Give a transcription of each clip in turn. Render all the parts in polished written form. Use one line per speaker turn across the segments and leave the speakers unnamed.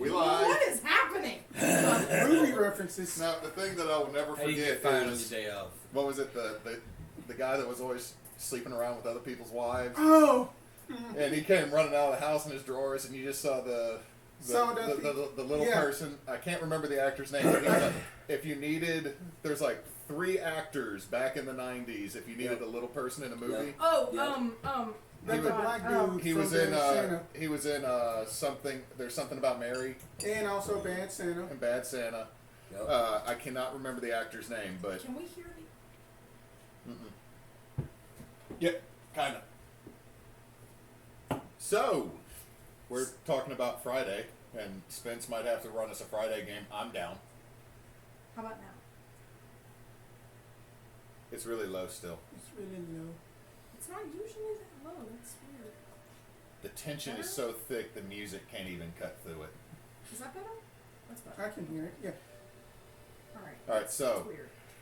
We lied.
What is happening?
Movie references.
Now, the thing that I will never
How do you
forget
get fired on
is,
your day off?
what was it, the guy that was always sleeping around with other people's wives?
Oh.
And he came running out of the house in his drawers, and you just saw the little person. I can't remember the actor's name. But he was like, if you needed, there's like 3 actors back in the 90s. If you needed a little person in a movie,
Like the black dude.
he was in something. There's something about Mary
And also Bad Santa.
and Bad Santa.
Yep.
I cannot remember the actor's name, but
Can we hear the...
yep, kind of. So, we're talking about Friday, and Spence might have to run us a Friday game. I'm down.
How about now?
It's really low still.
It's really low.
It's not usually that low. That's weird.
The tension is so thick the music can't even cut through it.
Is that better? That's better.
I can hear it, yeah.
Alright.
Alright, so,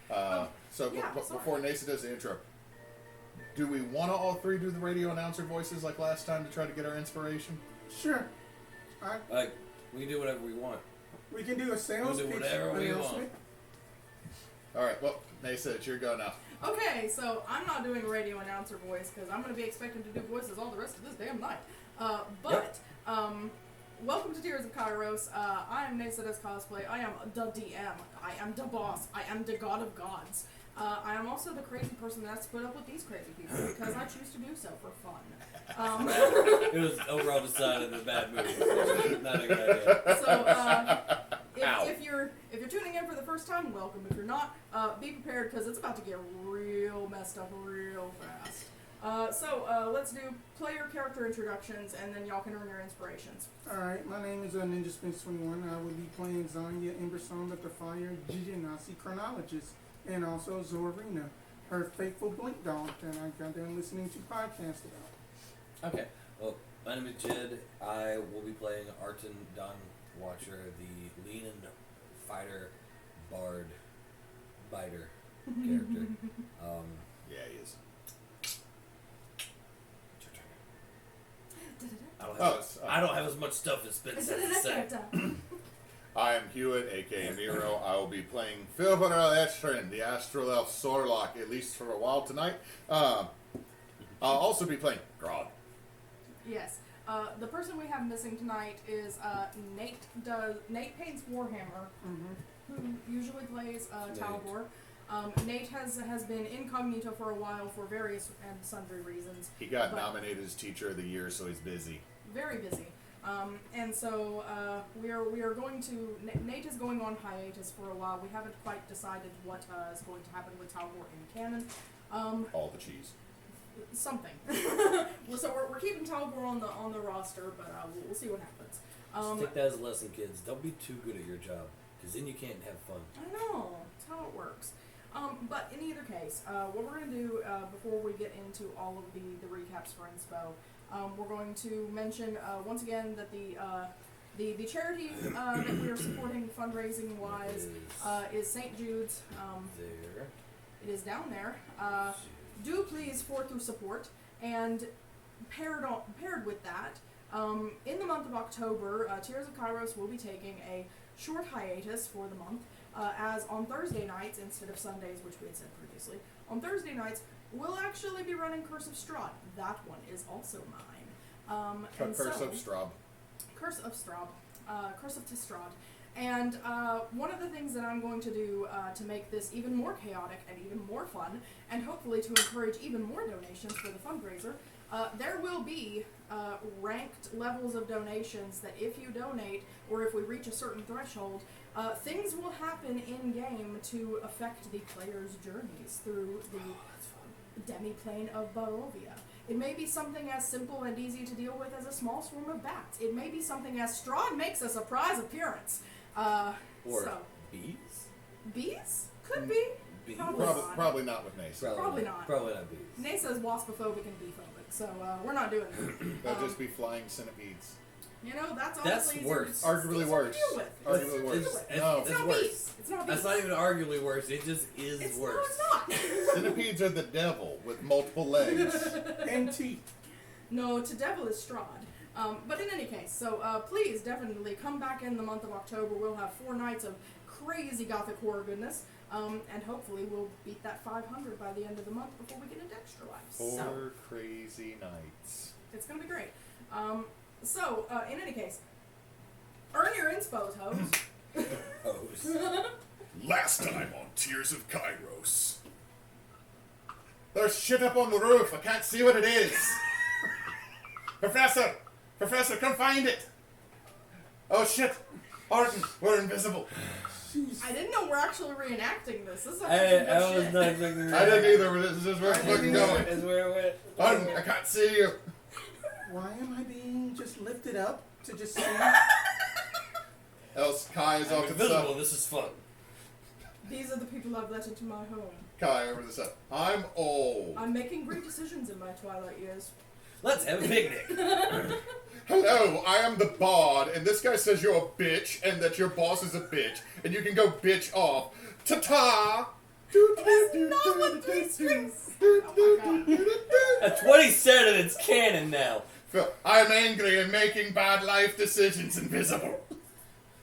That's weird.
before Neysa does the intro, do we want to all 3 do the radio announcer voices like last time to try to get our inspiration?
Sure.
Like, we can do whatever we want.
We can do a sales
We'll do
pitch
whatever we
announcement.
Alright, well, Neysa, it's your go now.
Okay, so I'm not doing a radio announcer voice because I'm going to be expected to do voices all the rest of this damn night. Welcome to Tears of Kairos. I am Neysa Does Cosplay. I am the DM. I am the boss. I am the god of gods. I am also the crazy person that has to put up with these crazy people because I choose to do so for fun.
It was overall decided a bad movie. So not a good idea.
So, if you're tuning in for the first time, welcome. If you're not, be prepared because it's about to get real messed up real fast. Let's do player character introductions, and then y'all can earn your inspirations.
Alright, my name is Ninja Spence 21. I will be playing Zhonya, Embersong of the Fire, Genasi Chronologist, and also Zorina, her faithful blink dog that I got there listening to podcasts about.
Okay. Well, my name is Jed. I will be playing Arten Dawnwatcher, the lean and fighter, bard, biter character.
Yeah, he is.
I don't have as much stuff as Spence has to say.
I am Hewitt, aka Miro. I will be playing Fil'verl Ettin, the Astral Elf Sorlock, at least for a while tonight. I'll also be playing Grodd.
Yes. The person we have missing tonight is Nate paints Warhammer, who usually plays Tal'gor. Nate has been incognito for a while for various and sundry reasons.
He got nominated as Teacher of the Year, so he's busy.
Very busy. We are going to... Nate is going on hiatus for a while. We haven't quite decided what is going to happen with Tal'gor in canon.
All the cheese.
Something. So we're keeping Tal'gor on the roster, but we'll see what happens.
Just take that as a lesson, kids. Don't be too good at your job, because then you can't have fun.
I know. That's how it works. But in either case, what we're going to do before we get into all of the recaps for Inspo, we're going to mention once again that the charity that we are supporting fundraising wise is St. Jude's.
There.
It is down there. Do please through support, and paired with that, in the month of October, Tears of Kairos will be taking a short hiatus for the month. As on Thursday nights, instead of Sundays, which we had said previously, on Thursday nights, we'll actually be running Curse of Strahd. That one is also mine.
Curse of Strahd.
Curse of Strahd. Curse of Strahd. And one of the things that I'm going to do to make this even more chaotic and even more fun, and hopefully to encourage even more donations for the fundraiser, there will be ranked levels of donations that if you donate, or if we reach a certain threshold, things will happen in-game to affect the player's journeys through the demi-plane of Barovia. It may be something as simple and easy to deal with as a small swarm of bats. It may be something as Strahd makes a surprise appearance.
Bees?
Bees? Could be.
Bees?
Probably not with Neysa.
Probably not.
Probably not bees.
Neysa is waspophobic and bee-phobic, so we're not doing that.
They'll just be flying centipedes.
You know, that's honestly
worse.
Arguably worse. Arguably worse. No.
It's not
worse.
bees. It's not bees.
That's not even arguably worse. It just is worse.
No, it's not.
Centipedes are the devil with multiple legs.
And teeth.
No, to devil is Strahd. But in any case, so please definitely come back in the month of October. We'll have 4 nights of crazy gothic horror goodness. And hopefully we'll beat that 500 by the end of the month before we get into Extra Life.
4 crazy nights.
It's going to be great. In any case, earn your inspos, hoes.
Hose.
Last time on Tears of Kairos. There's shit up on the roof. I can't see what it is. Professor, come find it. Oh shit. Arten, we're invisible.
Jeez.
I didn't know we're actually reenacting this. This is
I
actually
was
shit.
not expecting that.
I didn't either, but this is just where it's fucking going.
Is where it went.
Arten, I can't see you.
Why am I being just lifted up to just see?
Else Kai is
I'm
off to the
invisible.
side.
This is fun.
These are the people I've let into my home.
Kai over to the side. I'm old.
I'm making great decisions in my twilight years.
Let's have a picnic.
Hello, I am the bard, and this guy says you're a bitch, and that your boss is a bitch, and you can go bitch off. Ta-ta!
That's not what 3 strings. Oh my god.
That's what he said, and it's canon now.
I'm angry and making bad life decisions invisible.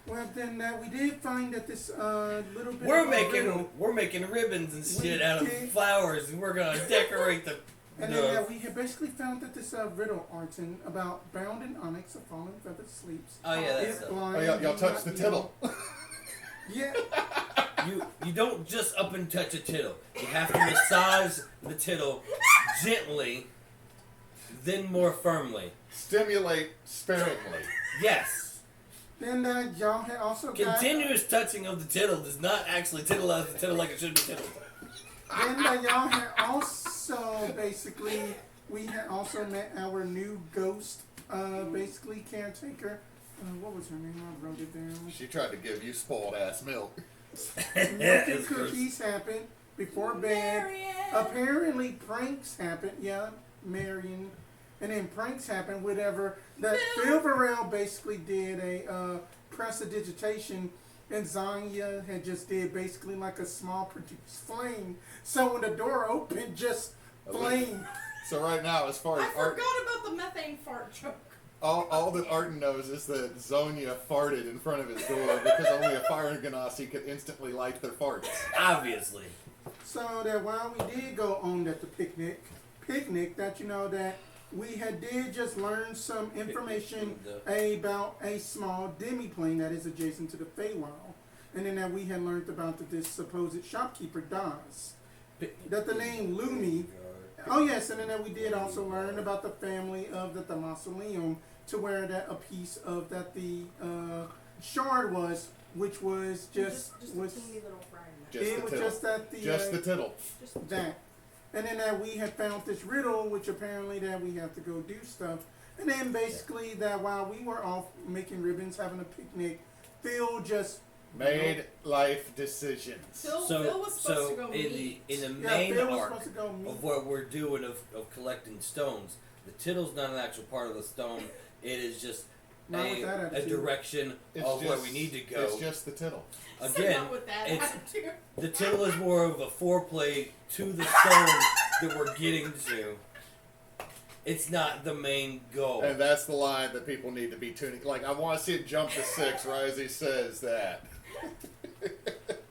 Well, then we did find that this little bit.
We're making ribbons and shit out of flowers, and we're gonna decorate the.
And then we had basically found that this riddle, Arten, about bound in onyx, a fallen feather sleeps.
Oh yeah, that's
If
it.
blind,
Y'all
do
touched
not
the tittle.
know. Yeah.
You don't just up and touch a tittle. You have to massage the tittle gently, then more firmly.
Stimulate sparingly.
Yes.
Then y'all had also got.
Continuous touching of the tittle does not actually tittleize the tittle like it should be tittled.
Then y'all had also basically we had also met our new ghost, basically caretaker. What was her name? I wrote it down.
She tried to give you spoiled ass milk.
Milk and cookies happened before bed.
Marion.
Apparently pranks happened. Yeah, Marion. And then pranks happened. Whatever. That Fil'verl basically did a prestidigitation, and Zhonya had just did basically like a small produced flame. So when the door opened, just flame.
So right now, as far
I
as
forgot about the methane fart joke.
all that Arten knows is that Zhonya farted in front of his door because only a fire ganassi could instantly light their farts.
Obviously.
So that while we did go on at the picnic, that we did just learn some information about a small demi-plane that is adjacent to the Feywild. And then that we had learned about that this supposed shopkeeper dies. That the name Lumi. Oh yes, and then that we did also learn about the family of the mausoleum, to where that a piece of that the shard was, which was just
a
was
teeny little fragment.
Just
it
the
was
tittle.
just that the
Just the tittle.
Just
that. And then that we had found this riddle, which apparently that we have to go do stuff. And then basically that while we were off making ribbons, having a picnic, Phil just
Made life decisions.
Phil was supposed to go meet.
in the main
Phil was
arc
supposed to go meet.
of what we're doing of collecting stones, the tittle's not an actual part of the stone. It is just
Not with that
a
attitude.
direction of where we need to go.
It's just the tittle.
Again,
Not with that
it's
attitude.
the tittle is more of a foreplay to the stone that we're getting to. It's not the main goal.
And that's the line that people need to be tuning. Like, I want to see it jump to 6 right as he says that.
If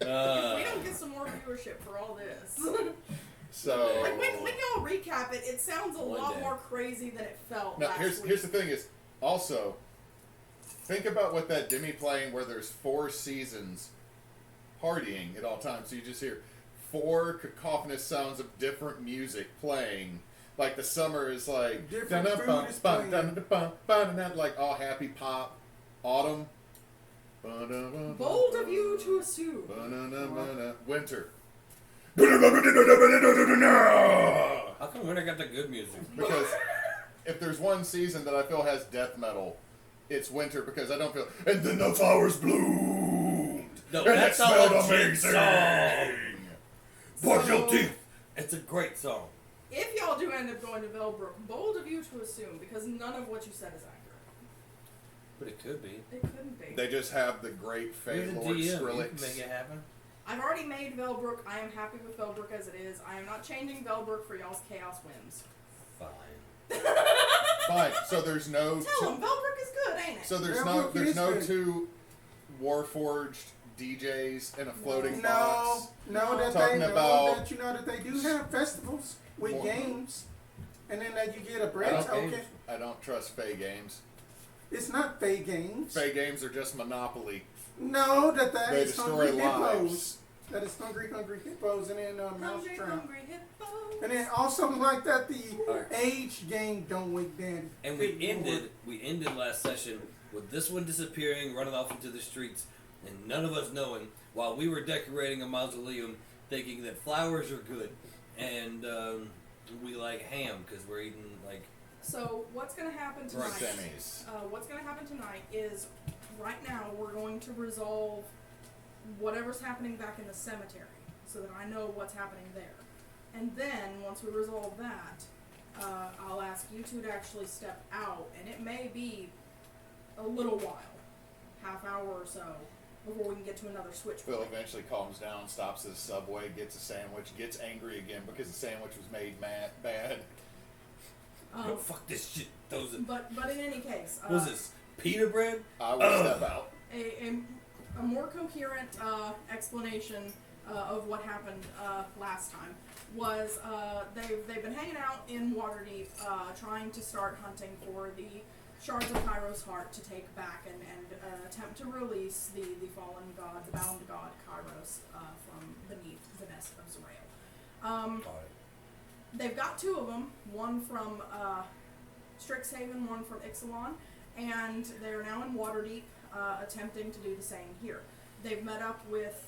we don't get some more viewership for all this.
So
Like when y'all recap it, it sounds a
One
lot
day.
more crazy than it felt
now
last
here's
week.
the thing is also think about what that demi-plane where there's 4 seasons partying at all times. So you just hear 4 cacophonous sounds of different music playing. Like the summer is like
Different food is playing.
and then like all happy pop. Autumn.
Bold of you to assume.
Winter.
How come winter got the good music?
Because if there's one season that I feel has death metal, it's winter because I don't feel. And then the flowers bloomed.
No,
and
that's
it
a
smelled
legit
amazing.
song.
Brush your teeth.
It's a great song.
If y'all do end up going to Velbrook, bold of you to assume, because none of what you said is accurate.
But it could be.
It couldn't be.
They just have the great
You're
Fey
the
Lord
DM. You can
Skrillex.
make it happen.
I've already made Velbrook. I am happy with Velbrook as it is. I am not changing Velbrook for y'all's chaos whims.
Fine.
Fine. So there's no.
Tell him Velbrook is good, ain't it?
So there's
Velbrook
there's
is
no
good.
two Warforged DJs in a floating box.
No, that
Talking
they
about-
know that you know that they do have festivals with
More.
games, and then that you get a break
I don't-
token.
I don't trust Fey games.
It's not Fey games.
Fey games are just Monopoly.
No, that
They
is
destroy
hungry hippos.
lives.
That is hungry hippos, and then Mousetrap.
Hungry hippos.
And then also like that, the
Alright.
age game Don't Wake Daddy.
And we ended last session with this one disappearing, running off into the streets, and none of us knowing, while we were decorating a mausoleum, thinking that flowers are good, and we like ham because we're eating like.
So what's going to happen tonight?
Semis.
What's going to happen tonight is, right now we're going to resolve whatever's happening back in the cemetery, so that I know what's happening there. And then once we resolve that, I'll ask you two to actually step out, and it may be a little while, half hour or so, before we can get to another switch
Phil
point.
eventually calms down, stops at a Subway, gets a sandwich, gets angry again because the sandwich was made bad.
Oh, fuck this shit. Those are,
But in any case,
what was this? Pita bread?
I will step out.
a more coherent explanation of what happened last time was they've been hanging out in Waterdeep trying to start hunting for the shards of Kairos' heart to take back and attempt to release the fallen god, the bound god Kairos from beneath the nest of Zerael. They've got two of them, one from Strixhaven, one from Ixalan, and they're now in Waterdeep attempting to do the same here. They've met up with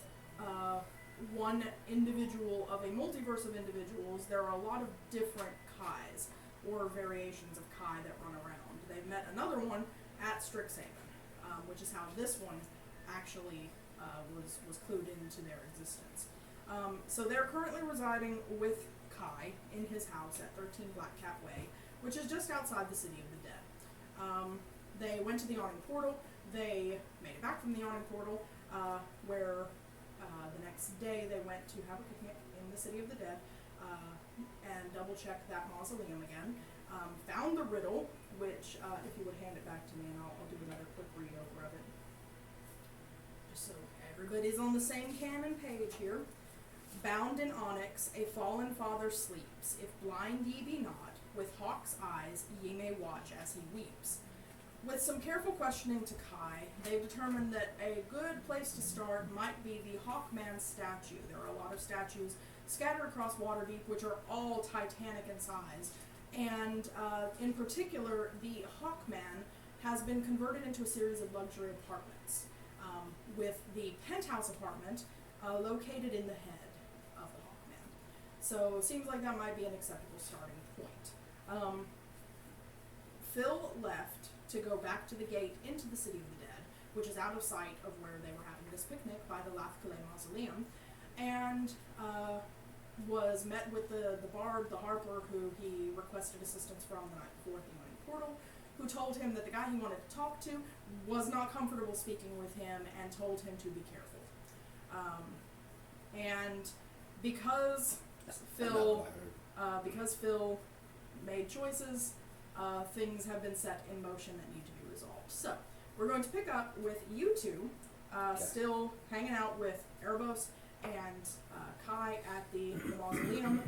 one individual of a multiverse of individuals. There are a lot of different Kais, or variations of Kai that run around. They've met another one at Strixhaven, which is how this one actually was clued into their existence. So they're currently residing with Kai in his house at 13 Black Cat Way, which is just outside the City of the Dead. They went to the Yawning Portal. They made it back from the Yawning Portal, where the next day they went to have a picnic in the City of the Dead and double-check that mausoleum again. Found the riddle, which, if you would hand it back to me, and I'll do another quick read-over of it. Just so everybody's on the same canon page here. Bound in onyx, a fallen father sleeps. If blind ye be not, with hawk's eyes ye may watch as he weeps. With some careful questioning to Kai, they've determined that a good place to start might be the Hawkman statue. There are a lot of statues scattered across Waterdeep, which are all titanic in size. And in particular, the Hawkman has been converted into a series of luxury apartments, with the penthouse apartment located in the head of the Hawkman. So it seems like that might be an acceptable starting point. Phil left to go back to the gate into the City of the Dead, which is out of sight of where they were having this picnic by the Lathkalei Mausoleum, and was met with the bard, the harper, who he requested assistance from the night before at the Yawning Portal, who told him that the guy he wanted to talk to was not comfortable speaking with him and told him to be careful. And because Phil made choices, things have been set in motion that need to be resolved. So, we're going to pick up with you two, still hanging out with Erebos and Kai at the mausoleum.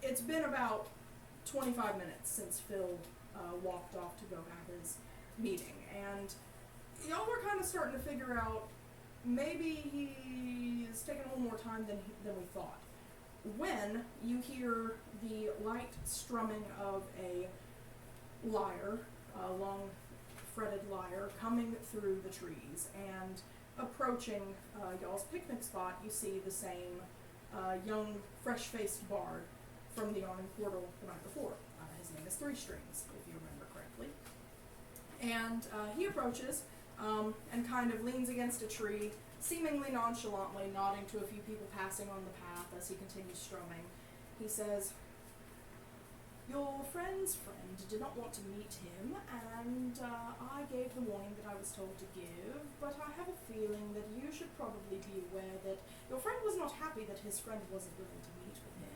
It's been about 25 minutes since Phil walked off to go have his meeting, and y'all were kind of starting to figure out maybe he's taking a little more time than we thought. When you hear the light strumming of a lyre, a long fretted lyre, coming through the trees, and approaching y'all's picnic spot, you see the same young, fresh-faced bard from the Yawning Portal the night before. His name is Three Strings, if you remember correctly. And he approaches and kind of leans against a tree, seemingly nonchalantly nodding to a few people passing on the path as he continues strumming. He says, "Your friend's friend did not want to meet him, and I gave the warning that I was told to give, but I have a feeling that you should probably be aware that your friend was not happy that his friend wasn't willing to meet with him."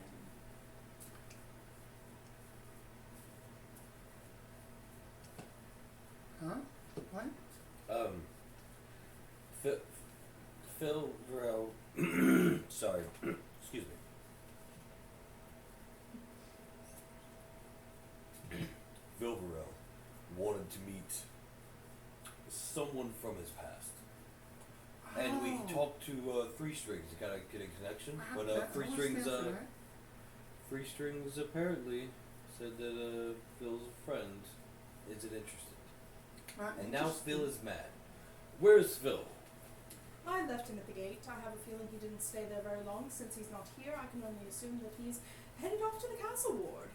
What?
Fil'verl. Sorry. Excuse me. Fil'verl wanted to meet someone from his past. And we talked to Three Strings to kind of get a connection. But Three Strings apparently said that Phil's a friend isn't interested. And now Phil is mad. Where's Phil?
I left him at the gate. I have a feeling he didn't stay there very long. Since he's not here, I can only assume that he's headed off to the castle ward.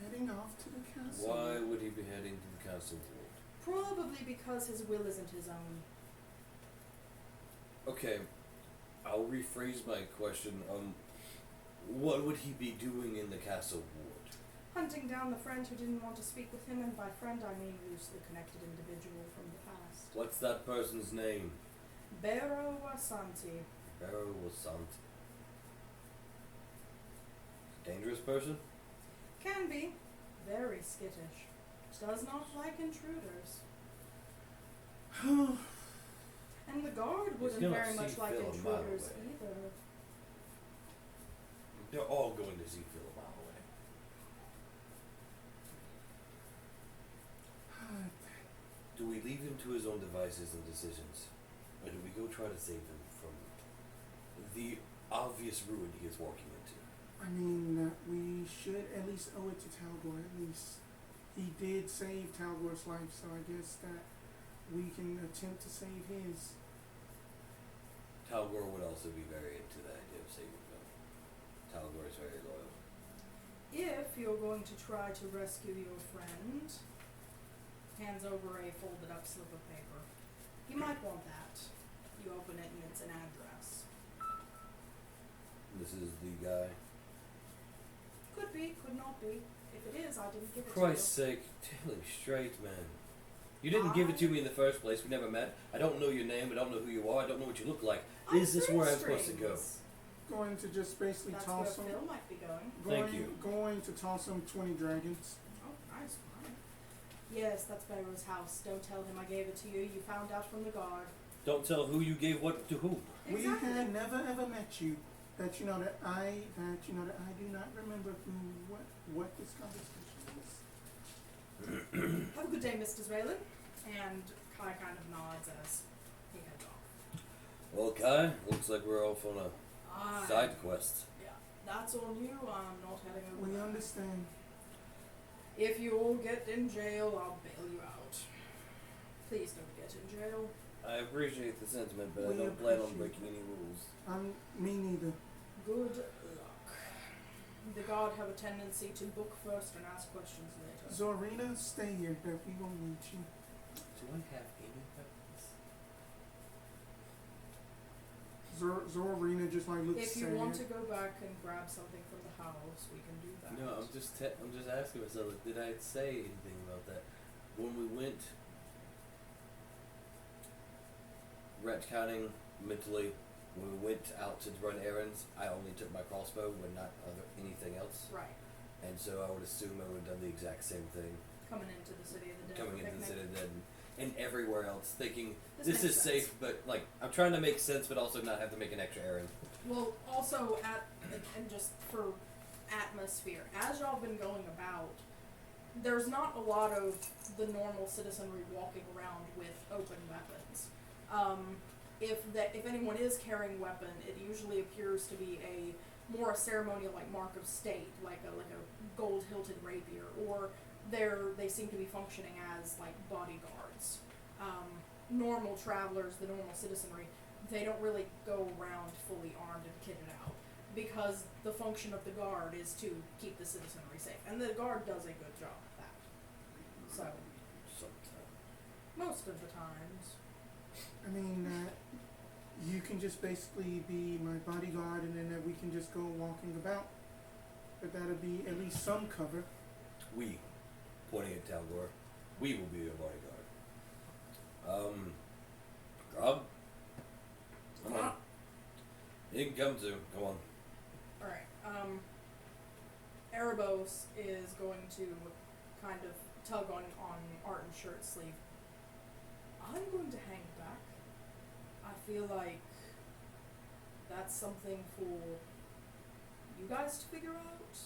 Heading off to the castle?
Why would he be heading to the castle ward?
Probably because his will isn't his own.
Okay, I'll rephrase my question. What would he be doing in the castle ward?
Hunting down the friend who didn't want to speak with him, and by friend I mean loosely connected individual from the past.
What's that person's name?
Miro Wasanti.
Miro Wasanti. Dangerous person?
Can be. Very skittish. Does not like intruders. And the guard wouldn't very much like intruders either.
They're all going to see Phil a mile away. Do we leave him to his own devices and decisions? Or do we go try to save him from the obvious ruin he is walking into?
I mean, we should at least owe it to Tal'gor, at least. He did save Tal'gor's life, so I guess that we can attempt to save his.
Tal'gor would also be very into the idea of saving Phil. Tal'gor is very loyal.
If you're going to try to rescue your friend, hands over a folded up slip of paper. You might want that. You open it and it's an address.
This is the guy.
Could be, could not be. If it is, I didn't give it
Christ's
to you.
sake, tell him straight, man. You didn't give it to me in the first place. We never met. I don't know your name. I don't know who you are. I don't know what you look like. Is this where I'm supposed to go?
Going to just basically
That's
toss
where
him.
Phil might be going.
Thank you.
Going to toss him 20 dragons.
Oh, nice. Fine. Yes, that's Barrow's house. Don't tell him I gave it to you. You found out from the guard.
Don't tell who you gave what to who.
Exactly.
We had never ever met you. That you know that I do not remember what this conversation is.
Have a good day, Mr. Zraylin. And Kai kind of nods as he heads off.
Well, Kai, looks like we're off on a side quest.
Yeah, that's on you. I'm not heading over
We
there.
understand.
If you all get in jail, I'll bail you out. Please don't get in jail.
I appreciate the sentiment, but I
We
don't plan on
appreciate
breaking any rules.
Me neither.
Good luck. The guard have a tendency to book first and ask questions later.
Zorina, stay here. That we will need you.
Do I have any weapons?
Zorina just like looks
If you
sad.
want to go back and grab something from the house, we can do that.
No, I'm just asking myself, did I say anything about that? When we went retconning mentally, when we went out to run errands, I only took my crossbow and not anything else.
Right.
And so I would assume I would have done the exact same thing.
Coming into the city of the dead.
Coming into the
picnic.
city of the dead and everywhere else, thinking
This
this
makes
is
sense.
safe, but like I'm trying to make sense, but also not have to make an extra errand.
Well, also and just for atmosphere, as y'all been going about, there's not a lot of the normal citizenry walking around with open weapons. If anyone is carrying a weapon, it usually appears to be a more ceremonial like mark of state, like a gold hilted rapier, or they seem to be functioning as like bodyguards. Normal travelers, the normal citizenry, they don't really go around fully armed and kitted out, because the function of the guard is to keep the citizenry safe, and the guard does a good job at that. So
Sometimes.
most of the times.
I mean, you can just basically be my bodyguard, and then we can just go walking about. But that'll be at least some cover.
We, pointing at Tal'gor, we will be your bodyguard. Grub? Come on. You can come too. Come on.
Alright, Erebos is going to kind of tug on Arten's shirt sleeve. I'm going to hang back. I feel like that's something for you guys to figure out.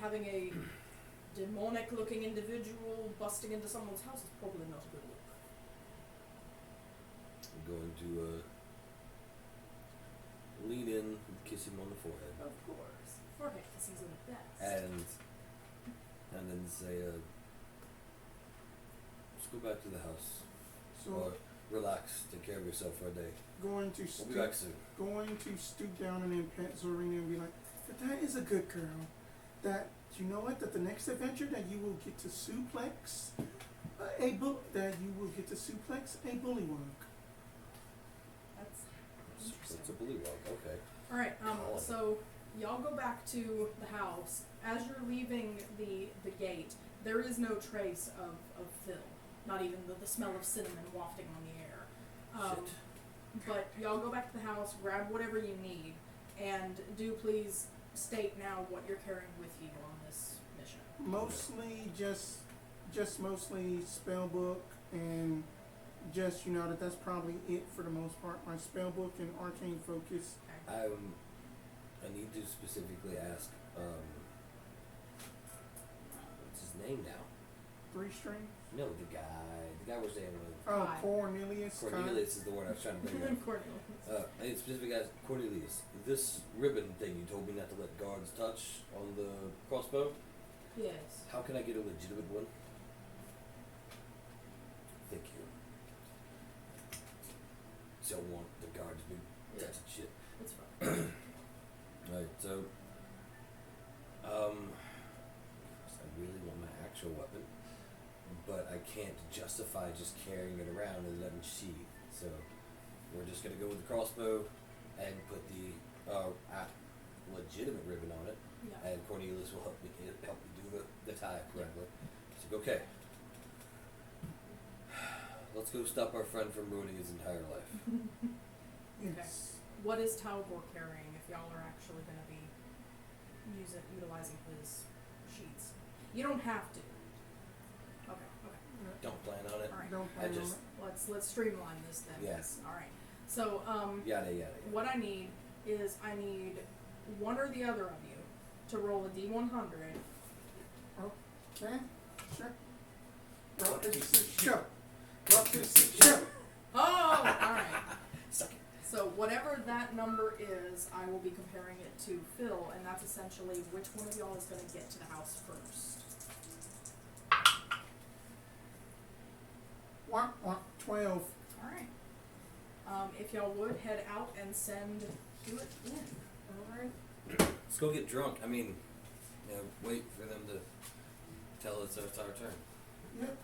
Having a demonic-looking individual busting into someone's house is probably not a good look.
I'm going to lean in and kiss him on the forehead.
Of course. Forehead kissings are the best.
And then say, let's go back to the house.
So
or relax, take care of yourself for a day.
going to
We'll be back soon.
stoop down and then pet Zorina and be like, that is a good girl. That you know what? That the next adventure that you will get to suplex a bullywug.
That's
It's
interesting.
a blue rock, okay.
Alright, so y'all go back to the house. As you're leaving the gate, there is no trace of Phil. Not even the smell of cinnamon wafting on the air.
Shit.
But y'all go back to the house, grab whatever you need, and do please state now what you're carrying with you on this mission.
Mostly just mostly spellbook and just that's probably it for the most part. My spellbook and arcane focus.
Okay.
I need to specifically ask, what's his name now?
3-string.
No, the guy we're staying with.
Oh,
Hi.
Cornelius.
Cornelius is the word I was trying to think of.
Cornelius.
I need specific ask, Cornelius, this ribbon thing you told me not to let guards touch on the crossbow,
Yes.
how can I get a legitimate one? Thank you. Don't want the guards to be touching shit.
It's fine.
Right, so, I really want my actual weapon, but I can't justify just carrying it around and letting sheath. So we're just gonna go with the crossbow and put the legitimate ribbon on it,
Yeah.
and Cornelius will help me do the tie correctly. So okay, let's go stop our friend from ruining his entire life.
Yes.
What is Tal'gor carrying if y'all are actually going to be utilizing his sheets? You don't have to. Okay.
Don't plan on it.
All right.
Don't
I
plan on
just-
it.
Let's streamline this then.
Yes.
All right. So
Yada yada.
what I need is I need one or the other of you to roll a D100.
Okay. Sure. Rock, paper, scissors, show. Rock, paper, scissors, show.
Oh, all right.
Suck it.
So whatever that number is, I will be comparing it to Phil, and that's essentially which one of y'all is going to get to the house first.
12.
All right. If y'all would head out and send Hewitt in. All right.
Let's go get drunk. I mean, wait for them to tell us it's our turn.
Yep.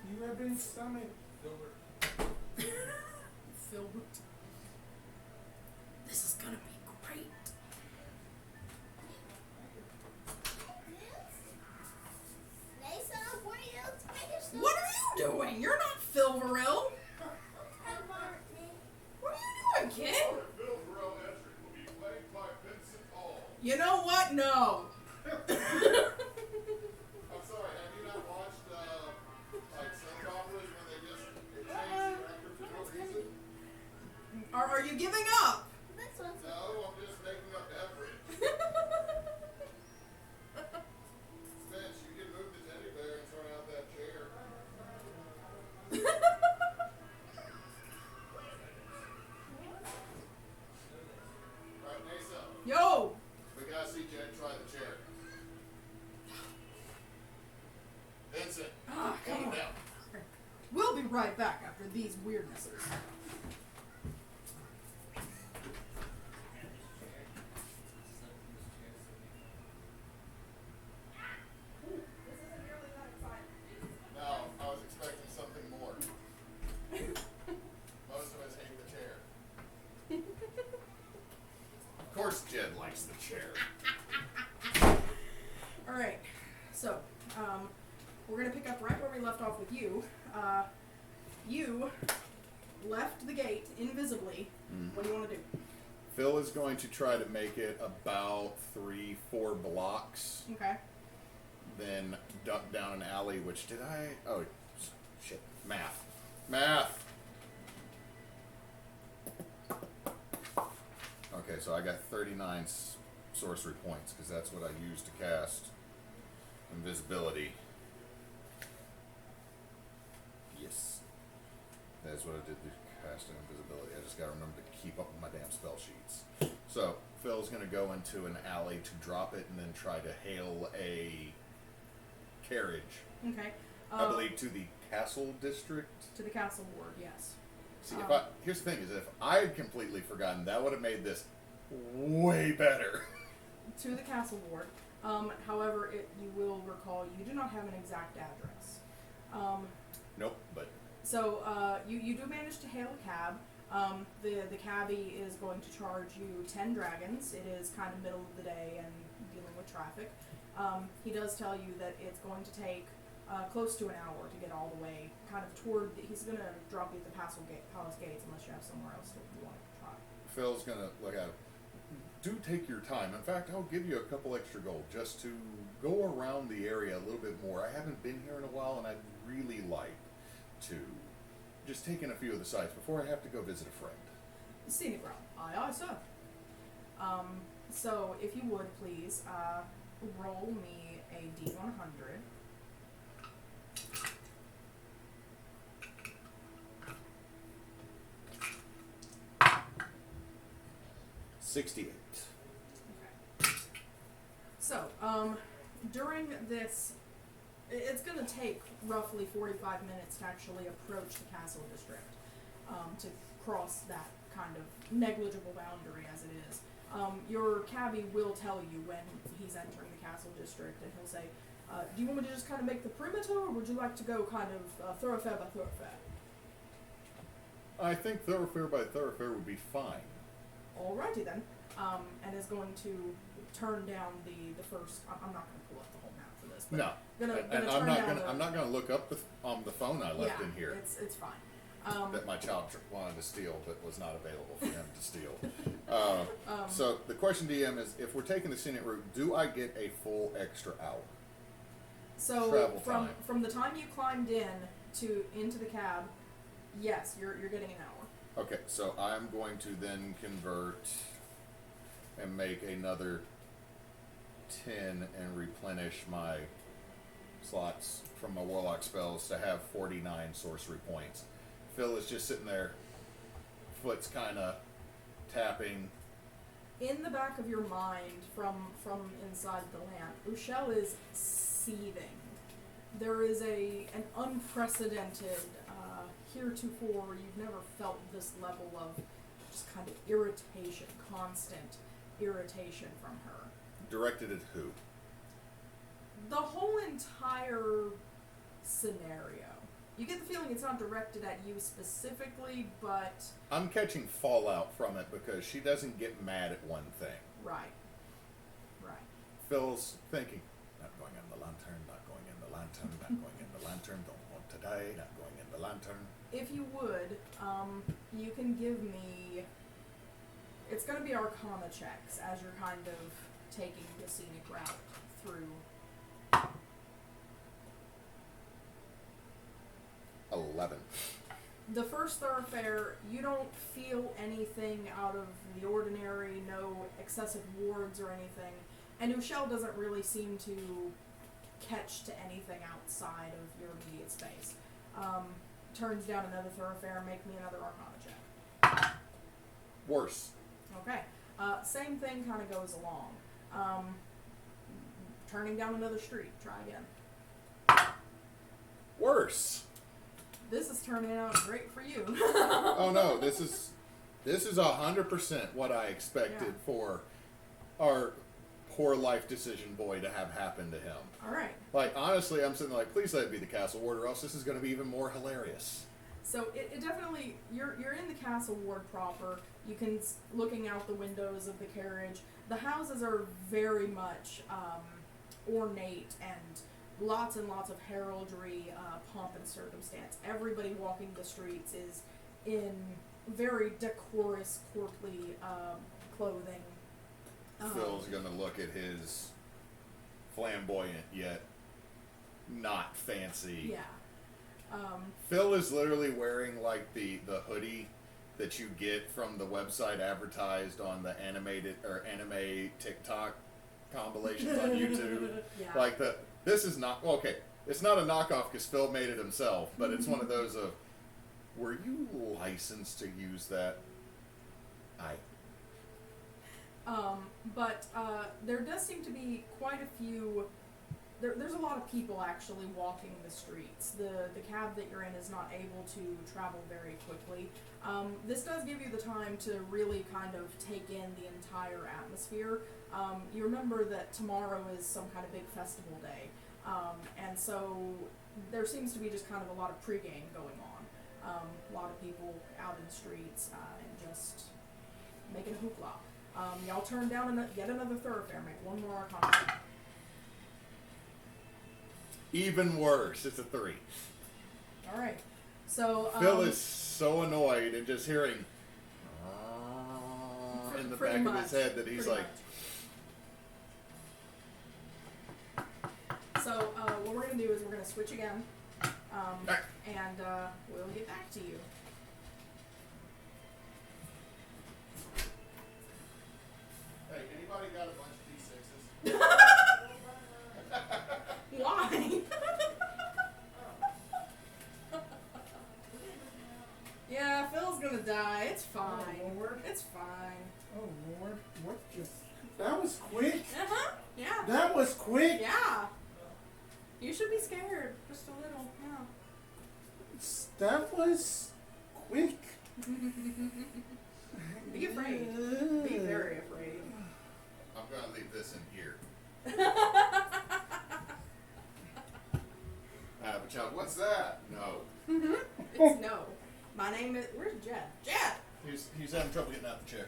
You have been summoned.
Filbert. This is gonna be great.
Neysa, what are you doing?
What are you doing? You're not Fil'verl. What are you doing, kid?
Fil'verl entry will be played by Vincent Hall.
You know what? No.
I'm sorry, have you not watched like soap operas when they just change the actor for no reason?
Are you giving up?
This one's
No, I'm just making up effort. Spence, you can move the teddy bear and throw out that chair. Right, Neysa,
Yo.
we gotta see Jed try the chair. Vincent,
Ah, come
calm
on.
down.
We'll be right back after these weirdnesses.
No, I was expecting something more. Most of us hate the chair. Of course Jed likes the chair.
Alright, so, we're gonna pick up right where we left off with you. You left the gate invisibly. What do you want to do?
Phil is going to try to make it about 3-4 blocks.
Okay.
Then duck down an alley, which did I... Oh, shit. Math. Okay, so I got 39 sorcery points, because that's what I used to cast invisibility. Yes. That's what I did to cast invisibility. I just got to remember to keep up with my damn spell sheets. So, Phil's going to go into an alley to drop it and then try to hail a carriage.
Okay.
I believe to the castle district.
To the castle ward, yes.
See, here's the thing: is if I had completely forgotten, that would have made this way better.
To the castle ward. However, you will recall you do not have an exact address.
Nope, but
so you do manage to hail a cab. The cabbie is going to charge you 10 dragons. It is kind of middle of the day and dealing with traffic. He does tell you that it's going to take close to an hour to get all the way kind of toward he's going to drop you at the palace gates unless you have somewhere else that you want to try.
Phil's going to look at it. Do take your time. In fact, I'll give you a couple extra gold just to go around the area a little bit more. I haven't been here in a while, and I'd really like to just take in a few of the sights before I have to go visit a friend.
Scenic route. Aye, sir. So, if you would, please, roll me a D100.
$68.
Okay. So, during this, it's going to take roughly 45 minutes to actually approach the castle district, to cross that kind of negligible boundary as it is. Your cabbie will tell you when he's entering the castle district, and he'll say, do you want me to just kind of make the perimeter, or would you like to go kind of thoroughfare by thoroughfare?
I think thoroughfare by thoroughfare would be fine.
Alrighty then, and is going to turn down the first. I'm not going to pull up the whole map for this. But
No, I'm not going to look up on the phone I left in here.
It's fine.
That my child wanted to steal, but was not available for him to steal. So the question, DM, is if we're taking the scenic route, do I get a full extra hour?
So
travel time.
From the time you climbed into the cab, yes, you're getting an hour.
Okay, so I'm going to then convert and make another 10 and replenish my slots from my warlock spells to have 49 sorcery points. Phil is just sitting there, foot's kind of tapping.
In the back of your mind, from inside the lamp, Ushel is seething. There is an unprecedented, heretofore, you've never felt this level of just kind of irritation, constant irritation from her.
Directed at who?
The whole entire scenario. You get the feeling it's not directed at you specifically, but...
I'm catching fallout from it because she doesn't get mad at one thing.
Right.
Phil's thinking, not going in the lantern, not going in the lantern, not going in the lantern, don't want to die, not going in the lantern.
If you would, you can give me... It's going to be Arcana checks as you're kind of taking the scenic route through...
11.
The first thoroughfare, you don't feel anything out of the ordinary, no excessive wards or anything, and Ushel doesn't really seem to catch to anything outside of your immediate space. Turns down another thoroughfare, make me another Arcana check.
Worse.
Okay. Same thing kind of goes along. Turning down another street, try again.
Worse.
This is turning out great for you.
Oh no, this is 100% what I expected for our poor life decision boy to have happen to him.
Alright.
Like, honestly, I'm sitting there like, please let it be the castle ward, or else this is going to be even more hilarious.
So it definitely, you're in the castle ward proper. You can, looking out the windows of the carriage, the houses are very much ornate and lots and lots of heraldry, pomp and circumstance. Everybody walking the streets is in very decorous, courtly clothing.
Phil's gonna look at his flamboyant yet not fancy.
Yeah.
Phil is literally wearing like the hoodie that you get from the website advertised on the animated or anime TikTok compilations on YouTube.
Yeah.
Like this is not okay. It's not a knockoff because Phil made it himself, but it's one of those of, were you licensed to use that?
But there does seem to be quite a few. There's a lot of people actually walking the streets. The cab that you're in is not able to travel very quickly. This does give you the time to really kind of take in the entire atmosphere. You remember that tomorrow is some kind of big festival day, and so there seems to be just kind of a lot of pregame going on. A lot of people out in the streets and just making a hoopla. Y'all turn down yet another thoroughfare. Make one more arcana.
Even worse, it's a 3.
All right. So
Phil is so annoyed and just hearing in the back of his head that he's like.
So what we're gonna do is we're gonna switch again, and we'll get back to you.
Hey, anybody got a bunch of D6s?
Why? Yeah, Phil's gonna die. It's fine.
Oh, Lord.
It's fine.
Oh Lord, what just? That was quick.
Yeah.
That was quick.
Yeah. You should be scared, just a little. Yeah.
That was quick.
Be afraid. Be very afraid.
I'm gonna leave this in here. I have a child. What's that? No.
It's no. My name is. Where's Jed? Jed!
He's having trouble getting out the chair.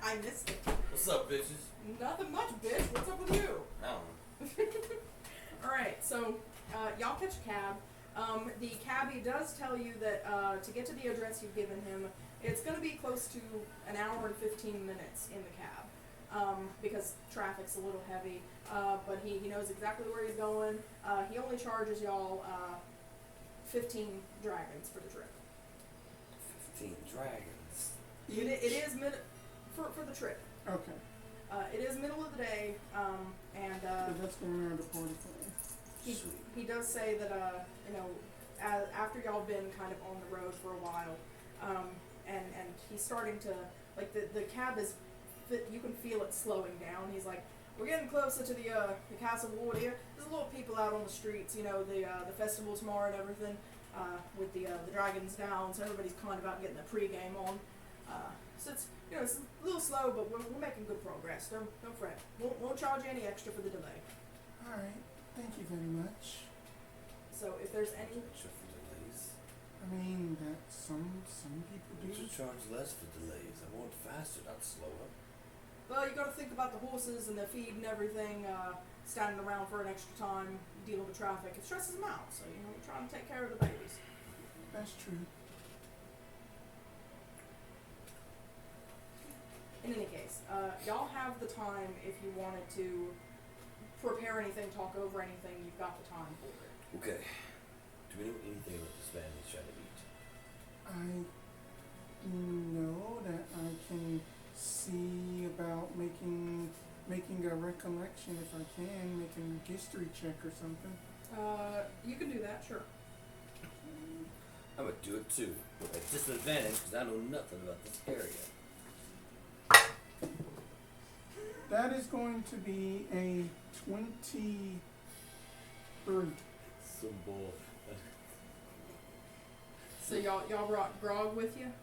I missed it.
What's up, bitches?
Nothing much, bitch. What's up with you?
I don't know.
Alright, so y'all catch a cab. The cabbie does tell you that to get to the address you've given him, it's going to be close to an hour and 15 minutes in the cab because traffic's a little heavy. But he knows exactly where he's going. He only charges y'all 15 dragons for the trip.
15 dragons.
It is for the trip.
Okay.
It is middle of the day, and
So that's going on the party plan.
he does say that after y'all been kind of on the road for a while, and he's starting to like the cab is you can feel it slowing down. He's like, we're getting closer to the Castle Ward here. There's a lot of people out on the streets. You know, the festival tomorrow and everything. With the dragons down, so everybody's kind of out getting the pregame on. So it's it's a little slow, but we're making good progress. Don't fret. Won't charge you any extra for the delay.
All right. Thank you very much.
So if there's any,
Extra for delays.
I mean that some people
You
do.
should charge less for delays. I want faster, not slower.
well, you got to think about the horses and the feed and everything. Standing around for an extra time dealing with traffic, it stresses them out. So we're trying to take care of the babies.
That's true.
In any case, y'all have the time if you wanted to prepare anything, talk over anything. You've got the time for it.
Okay. Do we know anything about the Spanish trying to eat?
I know that I can see about making a recollection if I can, making a history check or something.
You can do that, sure.
I'm gonna do it too. At disadvantage because I know nothing about this area.
That is going to be a 23.
Some bull.
So y'all brought grog with you?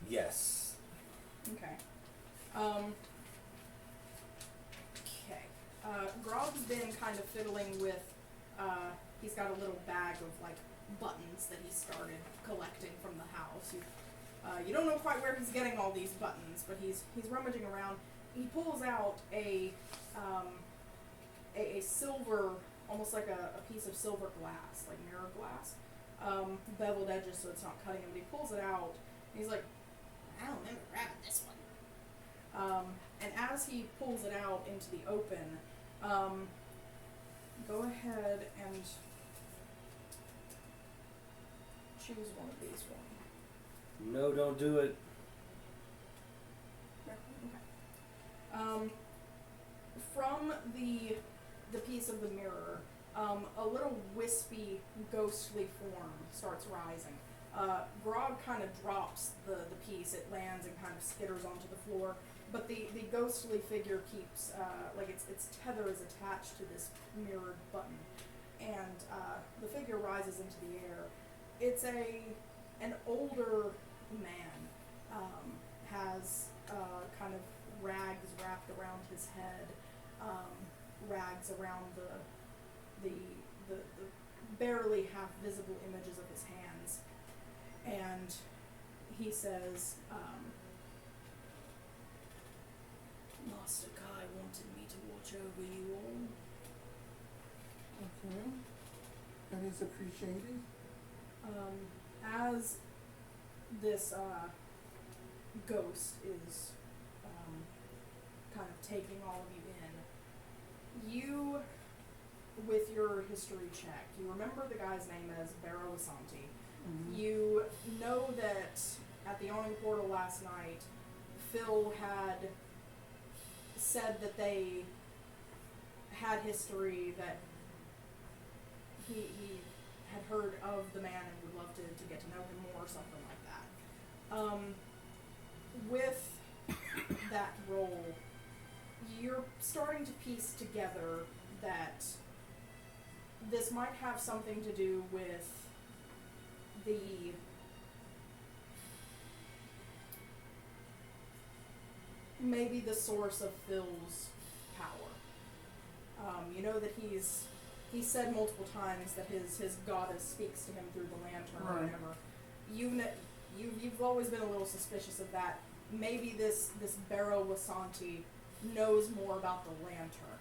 Yes.
Okay. Okay. Grog's been kind of fiddling with, he's got a little bag of like buttons that he started collecting from the house. You don't know quite where he's getting all these buttons, but he's rummaging around. He pulls out a silver, almost like a piece of silver glass, like mirror glass. beveled edges so it's not cutting him. But he pulls it out, and he's like, I don't remember grabbing this one. And as he pulls it out into the open, go ahead and choose one of these for me.
No, don't do it.
Okay. From the piece of the mirror, a little wispy, ghostly form starts rising. Grog kind of drops the piece. It lands and kind of skitters onto the floor. But the ghostly figure keeps, like its tether is attached to this mirrored button. And the figure rises into the air. It's an older man, has kind of rags wrapped around his head, rags around the barely half visible images of his hands. And he says, Master Kai wanted me to watch over you all.
Okay. That is appreciated.
As this ghost is kind of taking all of you in, you, with your history check, you remember the guy's name as Barrow Asanti.
Mm-hmm.
You know that at the awning portal last night, Phil had said that they had history, that he had heard of the man and would love to get to know him more or something like that. With that role, you're starting to piece together that this might have something to do with maybe the source of Phil's power. You know that he's said multiple times that his goddess speaks to him through the lantern or whatever. You've always been a little suspicious of that. Maybe this Barrow Wasanti knows more about the lantern.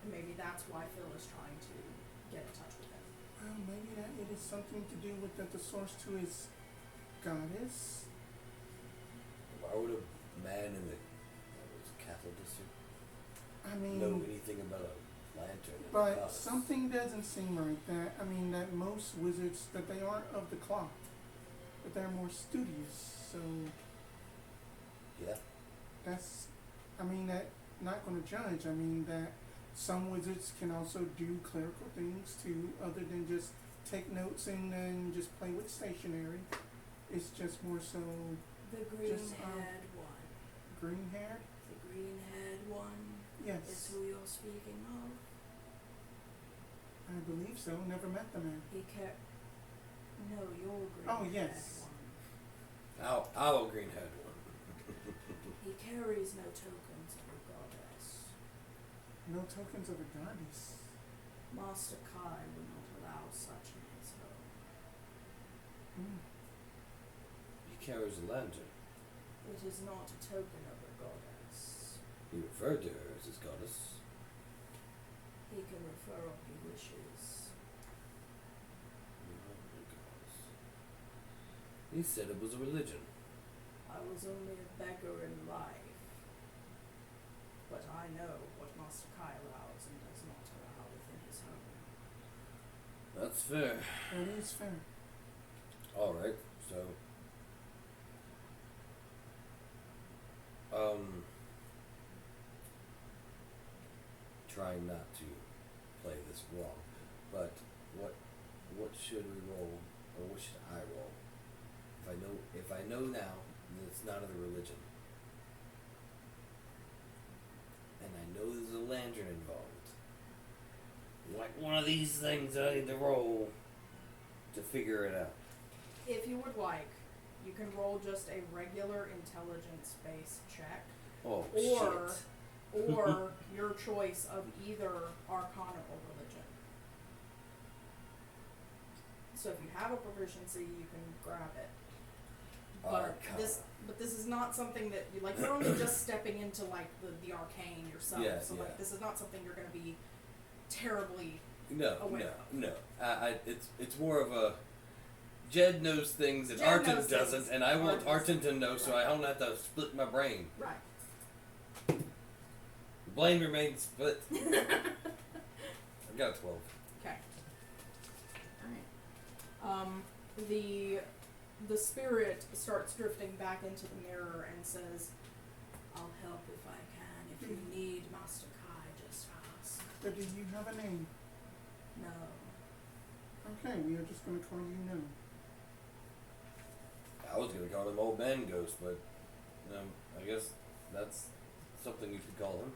And maybe that's why Phil is trying to get in touch with him.
Well, maybe that it is something to do with the source to his goddess.
Why would a man in the Catholic district know anything about a lantern?
But something doesn't seem right. That most wizards, that they aren't of the cloth, but they're more studious. So
yeah,
that's, that not going to judge. That some wizards can also do clerical things too, other than just take notes and then just play with stationery. It's just more so.
The green-haired one.
Green-haired?
The green-haired one.
Yes.
Is who you're speaking of.
I believe so. Never met the man.
No, you're green.
Oh yes.
One.
Our green-haired one.
He carries no tokens of a goddess.
No tokens of a goddess.
Master Kai would not allow such in his home.
He carries a lantern.
It is not a token of a goddess.
He referred to her as his goddess.
He can refer what he wishes.
He said it was a religion.
I was only a beggar in life. But I know what Master Kai allows and does not allow within his home.
That's fair.
That is fair.
Alright, so trying not to play this wrong, but what should we roll, or what should I roll? If I know now that it's not of the religion, and I know there's a lantern involved, like one of these things I need to roll to figure it out.
If you would like, you can roll just a regular intelligence-based check.
Oh,
Or your choice of either Arcana or religion. So if you have a proficiency, you can grab it. But this is not something that you're only just stepping into the arcane yourself.
Yeah,
so
yeah.
this is not something you're going to be terribly
No.
aware of.
No. It's more of a Jed knows things that
Jed
Arten
knows
doesn't,
things.
and I want
Arten
Arten to know, so I don't have to split my brain.
Right.
The blame remains split. I got a 12.
Okay. Alright. The spirit starts drifting back into the mirror and says, I'll help if I can. If you need Master Kai, just ask.
But do you have a name?
No.
Okay, we are just going to call you No.
I was going to call him Old Man Ghost, but I guess that's something you could call him.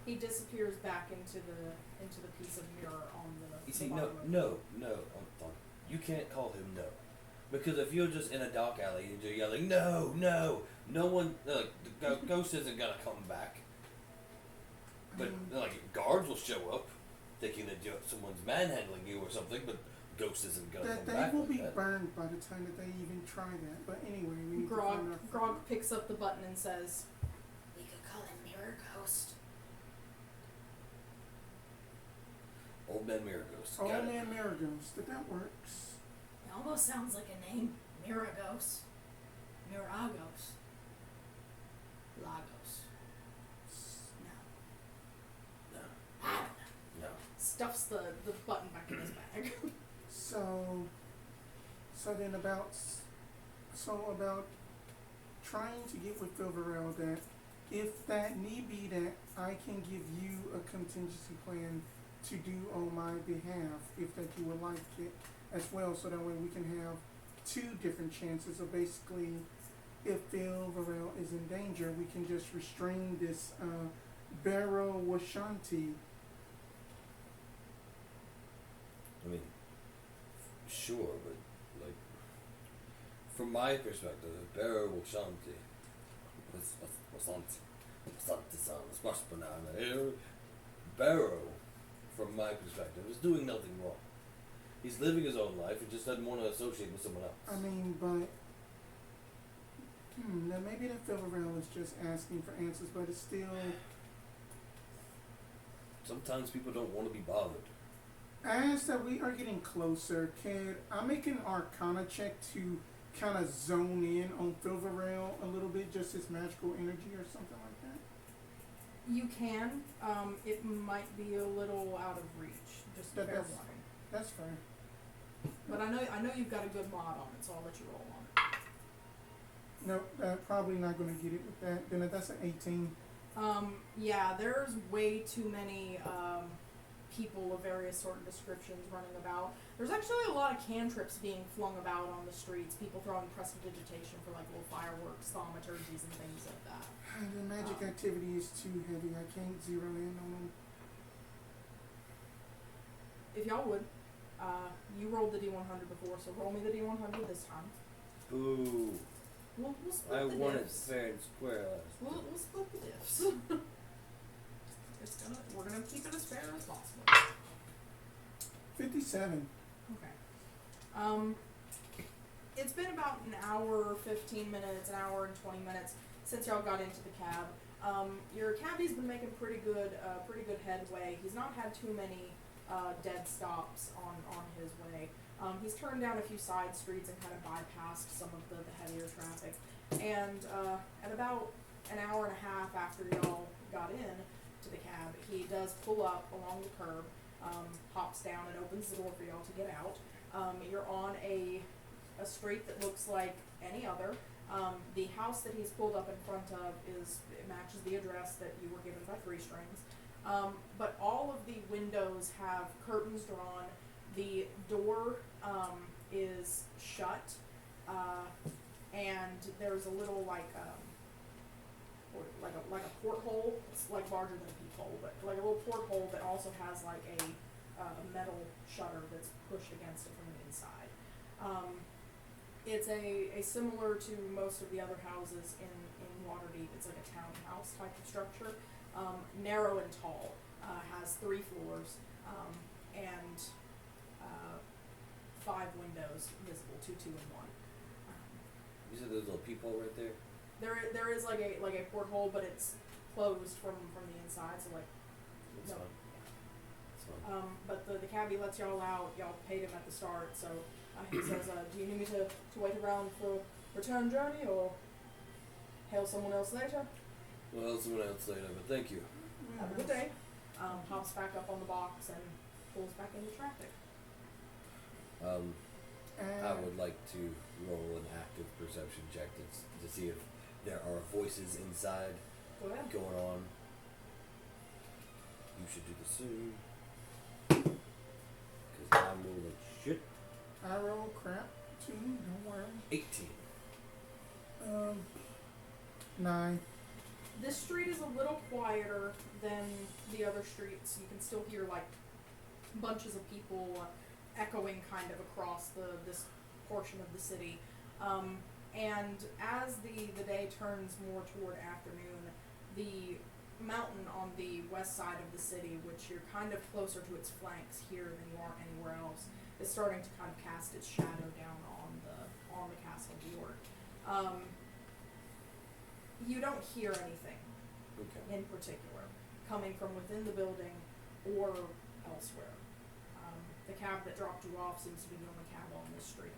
He disappears back into the piece of mirror on the.
You see,
the
no,
bottom of
no, no. You can't call him No, because if you're just in a dark alley and you're yelling No, no, no one, the ghost isn't gonna come back. But guards will show up, thinking that someone's manhandling you or something. But ghost isn't gonna come back.
They will be
that.
burned by the time that they even try that. But anyway, we need to find our
Grog picks up the button and says,
We could call him Mirror Ghost.
Old Man Miro Ghost.
Old
Got it.
Man Mirror Ghost. That works.
It almost sounds like a name. Mirror Ghost. Miragos. Lagos. No.
No,
I don't know.
no.
stuffs the button back in his bag.
So then about trying to get with Fil'verl that if that need be that I can give you a contingency plan to do on my behalf if that you would like it as well, so that way we can have two different chances of basically if Fil'verl is in danger we can just restrain this Barrow Washanti.
I mean, sure, but like, from my perspective, Barrow Washanti, Barrow, from my perspective, is doing nothing wrong. He's living his own life and just doesn't want to associate with someone else.
I mean, but then maybe that Fil'verl is just asking for answers, but it's still.
Sometimes people don't want to be bothered.
As that we are getting closer, can I make an Arcana check to kind of zone in on Fil'verl a little bit, just his magical energy or something like that?
You can. It might be a little out of reach. Just fair warning.
That's fair.
But I know you've got a good mod on it, so I'll let you roll on it.
No, probably not going to get it with that. Then that's an 18.
Yeah, there's way too many people of various sort of descriptions running about. There's actually a lot of cantrips being flung about on the streets. People throwing prestidigitation for like little fireworks, thaumaturgies, and things like that.
The magic activity is too heavy. I can't zero in on them.
If y'all would, you rolled the D100 before, so roll me the D100 this time.
Boo.
We'll split
I
the
won it
diffs.
fair and square last
We'll
time.
split the diffs. We're gonna keep it as fair as possible.
57.
Okay. It's been about an hour, 15 minutes, an hour and 20 minutes since y'all got into the cab. Your cabbie's been making pretty good headway. He's not had too many dead stops on his way. He's turned down a few side streets and kind of bypassed some of the heavier traffic. And at about an hour and a half after y'all got in to the cab, he does pull up along the curb, hops down and opens the door for y'all to get out. You're on a street that looks like any other. The house that he's pulled up in front of it matches the address that you were given by 3 Strings. But all of the windows have curtains drawn. The door is shut, and there's a little like a porthole. It's like larger than a peephole, but like a little porthole that also has like a metal shutter that's pushed against it from the inside. It's a similar to most of the other houses in Waterdeep. It's like a townhouse type of structure, narrow and tall. Has 3 floors and 5 windows visible, 2, 2, and 1.
You said there's a little peephole right there?
There is like a porthole, but it's closed from the inside, so like
That's
no.
fine. That's fine.
But the cabbie lets y'all out. Y'all paid him at the start, so He says, do you need me to wait around for return journey or hail someone else later?
Well, someone else later, but thank you.
Have a good day. Hops back up on the box and pulls back into traffic.
I would like to roll an active perception check to see if there are voices inside
Go ahead.
going on. You should do the same. Because I'm rolling shit.
I roll crap too, don't worry.
18.
9.
This street is a little quieter than the other streets. You can still hear like bunches of people echoing kind of across this portion of the city. And as the day turns more toward afternoon, the mountain on the west side of the city, which you're kind of closer to its flanks here than you are anywhere else, is starting to kind of cast its shadow down on the castle door. You don't hear anything in particular coming from within the building or elsewhere. The cab that dropped you off seems to be the only cab on this street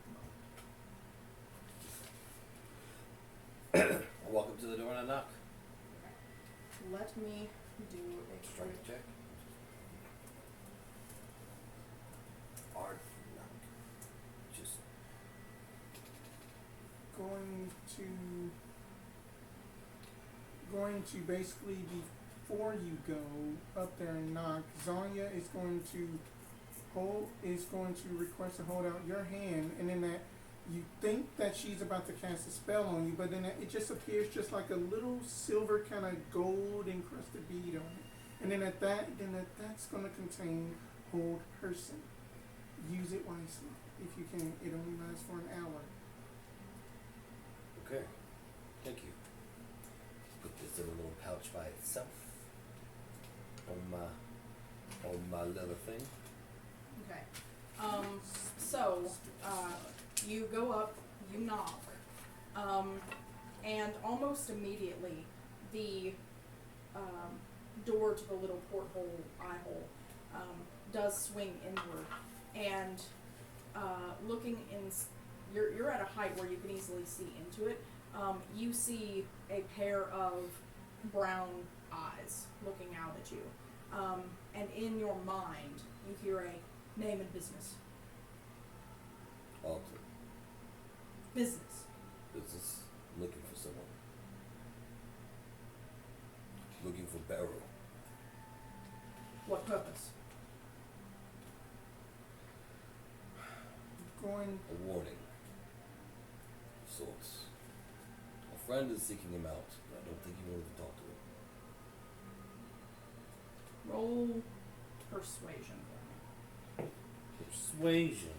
at the moment.
I walk up to the door and I knock.
Okay. Let me do a
Strike check. Hard knock. Just
going to basically, before you go up there and knock, Zhonya is going to request to hold out your hand, and then that you think that she's about to cast a spell on you, but then it just appears just like a little silver kind of gold encrusted bead on it, and then that's going to contain hold person. Use it wisely if you can. It only lasts for an hour.
okay. Thank you. Put this in a little pouch by itself on my leather thing.
Okay. So, you go up, you knock, and almost immediately the door to the little porthole, eye hole, does swing inward, and looking in, you're at a height where you can easily see into it. You see a pair of brown eyes looking out at you, and in your mind, you hear a name and business.
Alter.
Business.
Business. Looking for someone. Looking for Barrow.
What purpose?
A warning. Of sorts. A friend is seeking him out, and I don't think he wanted to talk to him.
Roll persuasion for me.
Persuasion.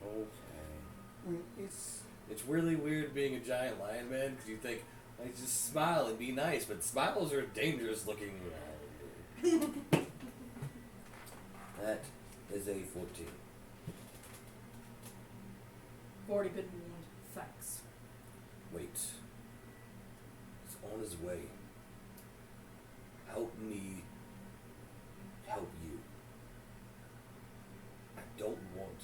Okay. It's really weird being a giant lion man because you think, like, just smile and be nice, but smiles are dangerous looking. That is a 14.
40 bid wound. Thanks.
Wait. He's on his way. Help me help you. I don't want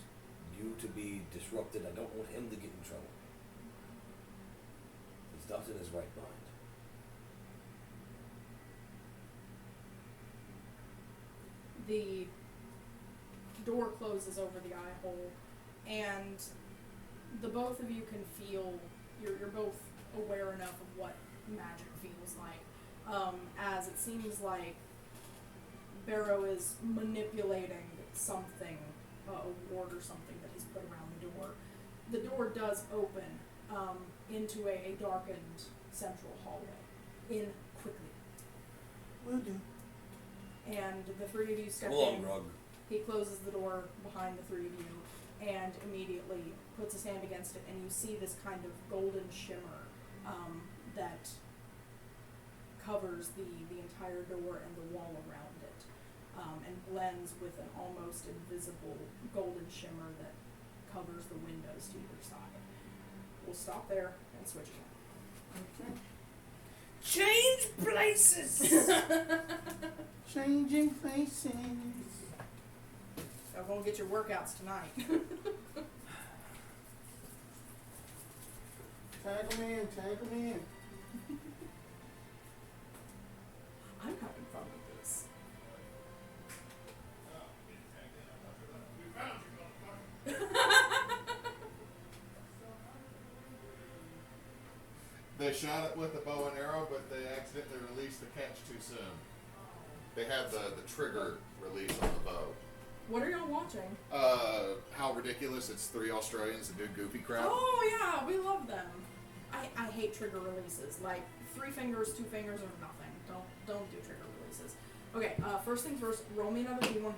you to be disrupted. I don't want him to get in trouble. He's not in his right mind.
The door closes over the eye hole, and the both of you can feel, you're both aware enough of what magic feels like, as it seems like Barrow is manipulating something, a ward or something that he's put around the door. The door does open into a darkened central hallway, in quickly.
Will do.
And the three of you step
Come along,
in.
Rug.
He closes the door behind the three of you and immediately puts his hand against it, and you see this kind of golden shimmer that covers the entire door and the wall around it, and blends with an almost invisible golden shimmer that covers the windows to either side. We'll stop there and switch again.
Okay.
Change places!
Changing places.
Y'all gonna get your workouts tonight.
Tag him in, tag him in.
I'm having fun with this.
They shot it with a bow and arrow, but they accidentally released the catch too soon. They had the trigger release on the bow.
What are y'all watching?
How ridiculous! It's 3 Australians that do goofy crap.
Oh yeah, we love them. I hate trigger releases. Like 3 fingers, 2 fingers, or nothing. Don't do trigger releases. Okay, first things first. Roll me another D100.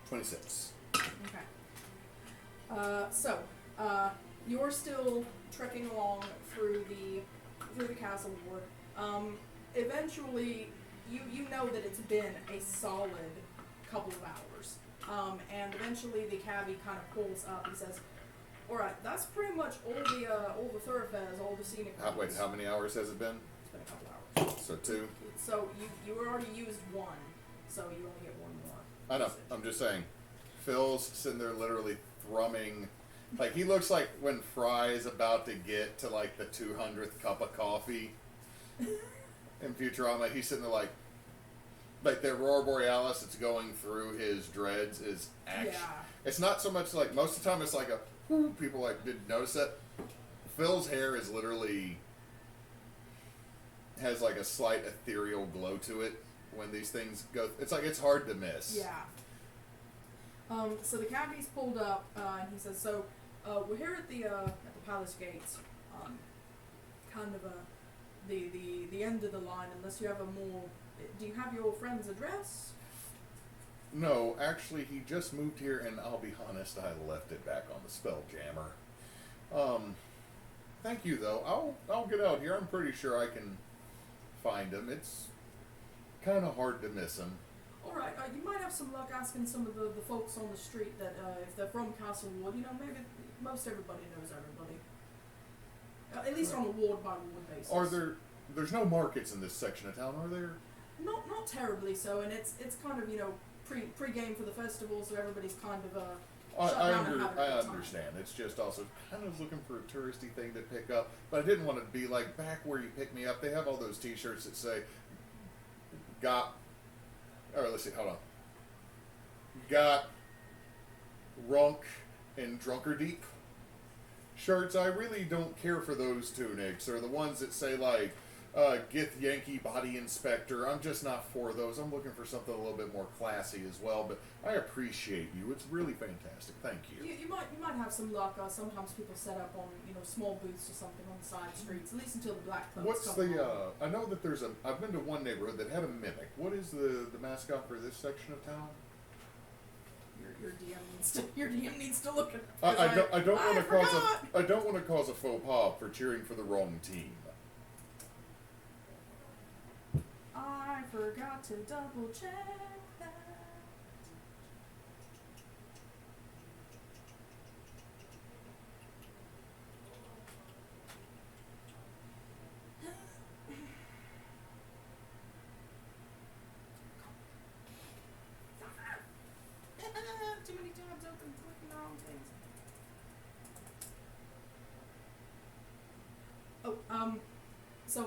26.
Okay. So you're still trekking along through the castle ward. Eventually, you know that it's been a solid couple of hours. And eventually the cabbie kind of pulls up. He says, "All right, that's pretty much all the thoroughfares, all the scenic routes."
Wait, how many hours has it been?
It's been a couple hours.
So 2.
So you already used 1, so you only get 1 more.
I know.
usage.
I'm just saying. Phil's sitting there literally thrumming. Like, he looks like when Fry is about to get to, like, the 200th cup of coffee in Futurama. He's sitting there like the Aurora Borealis that's going through his dreads is action.
Yeah.
It's not so much like, most of the time it's like a, whoo, people like didn't notice that. Phil's hair is literally, has like a slight ethereal glow to it when these things go, it's like, it's hard to miss.
Yeah. So the cabbie's pulled up, and he says, "So, we're here at the palace gates, kind of the end of the line. Unless you have a more, do you have your friend's address?"
No, actually, he just moved here, and I'll be honest, I left it back on the Spelljammer. Thank you, though. I'll get out here. I'm pretty sure I can find him. It's kind of hard to miss him.
All right, you might have some luck asking some of the folks on the street that if they're from Castlewood, maybe most everybody knows everybody. At least on a ward by ward basis.
There's no markets in this section of town, are there?
Not terribly so, and it's kind of pre-game for the festival, so everybody's kind of shut down and having a good
I
time.
understand. It's just also kind of looking for a touristy thing to pick up, but I didn't want it to be like back where you pick me up. They have all those T-shirts that say let's see, hold on. Got Runk and Drunkerdeep shirts. I really don't care for those tunics, or the ones that say like Gith Yankee Body Inspector. I'm just not for those. I'm looking for something a little bit more classy as well, but I appreciate you. It's really fantastic. Thank you.
You might have some luck. Sometimes people set up on small booths or something on the side streets, at least until the black folks
What's
come
the
along.
I know that there's I've been to one neighborhood that had a mimic. What is the mascot for this section of town?
Your DM needs to look at.
I don't want to cause a faux pas for cheering for the wrong team.
I forgot to double check that. Too many tabs open, clicking the wrong things. So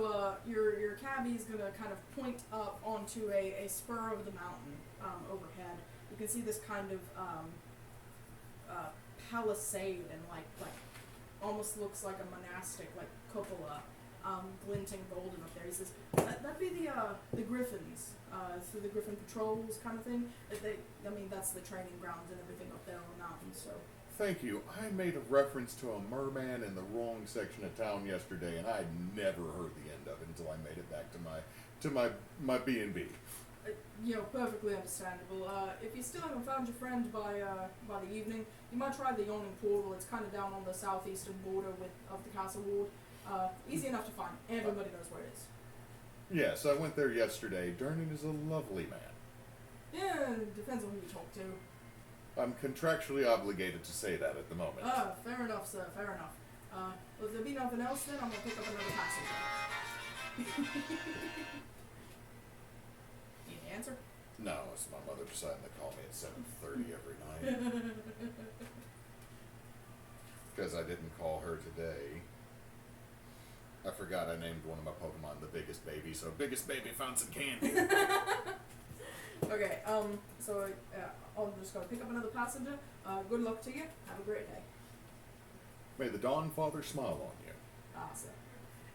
your cabbie's gonna kind of point up onto a spur of the mountain overhead. You can see this kind of palisade and like almost looks like a monastic cupola, glinting golden up there. He says that'd be the Griffins, through the Griffin patrols kind of thing. That's the training grounds and everything up there on the mountain. So.
Thank you. I made a reference to a merman in the wrong section of town yesterday, and I never heard the end of it until I made it back to my B&B.
Perfectly understandable. If you still haven't found your friend by the evening, you might try the yawning portal. It's kind of down on the southeastern border of the castle ward. Easy enough to find. Everybody knows where it is.
Yes, I went there yesterday. Durnan is a lovely man.
Yeah, it depends on who you talk to.
I'm contractually obligated to say that at the moment.
Fair enough, sir. Fair enough. Well, if there be nothing else, then I'm gonna pick up another passenger. answer?
No, it's my mother deciding to call me at 7:30 every night. Because I didn't call her today. I forgot I named one of my Pokemon the biggest baby, so biggest baby found some candy.
Okay, so I'm just going to pick up another passenger. Good luck to you. Have a great day.
May the Dawn Father smile on you.
Awesome.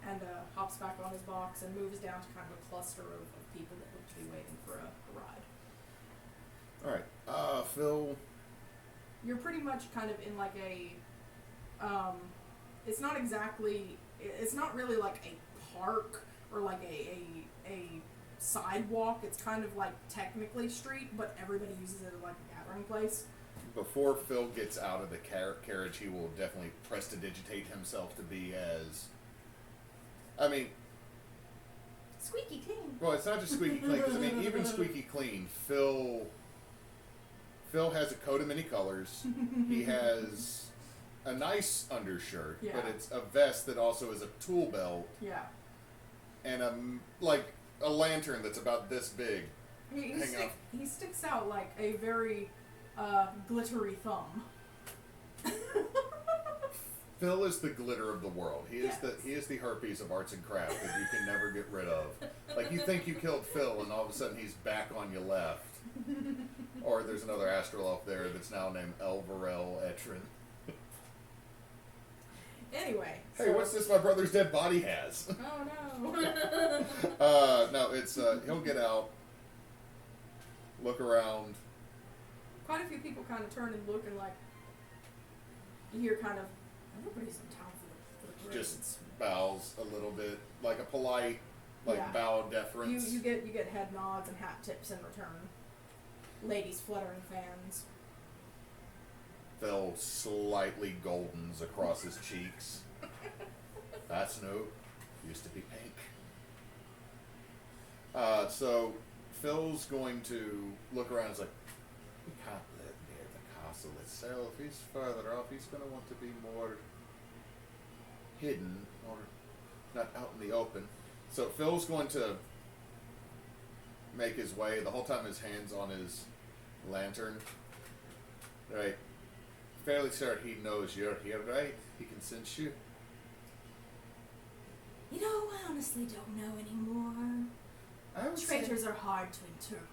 And hops back on his box and moves down to kind of a cluster of people that look to be waiting for a ride.
Alright, Phil.
You're pretty much kind of in like a, it's not really like a park or like a sidewalk. It's kind of like technically street, but everybody uses it as like a gathering place.
Before Phil gets out of the carriage, he will definitely prestidigitate himself to be as... I mean...
Squeaky clean.
Well, it's not just squeaky clean, because I mean, even squeaky clean, Phil has a coat of many colors. He has a nice undershirt,
Yeah.
but it's a vest that also is a tool belt.
Yeah.
And a lantern that's about this big.
He sticks out like a very glittery thumb.
Phil is the glitter of the world. He is
Yes.
he is the herpes of arts and crafts that you can never get rid of. Like, you think you killed Phil, and all of a sudden he's back on your left. Or there's another astral elf there that's now named Fil'verl Ettin.
Anyway.
Hey,
so,
what's this my brother's dead body has?
Oh no.
No, it's he'll get out, look around.
Quite a few people kind of turn and look and like, you hear kind of, everybody's in town for the parades.
Just bows a little bit, like a polite,
Yeah.
bow deference.
You get head nods and hat tips in return. Ladies fluttering fans.
Phil slightly goldens across his cheeks. That's new. Used to be pink. So Phil's going to look around and is like, we can't live near the castle itself. He's further off. He's going to want to be more hidden or not out in the open. So Phil's going to make his way, the whole time his hand's on his lantern. Right. Fairly certain he knows you're here, right? He can sense you.
You know, I honestly don't know anymore. Traitors are hard to interpret.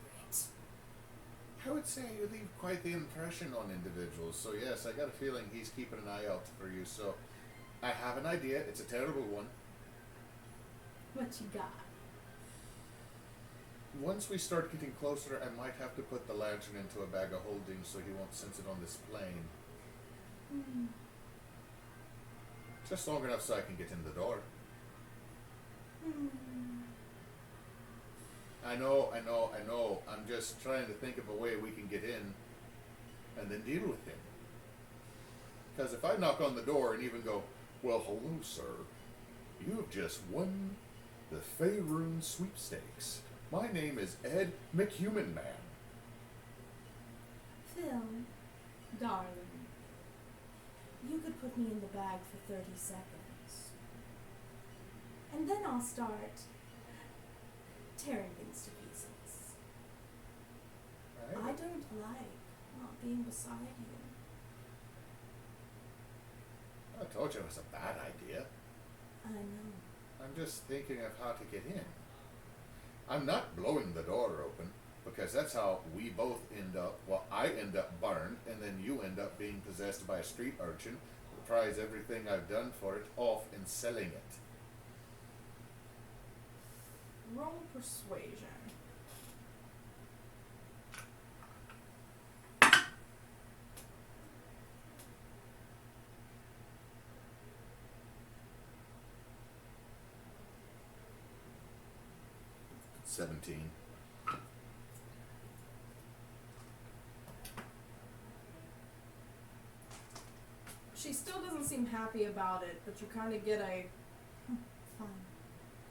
I would say you leave quite the impression on individuals. So yes, I got a feeling he's keeping an eye out for you. So I have an idea. It's a terrible one.
What you got?
Once we start getting closer, I might have to put the lantern into a bag of holding so he won't sense it on this plane. Just long enough so I can get in the door. I know. I'm just trying to think of a way we can get in and then deal with him. Because if I knock on the door and even go, well, hello, sir. You have just won the Faerun sweepstakes. My name is Ed McHumanman.
Phil, darling, you could put me in the bag for 30 seconds. And then I'll start tearing things to pieces.
Right?
I don't like not being beside you.
I told you it was a bad idea.
I know.
I'm just thinking of how to get in. I'm not blowing the door open, because that's how we both end up, well, I end up burned, and then you end up being possessed by a street urchin who tries everything I've done for it off and selling it.
Roll persuasion.
$17.
She still doesn't seem happy about it, but you kind of get a,
Fine.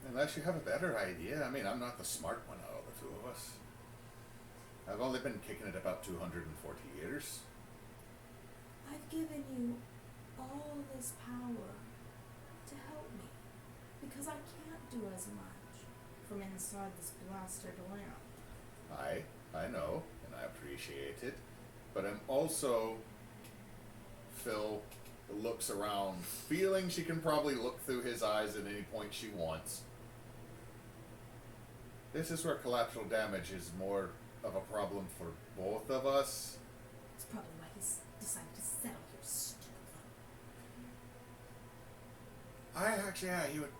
Unless you have a better idea. I mean, I'm not the smart one out of the two of us. I've only been kicking it about 240 years.
I've given you all this power to help me because I can't do as much from inside this blasted lamp.
I know, and I appreciate it. But I'm also... Phil looks around, feeling she can probably look through his eyes at any point she wants. This is where collateral damage is more of a problem for both of us.
It's probably why he's decided to settle here, stupid.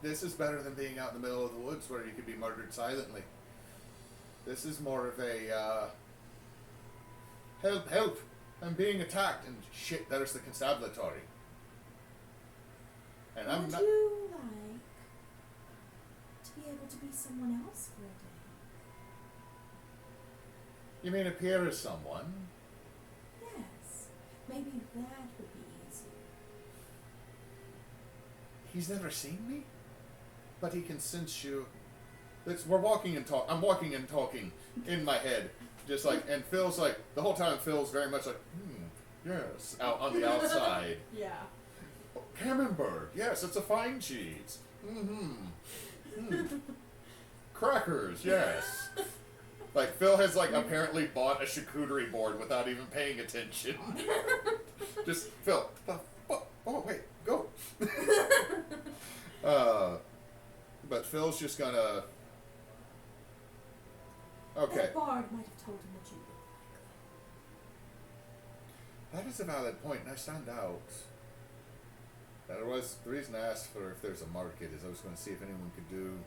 This is better than being out in the middle of the woods where you could be murdered silently. This is more of a, help, I'm being attacked, and shit, there's the constabulary. And I'm not...
Would you like to be able to be someone else for a day?
You mean appear as someone?
Yes. Maybe that would be easier.
He's never seen me? But he can sense you. I'm walking and talking in my head. Just like, and Phil's like, the whole time Phil's very much like, yes, out on the outside.
Yeah.
Camembert, yes, it's a fine cheese. Crackers, yes. Like, Phil has, like, apparently bought a charcuterie board without even paying attention. Just, Phil, oh, wait, go. But Phil's just gonna... Okay.
That bard might have told him what you look like.
That is a valid point, and I stand out. That was the reason I asked for if there's a market, is I was going to see if anyone could do...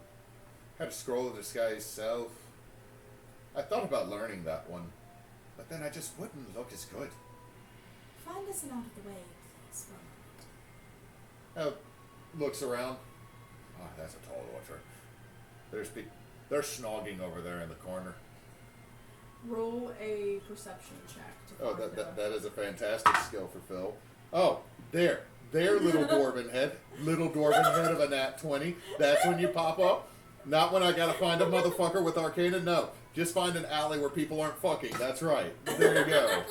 Had a scroll of disguise self. I thought about learning that one, but then I just wouldn't look as good.
Find us an out of the way place for a moment.
Looks around. Oh, that's a Tal'gor. They're snogging over there in the corner.
Roll a perception check to find
that is a fantastic skill for Phil. Oh, there, little dwarven head of a nat 20. That's when you pop up. Not when I gotta find a motherfucker with Arcana. No, just find an alley where people aren't fucking. That's right. There you go.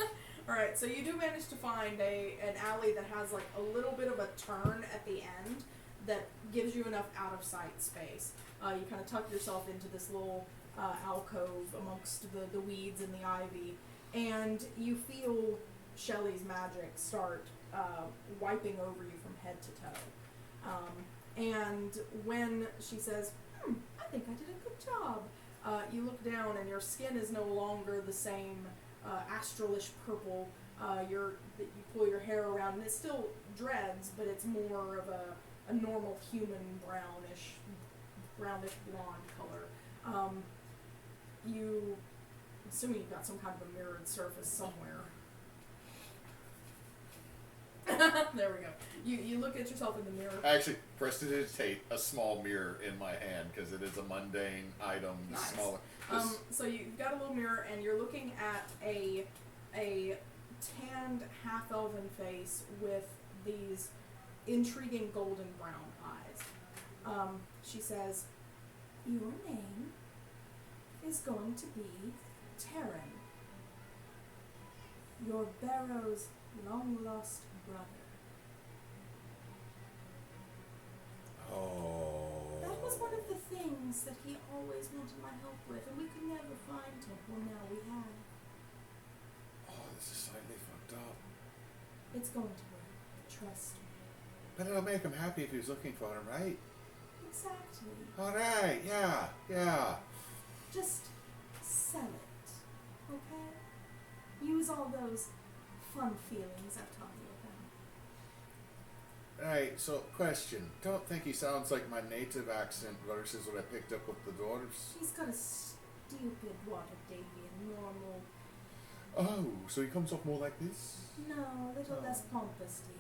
Alright, so you do manage to find an alley that has like a little bit of a turn at the end that gives you enough out of sight space. You kind of tuck yourself into this little alcove amongst the weeds and the ivy, and you feel Shelley's magic start wiping over you from head to toe. And when she says, I think I did a good job, you look down and your skin is no longer the same astralish purple. You pull your hair around and it's still dreads, but it's more of a normal human brownish blonde color. Assuming you've got some kind of a mirrored surface somewhere. There we go. You look at yourself in the mirror.
I actually prestidigitate a small mirror in my hand because it is a mundane item.
Nice.
Smaller.
So you've got a little mirror and you're looking at a tanned half-elven face with these intriguing golden brown eyes. She says,
Your name is going to be Terran, your Barrow's long-lost brother.
Oh.
That was one of the things that he always wanted my help with, and we could never find him. Well, now we have.
Oh, this is slightly fucked up.
It's going to work. Trust me.
But it'll make him happy if he's looking for him, right?
Exactly.
Alright, yeah.
Just sell it, okay? Use all those fun feelings I've taught you about.
Alright, so question. Don't think he sounds like my native accent versus what I picked up with the dwarves.
He's got a stupid Waterdeepian normal.
Oh, so he comes off more like this?
No, a little less pompous, dear.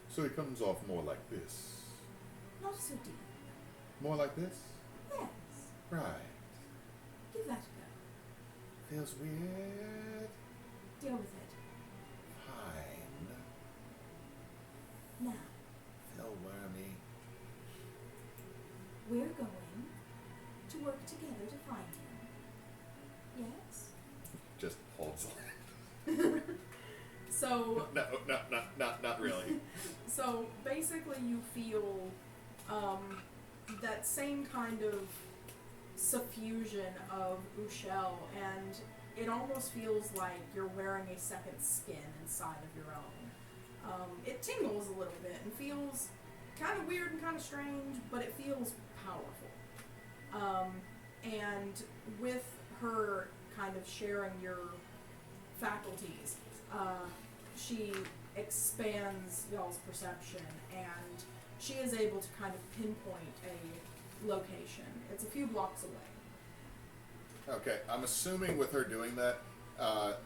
So he comes off more like this?
Not so deep.
More like this?
Yes.
Right.
Give that a go.
Feels weird.
Deal with it.
Fine.
Now,
Feel wormy.
we're going to work together to find him. Yes?
Just holds
so
No, not really.
So basically you feel that same kind of suffusion of Ushel, and it almost feels like you're wearing a second skin inside of your own. It tingles a little bit and feels kind of weird and kind of strange, but it feels powerful. And with her kind of sharing your faculties, she expands y'all's perception, and she is able to kind of pinpoint a location. It's a few blocks away.
Okay, I'm assuming with her doing that,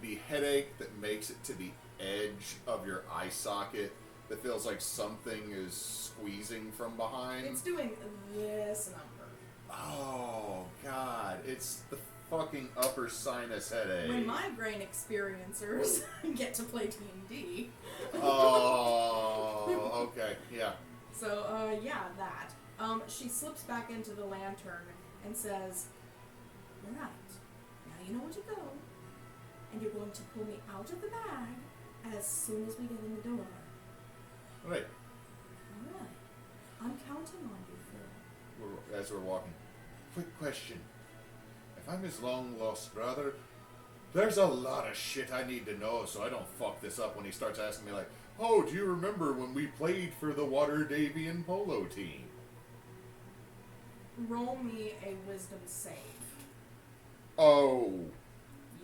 the headache that makes it to the edge of your eye socket that feels like something is squeezing from behind.
It's doing this number.
Oh, God. It's the fucking upper sinus headache.
When migraine experiencers get to play D&D.
Oh, okay, yeah.
So, yeah, that. She slips back into the lantern and says, "All right, now you know where to go, and you're going to pull me out of the bag as soon as we get in the door."
Right.
All right. I'm counting on you, Phil.
As we're walking. Quick question. If I'm his long-lost brother, there's a lot of shit I need to know so I don't fuck this up when he starts asking me like, "Oh, do you remember when we played for the Waterdeep polo team?"
Roll me a wisdom save.
Oh.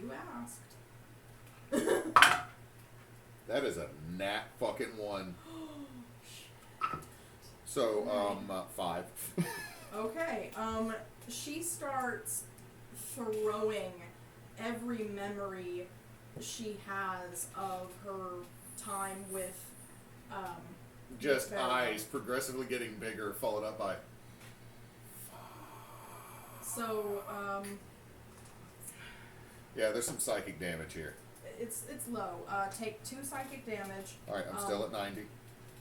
You asked.
That is a nat fucking 1. So, 5.
Okay, she starts throwing every memory she has of her time with,
Just
Fil'verl.
eyes progressively getting bigger, followed up by...
So,
Yeah, there's some psychic damage here.
it's low. Take 2 psychic damage.
Alright, I'm still at 90.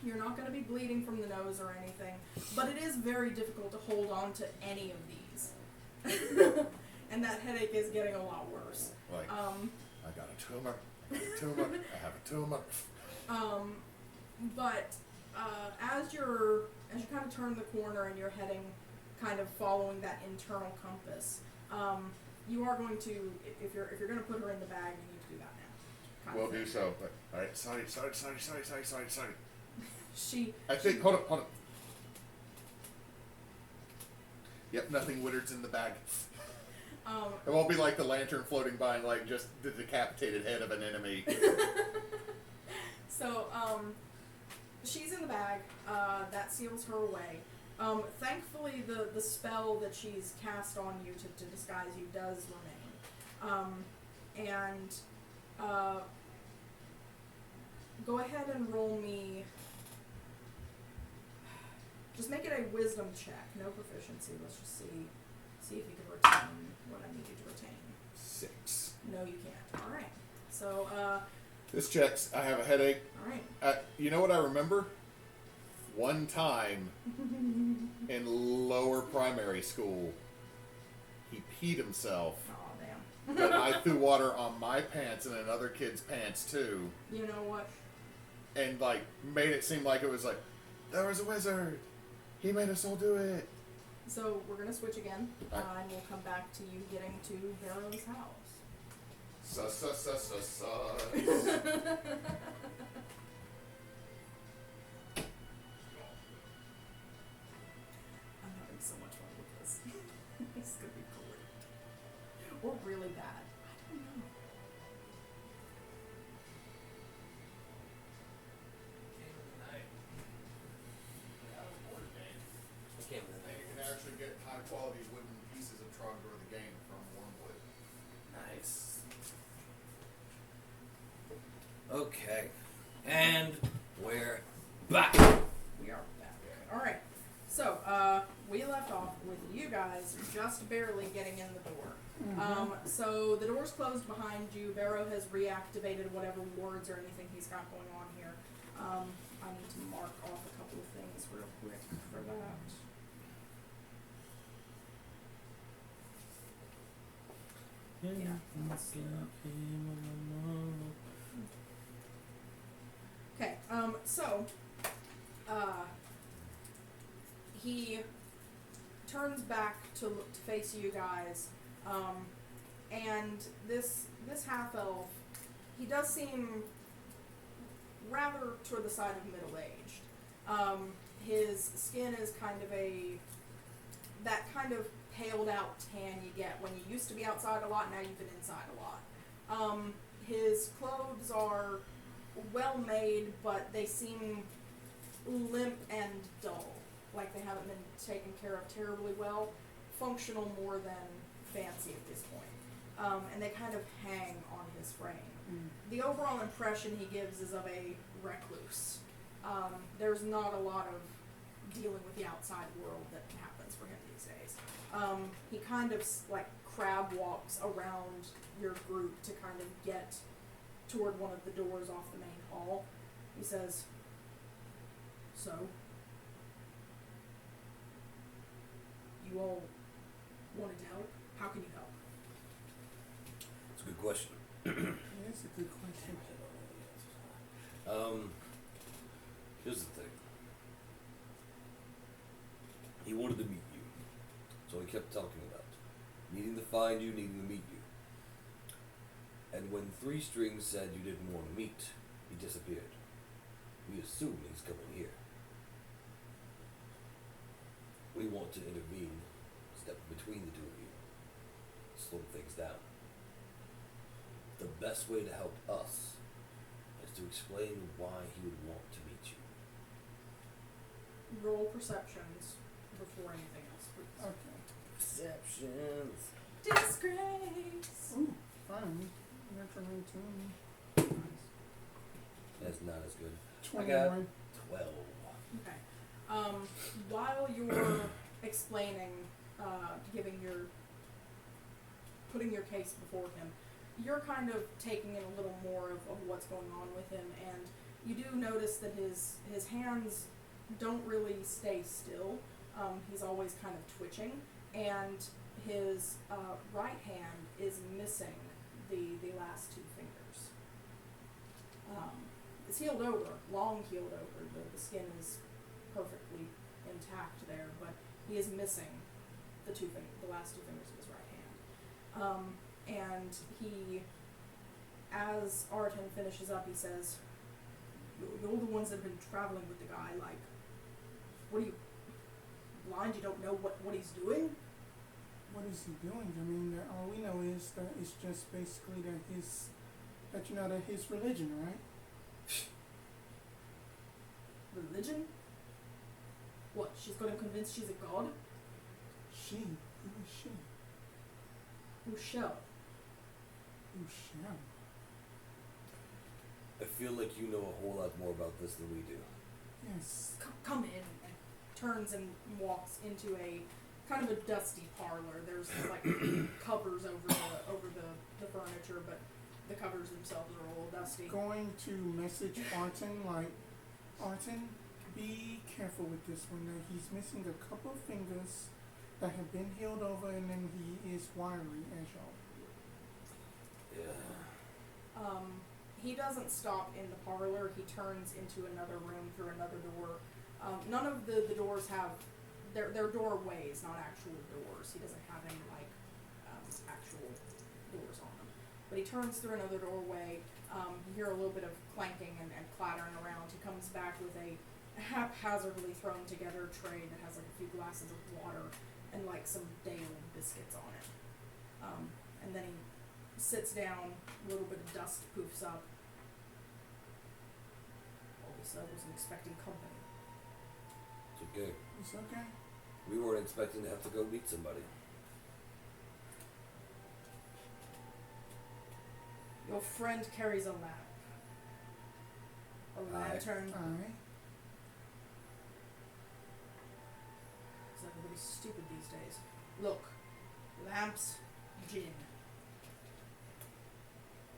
You're not going to be bleeding from the nose or anything, but it is very difficult to hold on to any of these. And that headache is getting a lot worse.
Like, I got a tumor. I have a tumor. I have a tumor.
But as you kind of turn the corner and you're heading, kind of following that internal compass, you are going to, if you're going to put her in the bag, you need to do that now.
We'll do so. But, alright, sorry. I think, hold on. Yep, nothing Woodard's in the bag. It won't be like the lantern floating by and like just the decapitated head of an enemy.
So, she's in the bag. That seals her away. Thankfully, the spell that she's cast on you to disguise you does remain. Go ahead and roll me. Just make it a wisdom check. No proficiency. Let's just see if you can retain what I need you to retain.
6.
No, you can't. All right. So,
This checks. I have a headache.
all right.
You know what I remember? One time in lower primary school, he peed himself.
Oh, damn.
But I threw water on my pants and another kid's pants too.
You know what?
And like made it seem like it was like, there was a wizard. He made us all do it.
So we're gonna switch again,
Right.
and we'll come back to you getting to Barrow's house.
Sus.
I'm having so much fun with this. This is gonna be great. Or really bad. I don't know.
Came with the
You can actually get high quality wooden pieces of Tal'gor the game from Wormwood.
Nice. Okay. And we're back.
We are back. Alright. So, we left off with you guys just barely getting in the door. So the door's closed behind you. Barrow has reactivated whatever wards or anything he's got going on here. I need to mark off a couple of things real quick for that. Yeah. Okay, so, he turns back to face you guys, and this half-elf, he does seem rather toward the side of middle-aged. His skin is kind of that kind of paled out tan you get when you used to be outside a lot, now you've been inside a lot. His clothes are well made, but they seem limp and dull, like they haven't been taken care of terribly well. Functional more than fancy at this point. And they kind of hang on his frame. The overall impression he gives is of a recluse. There's not a lot of dealing with the outside world that happens for him these days. He kind of like crab walks around your group to kind of get toward one of the doors off the main hall. He says, "So, you all wanted to help? How can you help?"
It's a good question.
That's a good question.
Here's the thing. He wanted to meet you. So he kept talking about needing to find you, needing to meet you. And when Three Strings said you didn't want to meet, he disappeared. We assume he's coming here. We want to intervene, step between the two of you, slow things down. The best way to help us is to explain why he would want to meet you.
Roll perceptions before anything else, please.
Okay.
Perceptions.
Disgrace!
Ooh, fine. Natural 19.
That's not as good.
21.
I got 12.
Okay. While you're explaining, putting your case before him, you're kind of taking in a little more of what's going on with him, and you do notice that his hands don't really stay still. He's always kind of twitching, and his right hand is missing the last two fingers. It's healed over, long healed over. The skin is perfectly intact there, but he is missing the last two fingers of his right hand. And he, as Arten finishes up, he says, "You're the ones that have been traveling with the guy. Like, what are you, blind? You don't know what he's doing?"
What is he doing? I mean, all we know is that it's just basically that you know that his religion, right?
Religion? What, she's going to convince she's a god?
She. Who is she?
Ushel.
Ushel.
I feel like you know a whole lot more about this than we do.
Yes.
Come in, and turns and walks into a kind of a dusty parlor. There's like covers over the furniture, but the covers themselves are a little dusty.
Going to message Arten, like, Arten, be careful with this one. That he's missing a couple of fingers that have been healed over, and then he is wiry as y'all.
Yeah.
He doesn't stop in the parlor. He turns into another room through another door. None of the doors have, they're doorways, not actual doors. He doesn't have any like actual doors on them. But he turns through another doorway. You hear a little bit of clanking and clattering around. He comes back with a haphazardly thrown together tray that has like a few glasses of water and like some day-old biscuits on it. And then he sits down, a little bit of dust poofs up. Obviously, I wasn't expecting company.
It's okay.
It's okay.
We weren't expecting to have to go meet somebody.
Your friend carries a lamp. A lantern.
Aye.
Because everybody's stupid these days. Look, lamps, gin.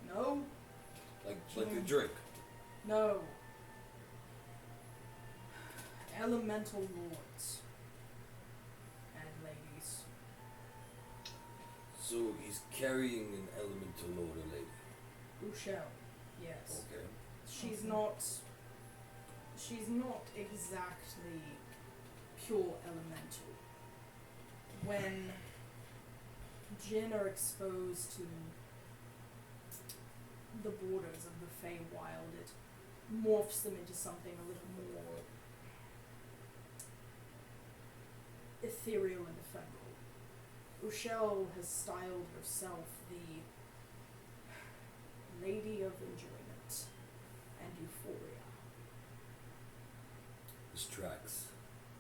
No?
Like a drink.
No. Elemental lords and ladies.
So he's carrying an elemental lord or lady.
Ushel, yes.
Okay.
She's not exactly pure elemental. when Jinn are exposed to the borders of the Feywild, it morphs them into something a little more ethereal and ephemeral. Ushel has styled herself the Lady of Enjoyment and Euphoria.
This tracks.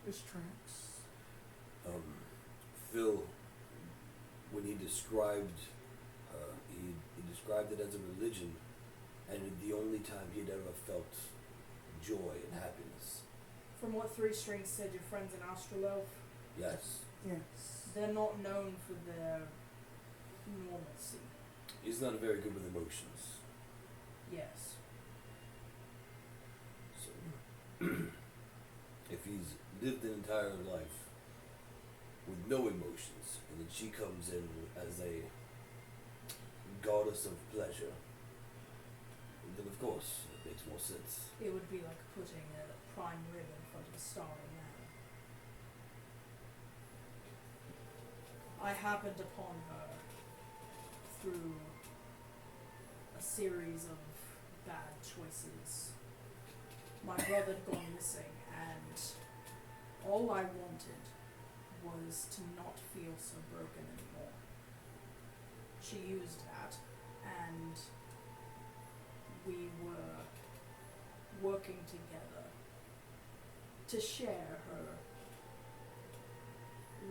This tracks.
Phil, when he described he described it as a religion, and the only time he'd ever felt joy and happiness.
From what Three Strings said, your friends in Astrolove,
Yes.
Yes.
they're not known for their normalcy.
He's not very good with emotions.
Yes.
So, if he's lived an entire life with no emotions, and then she comes in as a goddess of pleasure, then of course it makes more sense.
It would be like putting a prime rib in front of a starry man. I happened upon her through a series of bad choices. My brother had gone missing, and all I wanted was to not feel so broken anymore. She used that, and we were working together to share her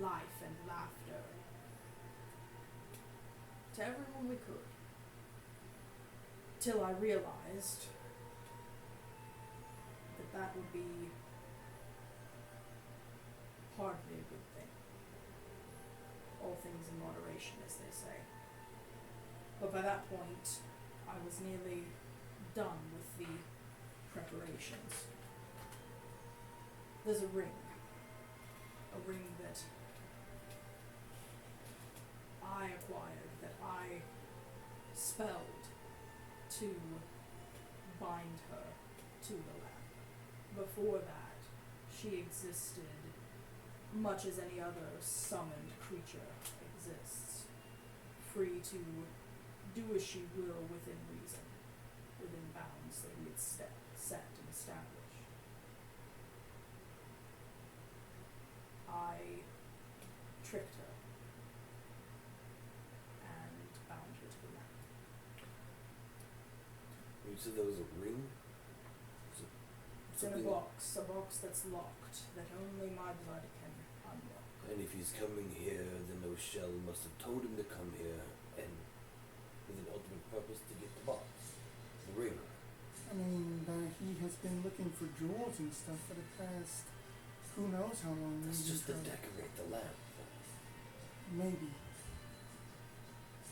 life and laughter to everyone we could. Till I realized that would be hardly a good thing. All things in moderation, as they say. But by that point, I was nearly done with the preparations. There's a ring that I acquired, that I spelled to bind her to the lamp. Before that, she existed much as any other summoned creature exists, free to do as she will within reason, within bounds that we had set and established. I tricked her and bound her to the lamp.
You said there was a ring?
It's in a box that's locked, that only my blood can unlock.
And if he's coming here, then Ushel must have told him to come here, and with an ultimate purpose to get the box, the ring.
I mean, he has been looking for jewels and stuff for the past, who knows how long.
That's just to decorate the lamp.
Maybe.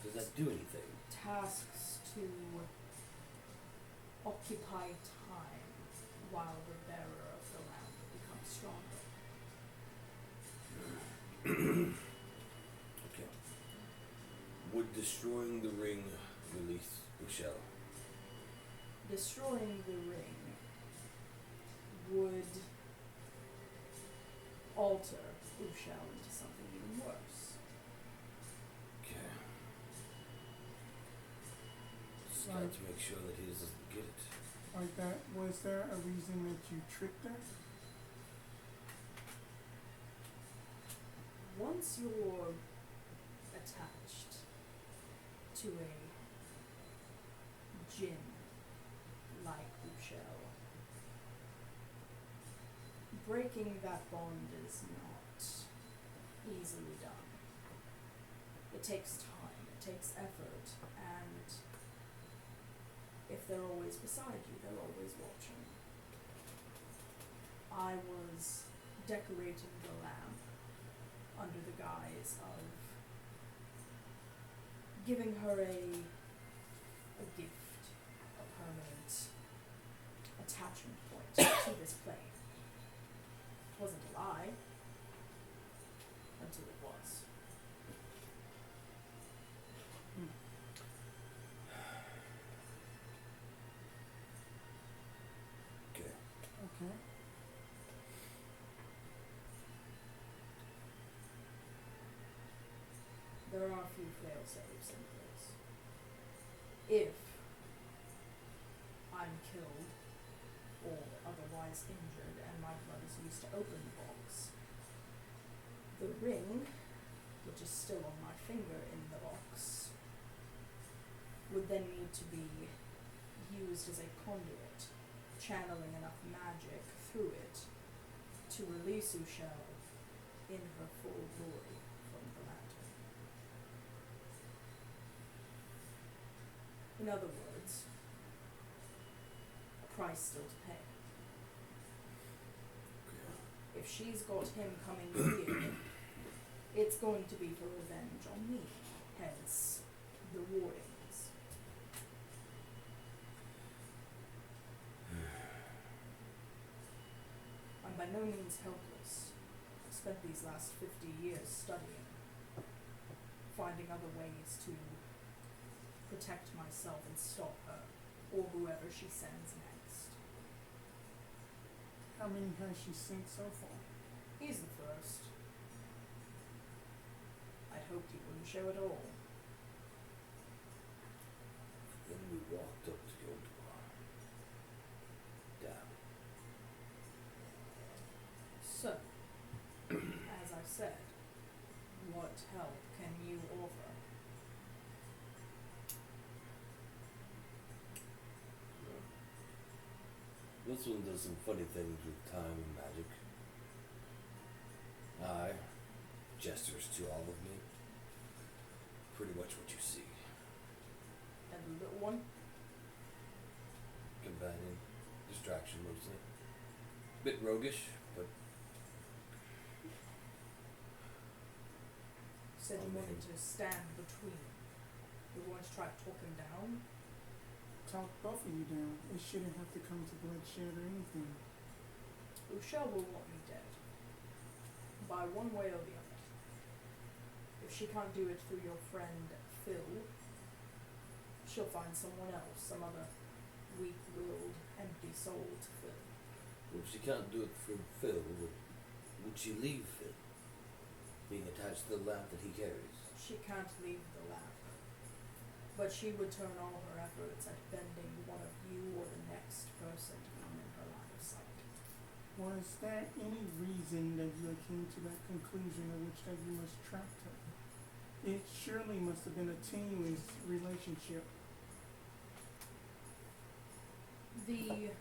Does that do anything?
Tasks to occupy time while the bearer of the lamp becomes stronger.
Okay. Would destroying the ring release Ushel?
Destroying the ring would alter Ushel into something even worse.
Okay. Just got to make sure that he doesn't get it.
Like that, was there a reason that you tricked her?
Once you're attached to a djinn like Ushel, breaking that bond is not easily done. It takes time, it takes effort, and if they're always beside you, they're always watching. I was decorating the lamp under the guise of giving her a gift, a permanent attachment point to this plane. It wasn't a lie, until it was.
Okay.
Okay.
yourselves in place. If I'm killed or otherwise injured and my blood is used to open the box, the ring, which is still on my finger in the box, would then need to be used as a conduit, channeling enough magic through it to release Ushel in her full glory from the lantern. In other words, a price still to pay. If she's got him coming here, it's going to be for revenge on me, hence the wardings. I'm by no means helpless. I've spent these last 50 years studying, finding other ways to protect myself and stop her, or whoever she sends next.
How many has she sent so far?
He's the first. I'd hoped he wouldn't show at all.
Then we walked up to your door. Damn.
So, as I said, what help can you offer?
This one does some funny things with time and magic. Gestures to all of me. Pretty much what you see.
And the little one?
Companion. Distraction mostly. Bit roguish, but
Said you wanted to stand between. You wanted to try to talk him down?
Talk both of you down. It shouldn't have to come to bloodshed or anything.
Ushel will want me dead. By one way or the other. If she can't do it through your friend Phil, she'll find someone else, some other weak-willed, empty-souled Phil.
well, if she can't do it for Phil, would she leave Phil? Being attached to the lamp that he carries?
She can't leave the lamp. But she would turn all her efforts at bending one of you or the next person to come in her line of sight.
Was there any reason that you came to that conclusion in which that you must trap her? It surely must have been a tenuous relationship.
The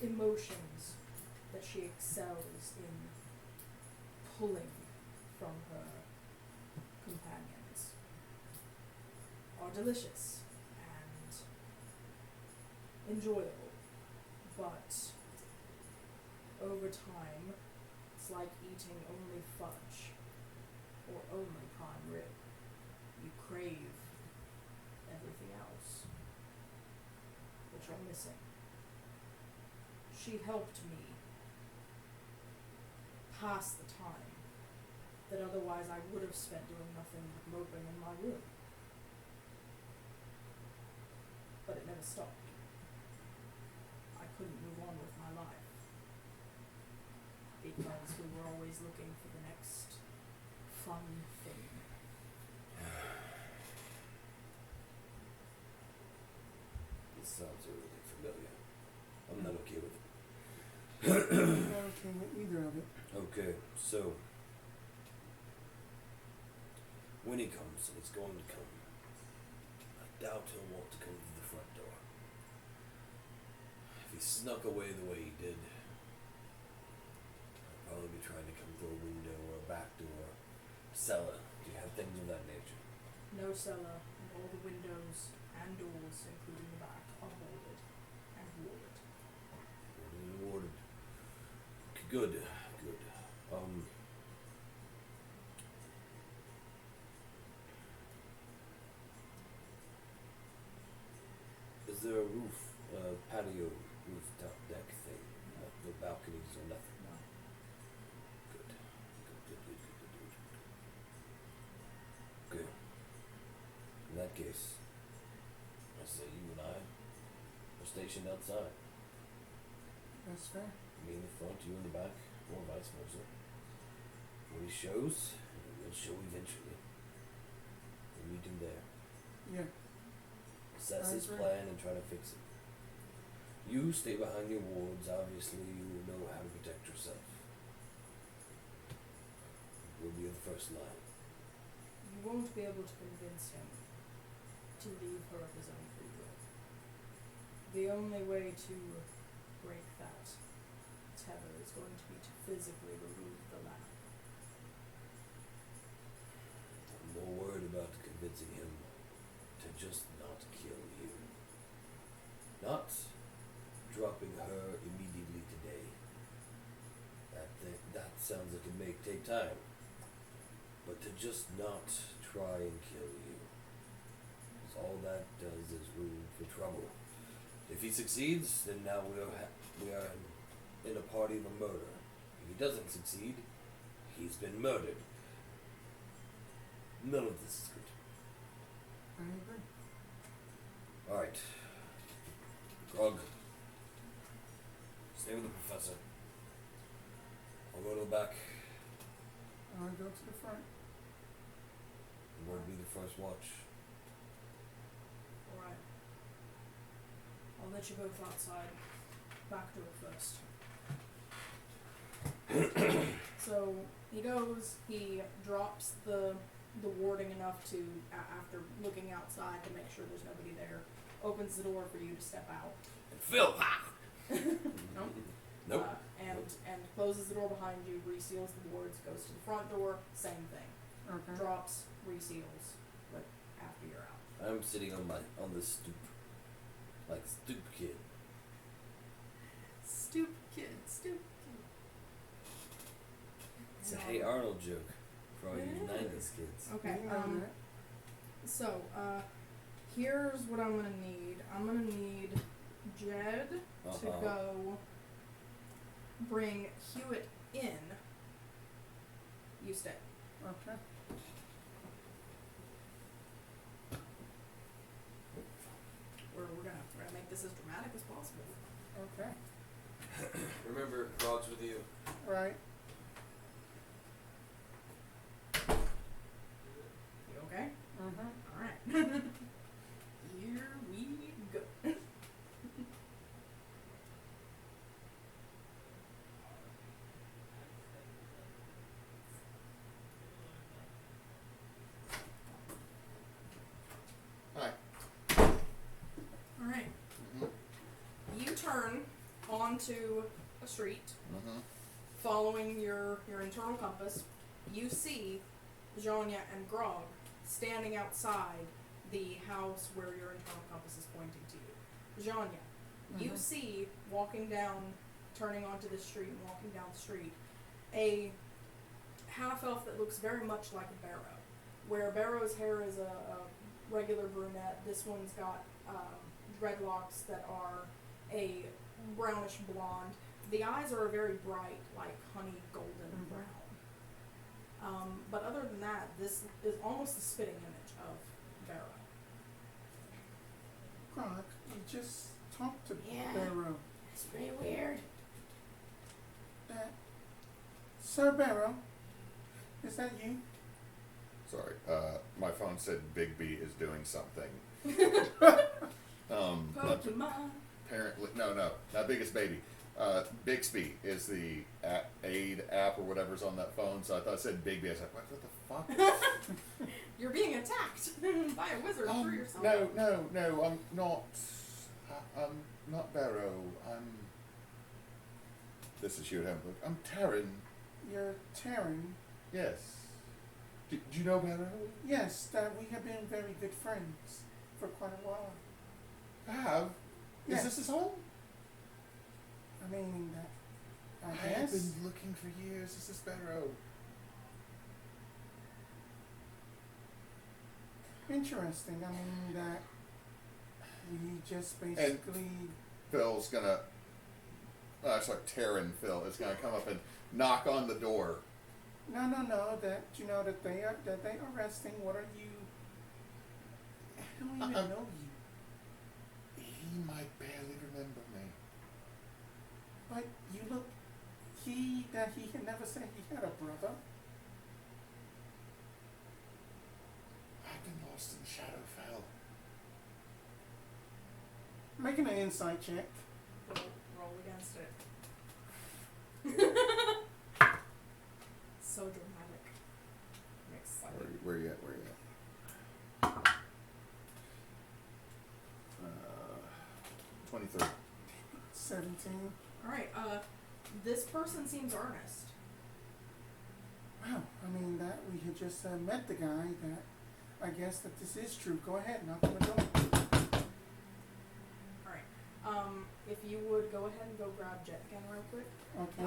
emotions that she excels in pulling from her companions are delicious and enjoyable, but over time, it's like eating only fudge or only prime rib. You crave everything else, but you're missing. She helped me pass the time that otherwise I would have spent doing nothing but moping in my room. But it never stopped. I couldn't move on with my life because we were always looking for the next fun thing.
This sounds really familiar. I'm not okay with it.
I'm not okay with either of it.
Okay, so when he comes, and he's going to come, I doubt he'll want to come to the front door. If he snuck away the way he did, he'll probably be trying to come through a window or a back door, cellar. Do you have things of that nature?
No cellar, and all the windows and doors, including the back, are bolted and warded.
Rewarded. Good, good. Is there a roof, patio, rooftop deck thing? No balconies or nothing?
No.
Good. Good. In that case, I say you and I are stationed outside.
That's fair.
Me in the front, you in the back, or vice versa. When he shows, he will show eventually. meet him there.
Yeah.
Assess
I
his
agree.
plan and try to fix it. You stay behind your wards. Obviously, you will know how to protect yourself. We'll be in the first line.
You won't be able to convince him to leave her of his own free will. The only way to break that tether is going to be to physically remove the lamp.
I'm more worried about convincing him to just not kill you. Not dropping her immediately today. That sounds like it may take time. But to just not try and kill you. 'Cause all that does is room for trouble. If he succeeds, then now we are in a party of a murder. If he doesn't succeed, he's been murdered. None of this is good.
I agree.
Alright. Grog. Stay with the professor. I'll go to the back.
I'll go to the front.
And we'll be the first watch.
Alright. I'll let you both outside. Back door first. So he goes, he drops the warding enough to, after looking outside to make sure there's nobody there, opens the door for you to step out.
And Phil!
Nope.
Nope.
And closes the door behind you, reseals the wards, goes to the front door, same thing.
Okay.
Drops, reseals, but after you're out.
I'm sitting on the stoop. Like stoop kid.
Stoop kid, stoop kid.
It's a Hey Arnold joke for all you 90s kids.
Okay,
You know that.
so, here's what I'm gonna need. I'm gonna need Jed to go bring Hewitt in. You stay.
Okay.
We're gonna make this as dramatic as possible.
Okay.
Remember, Grog's with you.
Right.
You okay?
Mm-hmm.
Alright. Here we go.
Hi.
Alright.
Mm-hmm.
You turn onto a street,
Mm-hmm.
following your internal compass. You see Zhonya and Grog standing outside the house where your internal compass is pointing to you. Zhonya, you see walking down, turning onto the street and walking down the street, a half-elf that looks very much like a Barrow. Where Barrow's hair is a regular brunette, this one's got dreadlocks that are a brownish blonde. The eyes are very bright, like honey golden brown. But other than that, this is almost the spitting image of Barrow.
Grog, you just talked to
Yeah.
Barrow.
It's pretty weird.
Sir Barrow, is that you?
Sorry, my phone said Bigby is doing something.
Pokemon.
Apparently, no, not Biggest Baby. Bixby is the aid app or whatever's on that phone, so I thought it said Bigby. I was like, what the fuck?
You're being attacked by a wizard through yourself.
No, I'm not. I'm not Barrow. This is you. I'm Taryn.
You're Taryn.
Yes. Do you know Barrow?
Yes, that we have been very good friends for quite a while.
I have.
Yes.
Is this his home?
I mean, I
I have
guess.
been looking for years. This is Barrow.
Interesting. I mean, that we just basically.
Phil's gonna. It's like Taryn Phil is gonna come up and knock on the door.
No. That you know that they are resting. What are you? I don't even know you.
He might barely remember me.
But you look. He had never said he had a brother.
I've been lost
making an insight check.
Roll against it. So dramatic. Next slide.
Where you at? 23.
17.
Alright, this person seems earnest.
Wow, I mean, that we had just met the guy that I guess that this is true. Go ahead, knock on the door.
Alright. If you would go ahead and go grab Jet again real quick.
Okay.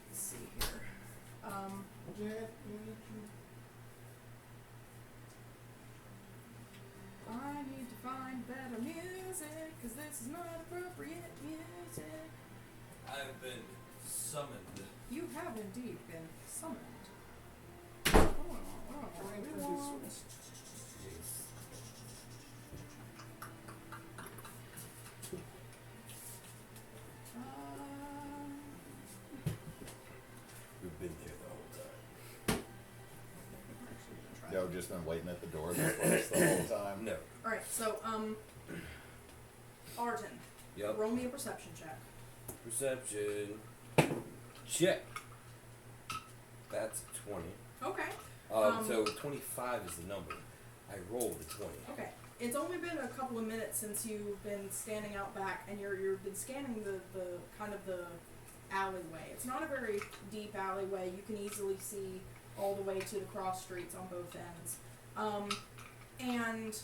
Let's see here.
Jet, you need you.
I need to find better music, cause this is not appropriate music.
I've been summoned.
You have indeed been summoned. Hold on.
Trying to
We
do
want-
this.
We've been here the whole time.
Actually, I'm gonna try
Y'all just been waiting at the door the whole time.
No.
Alright, so, Arten,
Yup.
roll me a perception check.
Perception. Check. That's 20.
Okay.
So 25 is the number. I rolled a 20.
Okay. It's only been a couple of minutes since you've been standing out back and you've been scanning the kind of the alleyway. It's not a very deep alleyway. You can easily see all the way to the cross streets on both ends. And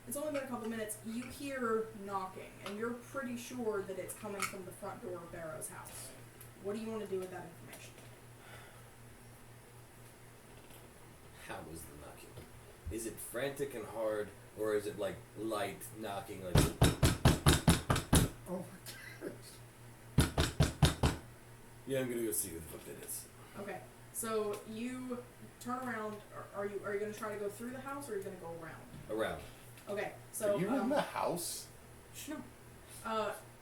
it's only been a couple of minutes. You hear knocking, and you're pretty sure that it's coming from the front door of Barrow's house. What do you want to do with that information?
How is the knocking? Is it frantic and hard, or is it like light knocking? Like
Oh my
yeah, I'm gonna go see who the fuck that is.
Okay. So you turn around. Are you going to try to go through the house, or are you going to go around?
Around.
Okay. So
Are you in the house?
no.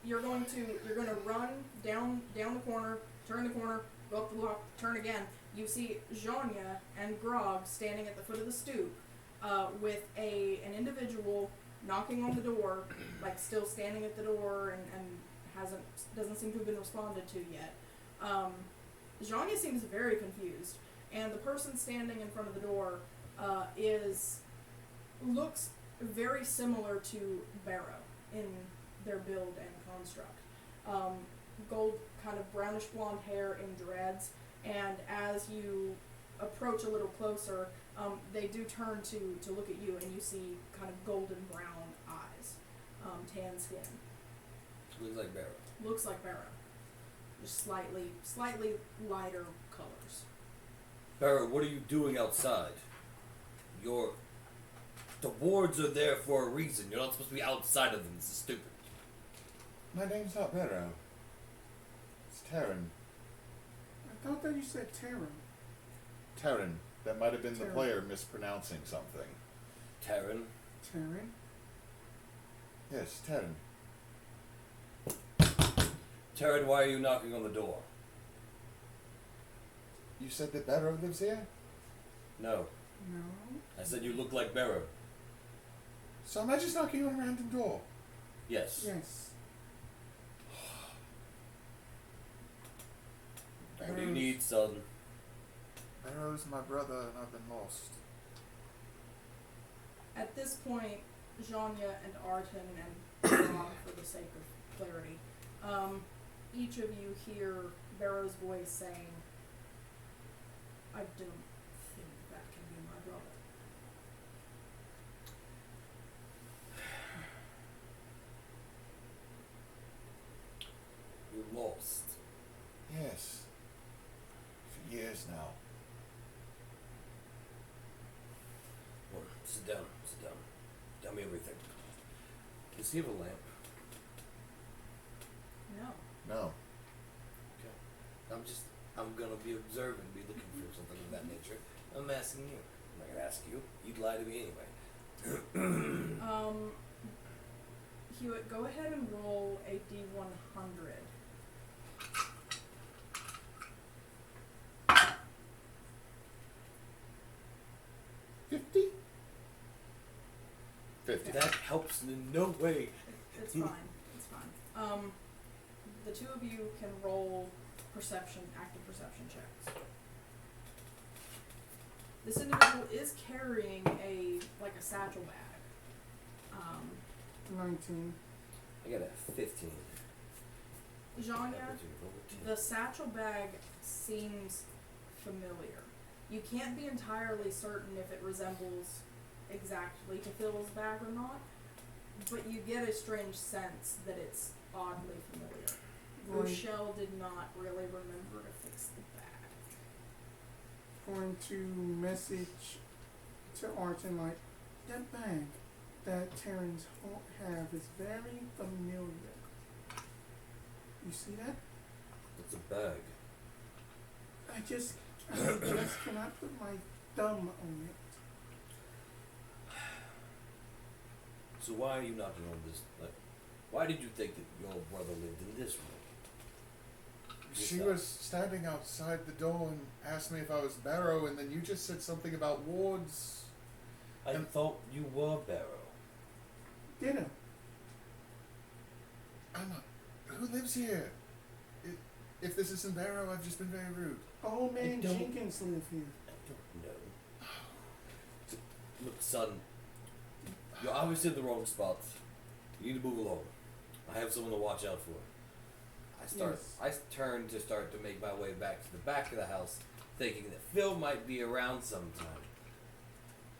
You're going to run down the corner, turn the corner, go up the block, turn again. You see Zhonya and Grog standing at the foot of the stoop, with an individual knocking on the door, like still standing at the door and doesn't seem to have been responded to yet. Zhonya seems very confused, and the person standing in front of the door looks very similar to Barrow in their build and construct. Gold, kind of brownish blonde hair in dreads, and as you approach a little closer, they do turn to look at you, and you see kind of golden brown eyes, tan skin.
Looks like Barrow.
Looks like Barrow. Just slightly lighter colors.
Barrow, what are you doing outside? The wards are there for a reason. You're not supposed to be outside of them. This is stupid.
My name's not Barrow. It's Taryn.
I thought that you said Tara.
Taryn. That might have been the
Taryn.
player mispronouncing something.
Taryn.
Taryn?
Yes, Taryn.
Taryn, why are you knocking on the door?
You said that Barrow lives here?
No.
No.
I said you look like Barrow.
So am I just knocking on a random door?
Yes.
Yes.
What do you need, son?
Barrow's my brother and I've been lost.
At this point, Zhonya and Arten and Grog, for the sake of clarity, each of you hear Barrow's voice saying, I don't think that can be my brother.
You're lost.
Yes. For years now.
Well, sit down. Sit down. Tell me everything. Does he have a lamp?
No.
No.
Okay. I'm gonna be observing, be looking for something of that nature. I'm asking you. I'm not gonna ask you. You'd lie to me anyway.
Hewitt, go ahead and roll a D100.
50.
That helps in no way.
It's fine. It's fine. The two of you can roll active perception checks. This individual is carrying a satchel bag.
19.
I got a 15.
Zhonya, the satchel bag seems familiar. You can't be entirely certain if it resembles exactly to Phil's bag or not, but you get a strange sense that it's oddly familiar. Ushel did not really remember to fix the bag.
Going to message to Arten like, that bag that Terrans have is very familiar. You see that?
It's a bag.
I just cannot put my thumb on it.
So why are you knocking on this? Like, why did you think that your brother lived in this room?
She was standing outside the door and asked me if I was Barrow, and then you just said something about wards.
I thought you were Barrow.
Dinner.
I'm not. Who lives here? If this isn't Barrow, I've just been very rude.
Old man Jenkins live here.
I don't know. Look, son, you're obviously in the wrong spot. You need to move along. I have someone to watch out for. I turn to start to make my way back to the back of the house, thinking that Phil might be around sometime.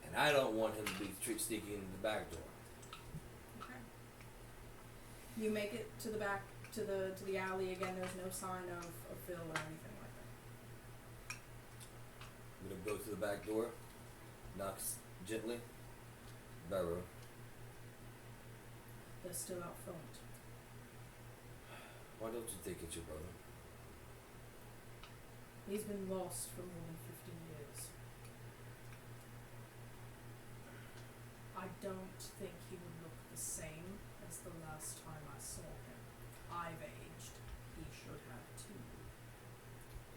And I don't want him to be sneaking in the back door.
Okay. You make it to the back, to the alley again. There's no sign of Phil or anything like that.
I'm gonna go through the back door, knocks gently. Barrow.
They're still out front.
Why don't you think it's your brother?
He's been lost for more than 50 years. I don't think he would look the same as the last time I saw him. I've aged. He should have too.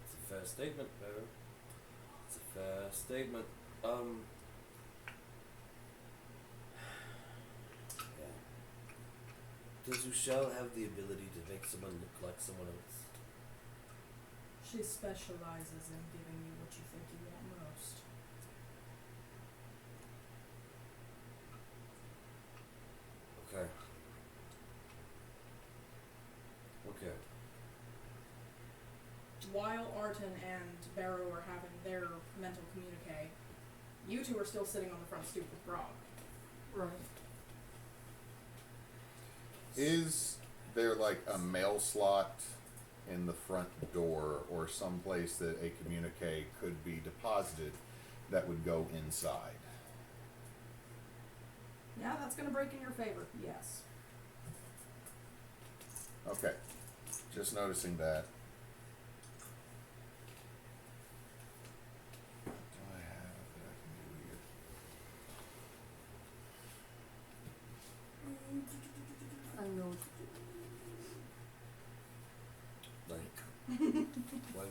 It's a fair statement, Barrow. It's a fair statement. Yeah. Does Ushel have the ability to make someone look like someone else?
She specializes in giving you what you think you want most.
Okay. Okay.
While Arten and Barrow are having their mental communique, you two are still sitting on the front stoop with Grog.
Right.
Is there like a mail slot in the front door or someplace that a communique could be deposited that would go inside?
Yeah, that's going to break in your favor, yes.
Okay. Just noticing that. What do I have that I can do here?
I know.
Like, when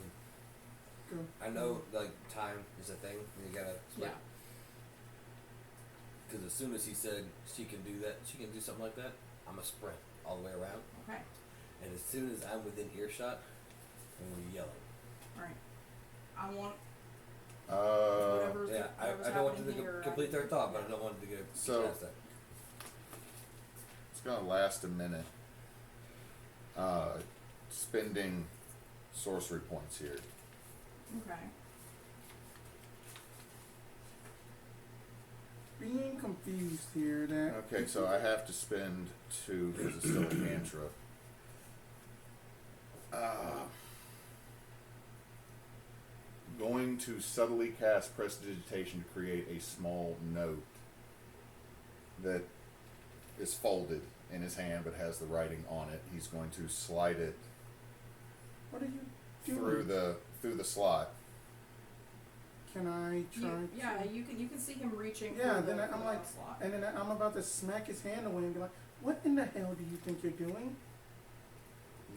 Go.
I know, like, time is a thing. You gotta split.
Yeah.
Because as soon as he said she can do that, she can do something like that, I'm a sprint all the way around.
Okay.
And as soon as I'm within earshot, I'm yelling.
Alright. I want
Uh,
whatever's,
Yeah,
whatever's
I don't want
happening
them to
here.
complete their thought, but I don't want them to get
So-
past that.
it's gonna last a minute. Spending sorcery points here.
Okay.
Being confused here that.
Okay, so I have to spend 2 because it's still a cantrip. Going to subtly cast prestidigitation to create a small note that is folded in his hand but has the writing on it. He's going to slide it
What are you doing?
through the slot.
Can I try?
Yeah, you can see him reaching.
Yeah.
for
Then
the,
I'm
the
like,
slot.
and then I'm about to smack his hand away and be like, "What in the hell do you think you're doing?"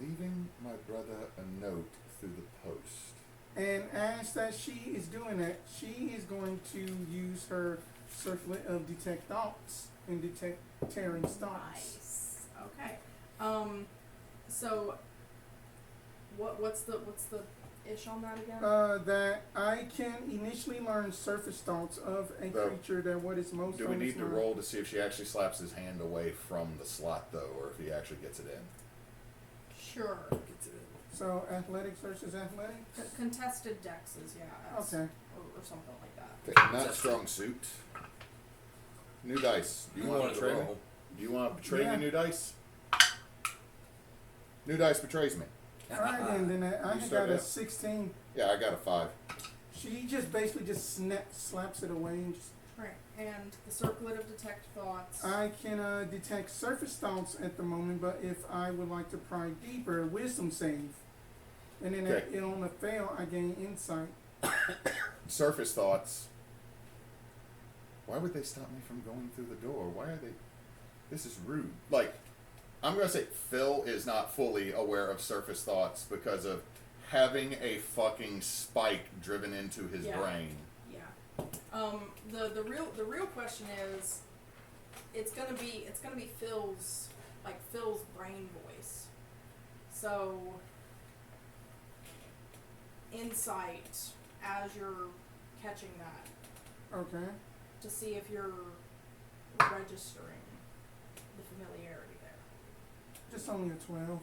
Leaving my brother a note through the post.
And as that she is doing that, she is going to use her circlet of detect thoughts and detect Terran's thoughts.
Nice. Okay. So what's the ish on that again?
That I can initially learn surface thoughts of a creature that what is most.
Do we
on
need
its
to
mind.
roll to see if she actually slaps his hand away from the slot, though, or if he actually gets it in?
Sure.
Gets it in.
So athletics versus athletics.
Contested dexes, yeah.
Okay.
Or something like that.
Okay, not strong suit. New dice. Do you want to betray me?
roll?
Do you want to betray
Yeah.
me, new dice? New dice betrays me.
All right, and then I
You
got
start
a
out.
16.
Yeah, I got a 5.
She just basically just slaps it away and just.
Right. And the circlet of detect thoughts.
I can detect surface thoughts at the moment, but if I would like to pry deeper, wisdom save. And then
Okay.
if on a fail, I gain insight.
Surface thoughts. Why would they stop me from going through the door? Why are they... This is rude. Like, I'm going to say Phil is not fully aware of surface thoughts because of having a fucking spike driven into his
Yeah.
brain.
Yeah. The real question is, it's gonna be Phil's brain voice. So insight as you're catching that
Okay.
to see if you're registering the familiarity there.
Just only a 12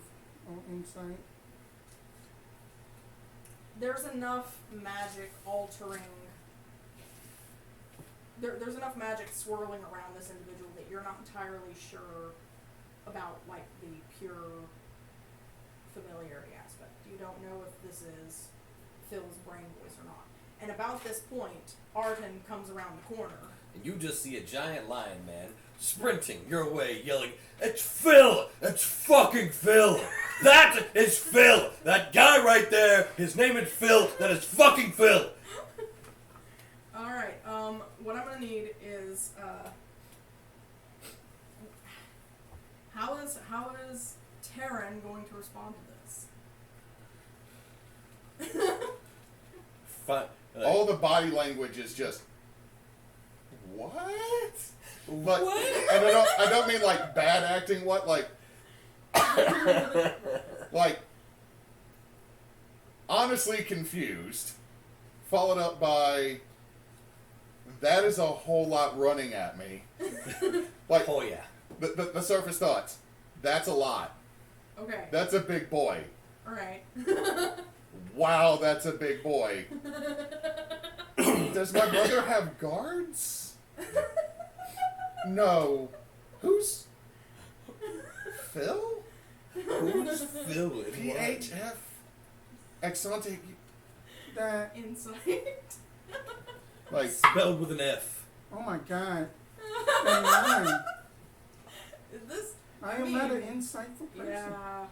on insight.
There's enough magic altering. There's enough magic swirling around this individual that you're not entirely sure about, like, the pure familiarity aspect. You don't know if this is Phil's brain voice or not. And about this point, Arten comes around the corner.
And you just see a giant lion man sprinting your way, yelling, "It's Phil! It's fucking Phil! That is Phil! That guy right there, his name is Phil, that is fucking Phil!"
Alright, what I'm gonna need is, how is Terran going to respond to this?
Fine.
All the body language is just... What? But, and I don't mean like bad acting. What, like honestly confused, followed up by that is a whole lot running at me. Like,
Oh yeah.
the surface thoughts. That's a lot.
Okay.
That's a big boy.
Alright.
Wow, that's a big boy. Does my brother have guards? No. Who's Phil?
Who's Phil? and why?
PHF Exante.
That.
Insight.
Like,
Spelled with an F.
Oh my god. A 9.
This.
I am not an insightful person.
Yeah.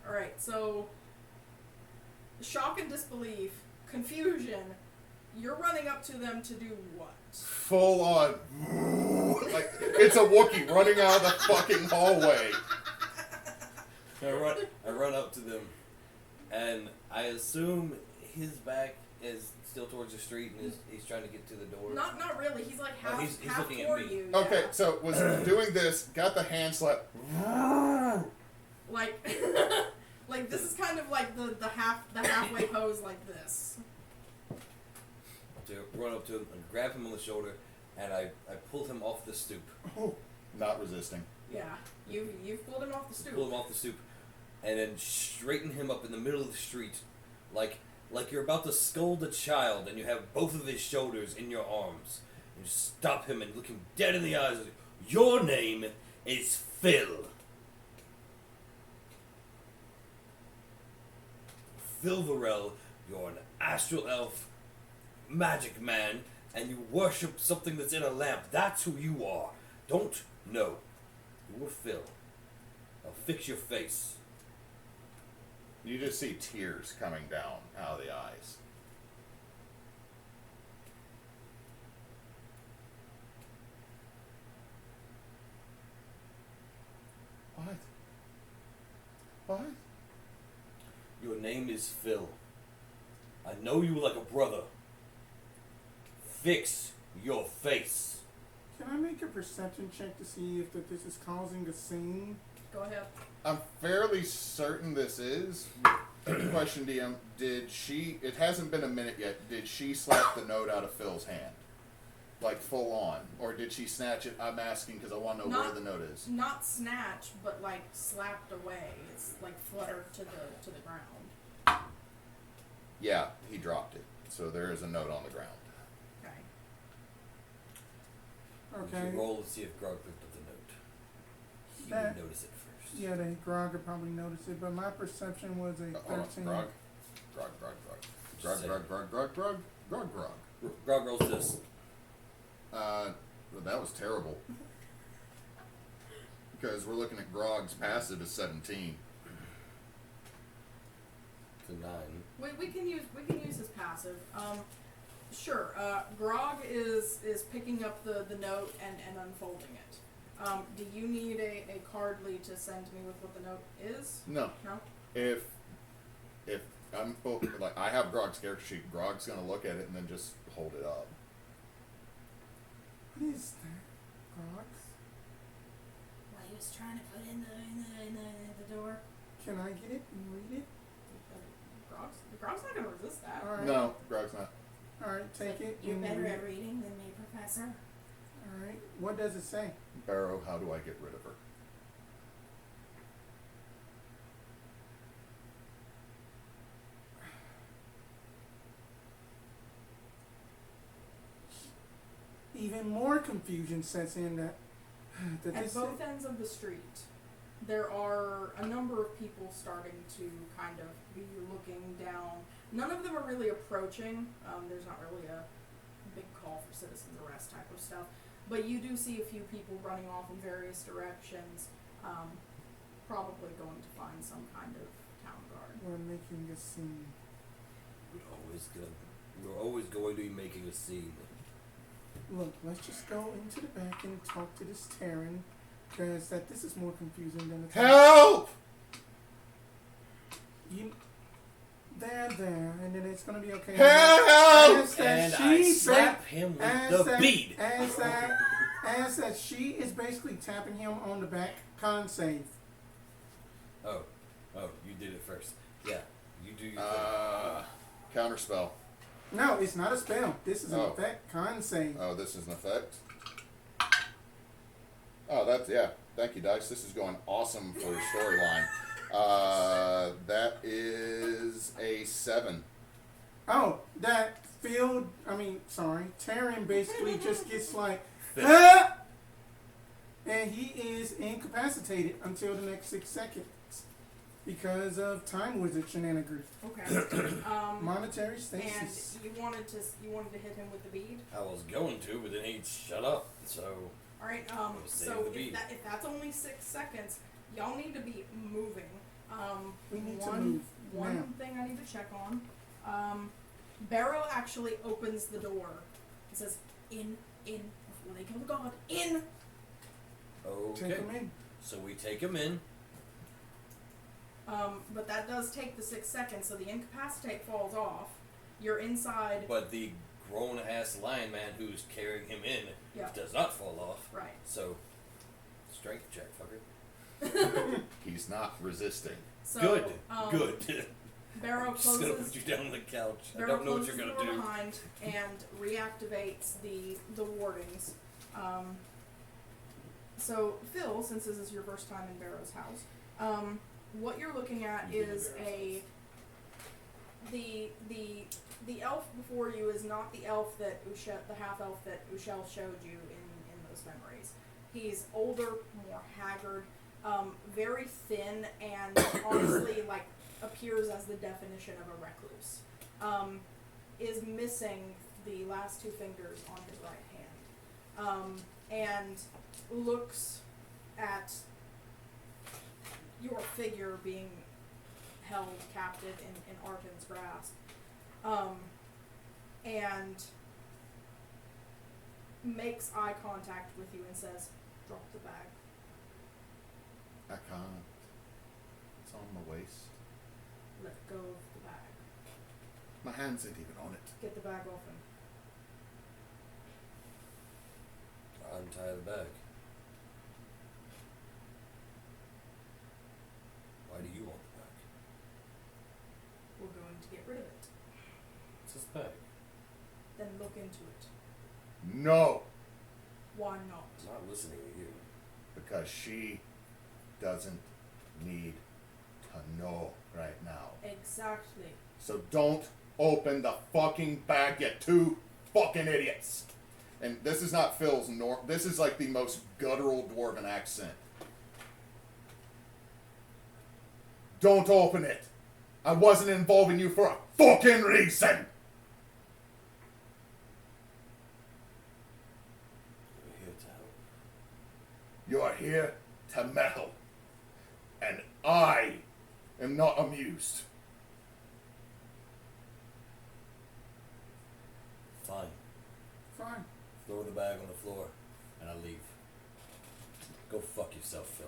Alright, so shock and disbelief, confusion. You're running up to them to do what?
full on. Like, it's a Wookiee running out of the fucking hallway.
I run up to them, and I assume his back is still towards the street, and he's trying to get to the door.
Not really. He's like half,
he's
half
looking at
toward
me.
you. Yeah.
Okay, so was doing this, got the hand slap.
Like, like this is kind of like the halfway pose like this.
To run up to him and grab him on the shoulder, and I pulled him off the stoop.
Oh, not resisting.
Yeah, you've pulled him off the stoop.
Pulled him off the stoop, and then straighten him up in the middle of the street, like you're about to scold a child, and you have both of his shoulders in your arms. And you stop him and look him dead in the eyes. And, your name is Phil. Fil'verl, you're an astral elf, magic man, and you worship something that's in a lamp. That's who you are. Don't know. You are Phil. Now fix your face.
You just see tears coming down out of the eyes. What? What?
Your name is Phil. I know you like a brother. Fix your face.
Can I make a perception check to see if this is causing a scene?
Go ahead.
I'm fairly certain this is. Question, DM, did she, it hasn't been a minute yet, did she slap the note out of Phil's hand? Like full on? Or did she snatch it? I'm asking because I want to know where the note is.
Not snatch, but like slapped away. It's like fluttered to the ground.
Yeah, he dropped it. So there is a note on the ground.
Okay.
Okay.
You roll to see if Grog picked up the note. He would notice it first.
Yeah, Grog could probably notice it, but my perception was a 13.
Grog.
Grog rolls this.
Well, that was terrible. Because we're looking at Grog's passive as 17.
To 9.
We can use his passive. Sure. Grog is picking up the note and unfolding it. Do you need a cardly to send me with what the note is?
No.
No.
If I'm like I have Grog's character sheet, Grog's gonna look at it and then just hold it up.
What is that, Grog?
What he was trying to put in the door.
Can I get it and read it?
Grog's not gonna resist that.
All right.
No, Grog's not.
All right, take it.
You're
and
better
read
at
it.
reading than me, Professor.
All right. What does it say?
Barrow, how do I get rid of her?
Even more confusion sets in that
At
this
both ends of the street, there are a number of people starting to kind of be looking down. None of them are really approaching. There's not really a big call for citizen's arrest type of stuff. But you do see a few people running off in various directions, probably going to find some kind of town guard.
we're making a scene.
We're always going to be making a scene.
Look, let's just go into the back and talk to this Terran, because this is more confusing than the
Help!
There, and then it's gonna be okay.
Help!
And I slap him with the bead.
As that she is basically tapping him on the back. Con save.
Oh, you did it first. Yeah, you do your
Counterspell.
No, it's not a spell. This is an
Oh.
effect. Con save.
Oh, this is an effect. Oh, that's yeah. Thank you, Dice. This is going awesome for storyline. That is a 7.
Oh, Terran basically just gets like, ah! And he is incapacitated until the next 6 seconds because of time wizard shenanigans.
Okay.
Monetary
And
stasis.
you wanted to hit him with the bead.
I was going to, but then he'd shut up. So
All right.
save
So
the bead.
if that's only 6 seconds, y'all need to be moving.
We need to
one
move
one
now.
thing I need to check on. Barrow actually opens the door. It says, "In, before they kill the god. In."
okay.
Take him in.
So we take him in.
But that does take the 6 seconds, so the incapacitate falls off. You're inside.
But the grown-ass lion man who's carrying him in does not fall off.
Right.
So, strength check, fucker.
He's not resisting.
So,
Good. Good.
Barrow
I'm just gonna
closes.
put you down on the couch. I
Barrow
don't know what
closes
you're
the
gonna
door
do.
behind and reactivates the wardings. So Phil, since this is your first time in Barrow's house, what you're looking at is the elf before you is not the elf that Ushel, the half elf that Ushel showed you in those memories. He's older, more haggard, very thin, and honestly like appears as the definition of a recluse. Is missing the last 2 fingers on his right hand, and looks at your figure being held captive in Arten's grasp, and makes eye contact with you and says, "Drop the bag."
I can't. It's on my waist.
Let go of the bag.
My hands ain't even on it.
Get the bag off him.
bag? Why do you want the bag?
We're going to get rid of it.
It's his bag.
Then look into it.
No,
Why not?
I'm not listening to you.
because she doesn't need to know right now.
Exactly.
So don't open the fucking bag, you two fucking idiots. And this is not Phil's this is like the most guttural dwarven accent. Don't open it. I wasn't involving you for a fucking reason.
We're here to help.
You are here to meddle. And I am not amused.
Fine.
Fine.
Throw the bag on the floor, and I leave. Go fuck yourself, Phil.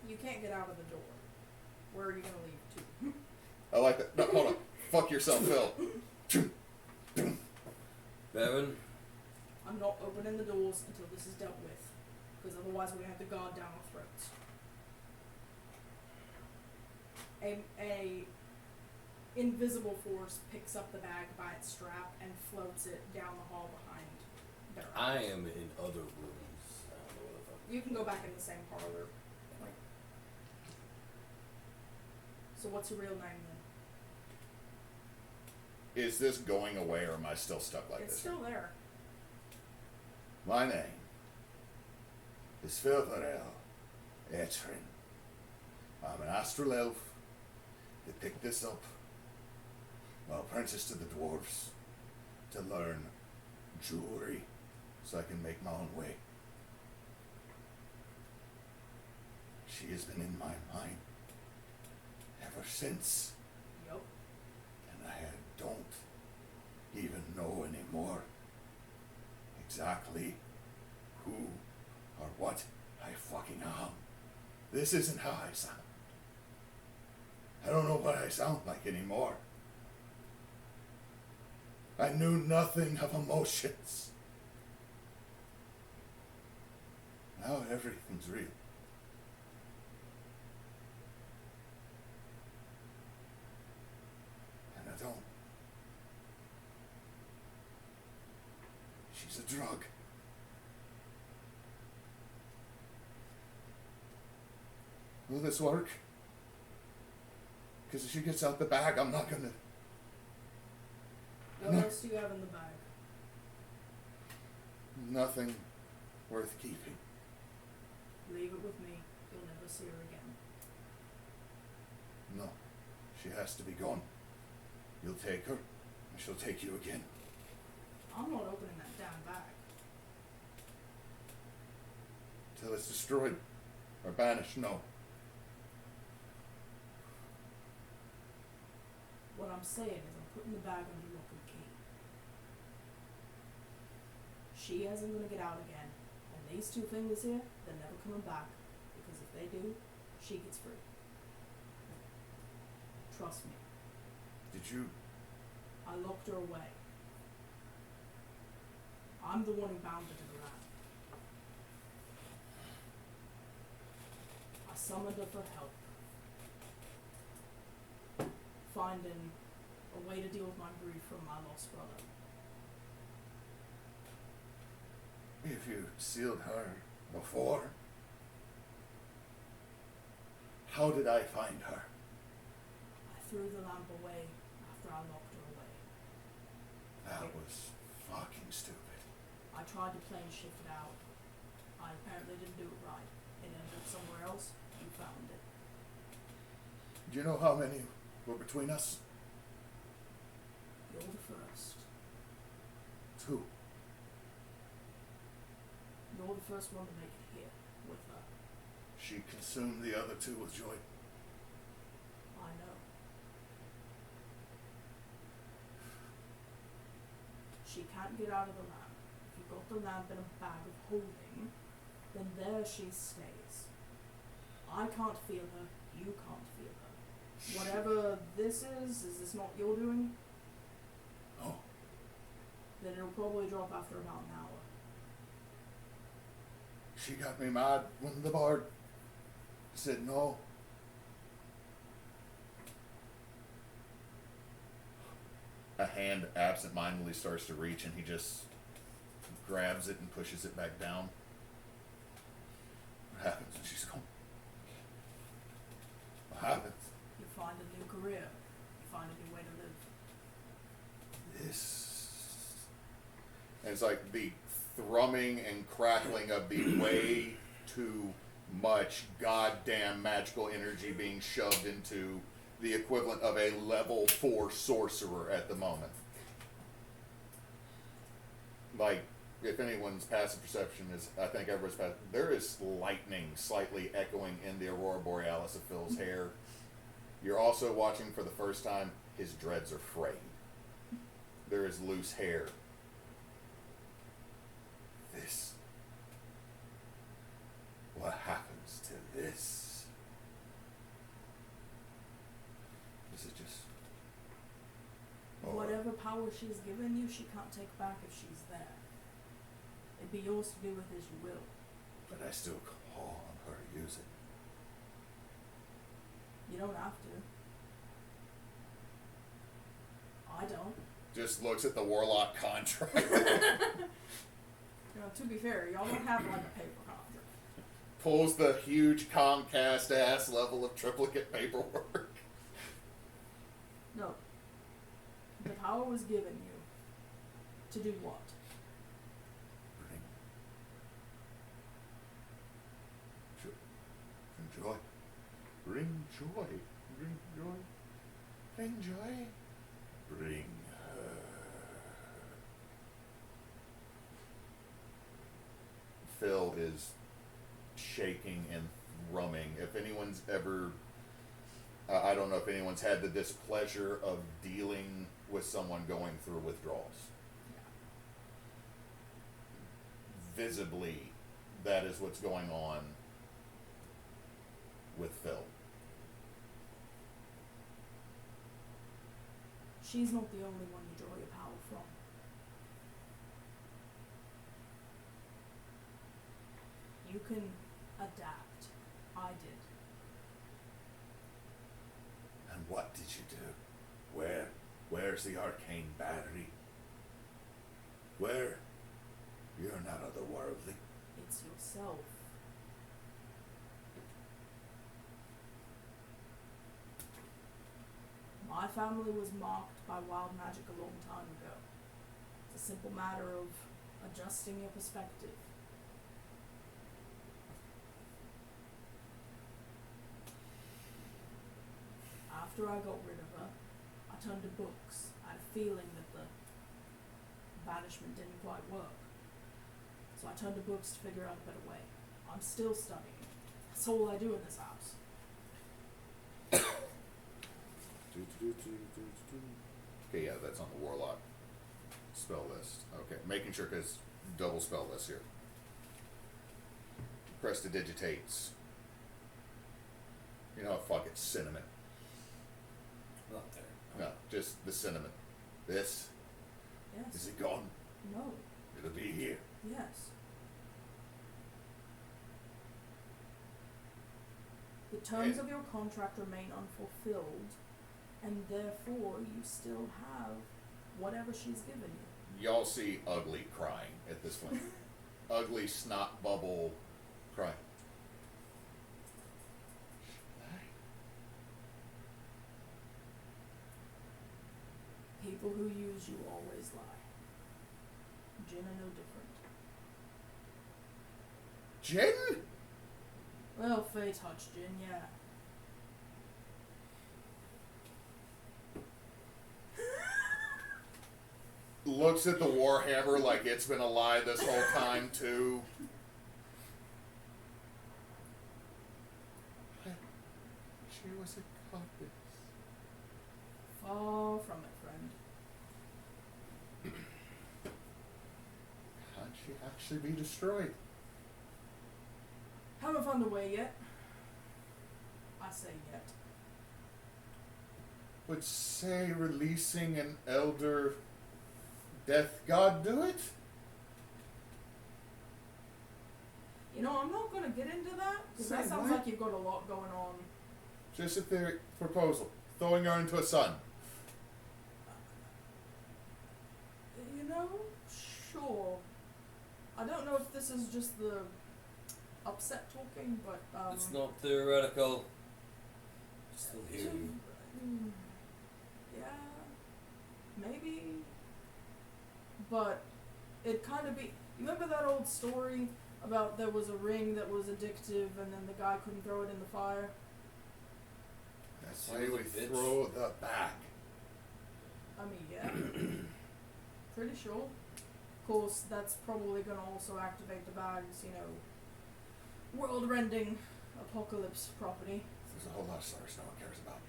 You can't get out of the door. Where are you going to leave to?
I like that. No, hold on. Fuck yourself, Phil.
Baron,
I'm not opening the doors until this is dealt with. Because otherwise we're going to have the guard down our throats. A invisible force picks up the bag by its strap and floats it down the hall behind Barrett.
I am in other rooms. I don't know what the fuck.
You can go back in the same parlor. So what's your real name then?
Is this going away or am I still stuck like
It's
this?
still there.
My name is Fil'verl, Ettin. I'm an astral elf. They picked this up. I'm apprentice to the dwarves to learn jewelry so I can make my own way. She has been in my mind ever since.
Yup.
And I don't even know anymore exactly who or what I fucking am. This isn't how I sound. I don't know what I sound like anymore. I knew nothing of emotions. Now everything's real. And I don't. She's a drug. Will this work? Because if she gets out the bag, I'm not gonna...
What
No.
else do you have in the bag?
Nothing worth keeping.
Leave it with me. You'll never see her again.
No. She has to be gone. You'll take her, and she'll take you again.
I'm not opening that damn bag.
Till it's destroyed. Or banished, no.
What I'm saying is I'm putting the bag under lock and key. She isn't going to get out again. And these two fingers here, they're never coming back. Because if they do, she gets free. Trust me.
Did you...
I locked her away. I'm the one who bound her to the land. I summoned her for help. Finding a way to deal with my grief from my lost brother.
If you sealed her before, how did I find her?
I threw the lamp away after I locked her away.
That was fucking stupid.
I tried to plane shift it out. I apparently didn't do it right. It ended up somewhere else. You found it.
Do you know how many were between us?
You're the first.
Two.
You're the first one to make it here with her.
She consumed the other two with joy.
I know. She can't get out of the lamp. If you've got the lamp in a bag of holding, then there she stays. I can't feel her. You can't feel her. Whatever this is this not your doing?
No.
then it'll probably drop after about an hour.
She got me mad when the bard said no. A hand absentmindedly starts to reach, and he just grabs it and pushes it back down. What happens when she's gone? What happens?
You find a new career. You find a new way to live.
This. And it's like the thrumming and crackling of the way too much goddamn magical energy being shoved into the equivalent of a level 4 sorcerer at the moment. Like, if anyone's passive perception is, I think everyone's passive, there is lightning slightly echoing in the Aurora Borealis of Phil's hair. You're also watching for the first time, his dreads are frayed. There is loose hair. This. What happens to this? This is just.
Whatever power she's given you, she can't take back if she's there. It'd be yours to do with as you will.
But I still call on her to use it.
You don't have to. I don't.
Just looks at the warlock contract.
You know, to be fair, y'all don't have like a paper contract.
Pulls the huge Comcast ass level of triplicate paperwork.
No. The power was given you to do what?
Bring joy. Bring joy. Bring joy. Bring joy. Bring her. Phil is shaking and thrumming. If anyone's ever, I don't know if anyone's had the displeasure of dealing with someone going through withdrawals. Visibly, that is what's going on with Phil.
She's not the only one you draw your power from. You can adapt. I did.
And what did you do? Where's the arcane battery? Where? You're not otherworldly.
It's yourself. My family was marked by wild magic a long time ago. It's a simple matter of adjusting your perspective. After I got rid of her, I turned to books. I had a feeling that the banishment didn't quite work. So I turned to books to figure out a better way. I'm still studying. That's all I do in this house.
Okay, yeah, that's on the warlock spell list. Okay, making sure because double spell list here. Prestidigitates. You know what? Fuck it, cinnamon.
Not there.
No, just the cinnamon. This
Yes.
is it gone?
No.
It'll be here.
Yes. The terms of your contract remain unfulfilled, and therefore you still have whatever she's given you.
Y'all see Ugly crying at this point. Ugly snot bubble crying.
People who use you always lie. Jinn are no different.
Jinn?
Well, Faye touched Jinn, yeah.
Looks at the Warhammer like it's been a lie this whole time, too. She was a goddess.
Far from it, friend.
Can't she actually be destroyed?
Haven't found a way yet. I say yet.
Would say releasing an elder death god do it?
You know, I'm not going to get into that, because that
Say
sounds
what?
like you've got a lot going on.
Just a theory proposal. Throwing her into a sun.
You know, sure. I don't know if this is just the upset talking, but
It's not theoretical. Still hear you.
Yeah, maybe. But it kind of be. You remember that old story about there was a ring that was addictive, and then the guy couldn't throw it in the fire?
That's why we throw the bag.
I mean, yeah. Pretty sure. Of course, that's probably going to also activate the bag's, you know, world-rending apocalypse property.
There's a whole lot of stars no one cares about.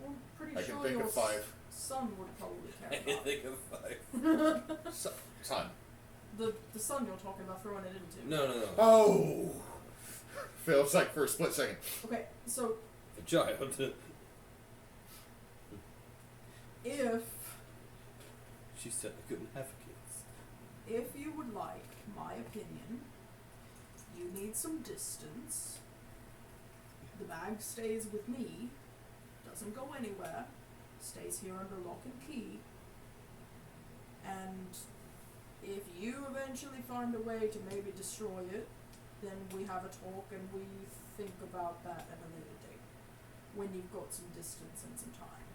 Well, pretty
I
sure
can think
your
of 5.
son would probably
I
care
can
about.
think of 5.
Son.
The son you're talking about throwing it into.
No.
Oh! Feels like for a split second.
Okay, so
The child.
if
She said I couldn't have kids.
if you would like my opinion, you need some distance. The bag stays with me, doesn't go anywhere, stays here under lock and key, and if you eventually find a way to maybe destroy it, then we have a talk and we think about that at a later date, when you've got some distance and some time.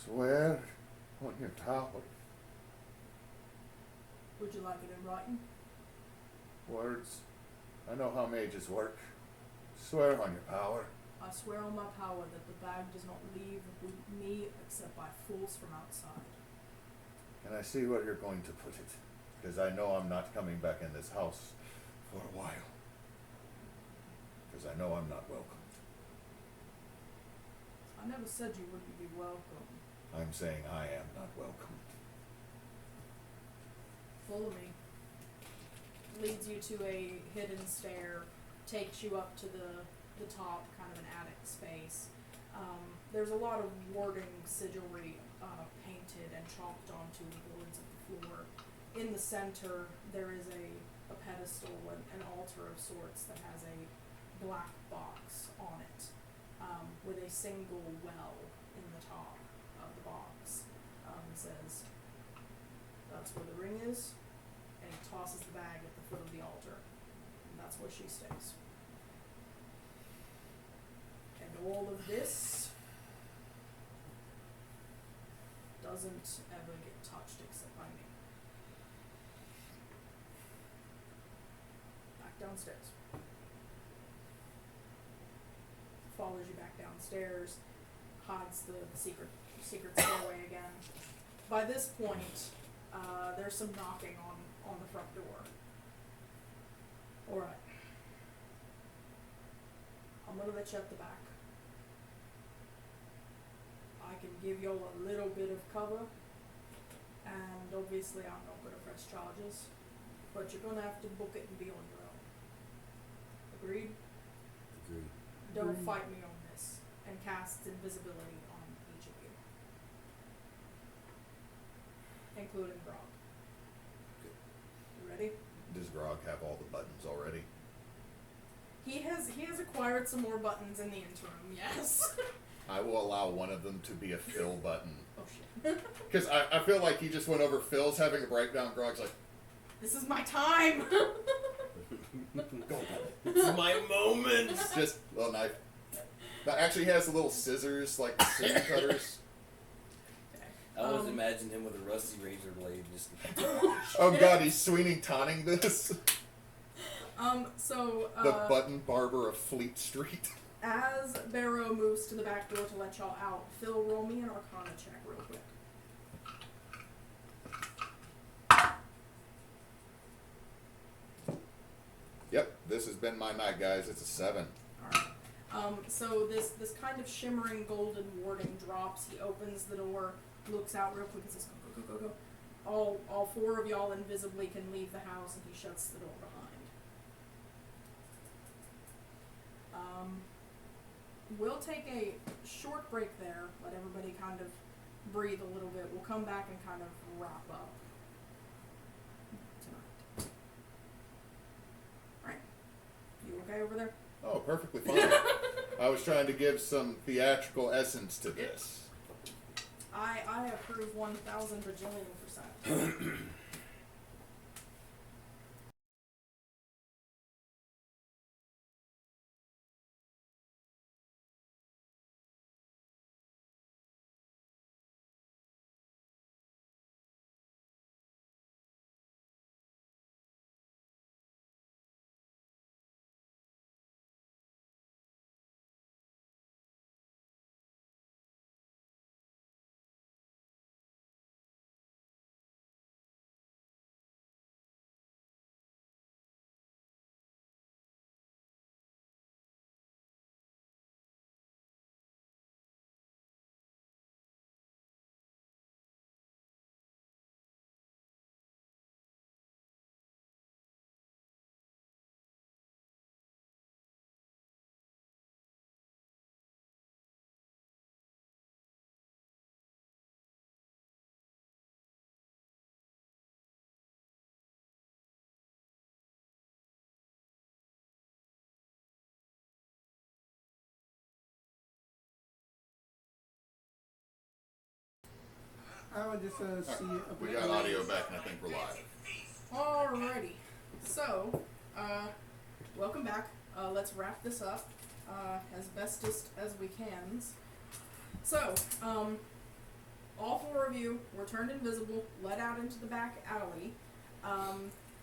Swear on your power.
Would you like it in writing?
Words. I know how mages work. Swear on your power.
I swear on my power that the bag does not leave with me except by force from outside.
Can I see where you're going to put it? Because I know I'm not coming back in this house for a while. Because I know I'm not welcomed.
I never said you wouldn't be welcome.
I'm saying I am not welcomed.
Follow me. Leads you to a hidden stair, takes you up to the top, kind of an attic space. There's a lot of wording, sigilry, painted and chalked onto the boards of the floor. In the center, there is a pedestal, an altar of sorts that has a black box on it, with a single well in the top of the box. It says, "That's where the ring is," and he tosses the bag at the foot of the altar, and that's where she stays. And all of this doesn't ever get touched except by me. Back downstairs. Follows you back downstairs, hides the secret stairway again. By this point, there's some knocking on the front door. Alright. I'm gonna let you at the back. I can give y'all a little bit of cover, and obviously I'm not gonna press charges, but you're gonna have to book it and be on your own. Agreed?
Agreed.
Don't
Agreed.
fight me on this, and casts invisibility on each of you. Including Grog. You ready?
Does Grog have all the buttons already?
He has acquired some more buttons in the interim, yes.
I will allow one of them to be a Phil button.
Oh shit.
Because I feel like he just went over Phil's having a breakdown. Grog's like,
This is my time!
go button.
It's my moment.
Just a little knife. That actually has the little scissors, like the seam cutters.
I always imagine him with a rusty razor blade just.
Oh god, he's Sweeney Tonning this.
So,
The button barber of Fleet Street.
as Barrow moves to the back door to let y'all out, Phil, roll me an Arcana check real quick.
Yep, this has been my night, guys. It's a 7.
Alright. So this kind of shimmering golden warding drops. He opens the door, looks out real quick and says, go, go, go, go, go. All 4 of y'all invisibly can leave the house, and he shuts the door behind. We'll take a short break there, let everybody kind of breathe a little bit. We'll come back and kind of wrap up tonight. Alright. You okay over there?
Oh, perfectly fine. I was trying to give some theatrical essence to this.
I approve 1,000 bajillion%.
I would just see
We got audio back, and I think we're live.
Alrighty. So, welcome back. Let's wrap this up as bestest as we can. So, all four of you were turned invisible, led out into the back alley,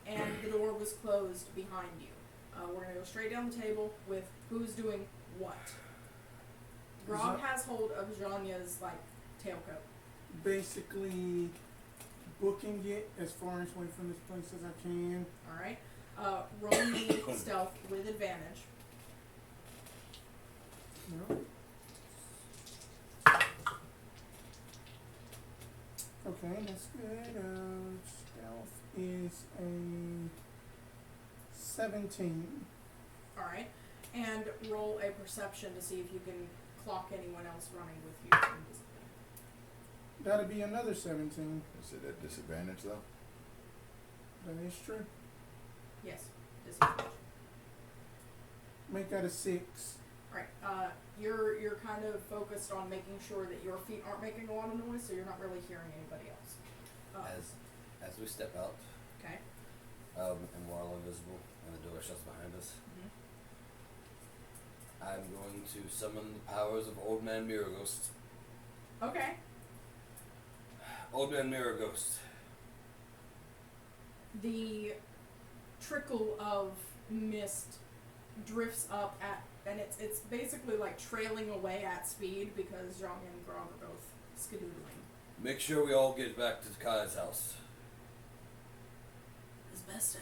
and the door was closed behind you. We're going to go straight down the table with who's doing what. Rob has hold of Zhonya's, tailcoat.
Basically, booking it as far away from this place as I can.
Alright. Roll me stealth with advantage.
No. Okay, that's good. Stealth is a 17.
Alright. And roll a perception to see if you can clock anyone else running with you invisibly.
That'll be another 17.
Is it at disadvantage, though?
That is true.
Yes. Disadvantage.
Make that a 6.
Alright. You're kind of focused on making sure that your feet aren't making a lot of noise, so you're not really hearing anybody else.
As we step out,
Okay.
and we're all invisible, and the door shuts behind us, I'm going to summon the powers of Old Man Miro Ghost.
Okay.
Old Man Miro Ghost.
The trickle of mist drifts up and it's basically like trailing away at speed because Zhonya and Grog are both skedoodling.
Make sure we all get back to Kai's house.
As best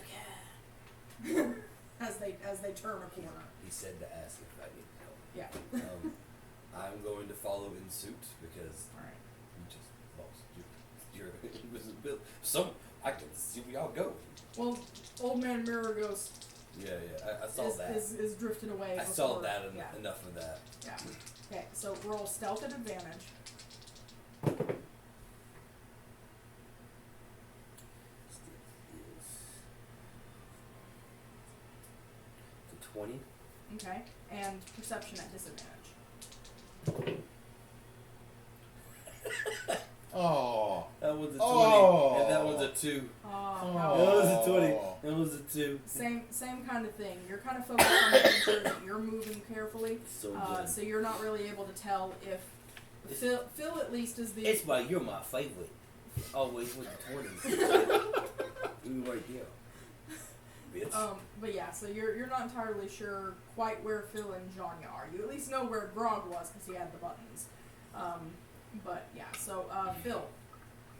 I can. as they turn a corner.
He said to ask if I needed help.
Yeah.
I'm going to follow in suit because
Alright.
you just lost your invisibility. I can see we all go.
Well, Old Man Mirror Ghost
Yeah, I saw that.
is drifted away.
I saw that enough of that.
Yeah. Okay, so roll stealth at advantage.
It's a 20.
Okay, and perception at disadvantage.
Oh.
That was a 20,
Oh.
and that was a 2.
Oh,
That was a 20. That was a 2.
Same kind of thing. You're kind of focused on making sure that you're moving carefully.
So good.
So you're not really able to tell if Phil at least is the.
It's why you're my favorite. Always with the 20s. We right there. Bitch.
But yeah, so you're not entirely sure quite where Phil and Zhonya are. You at least know where Grog was because he had the buttons. But yeah, so Phil,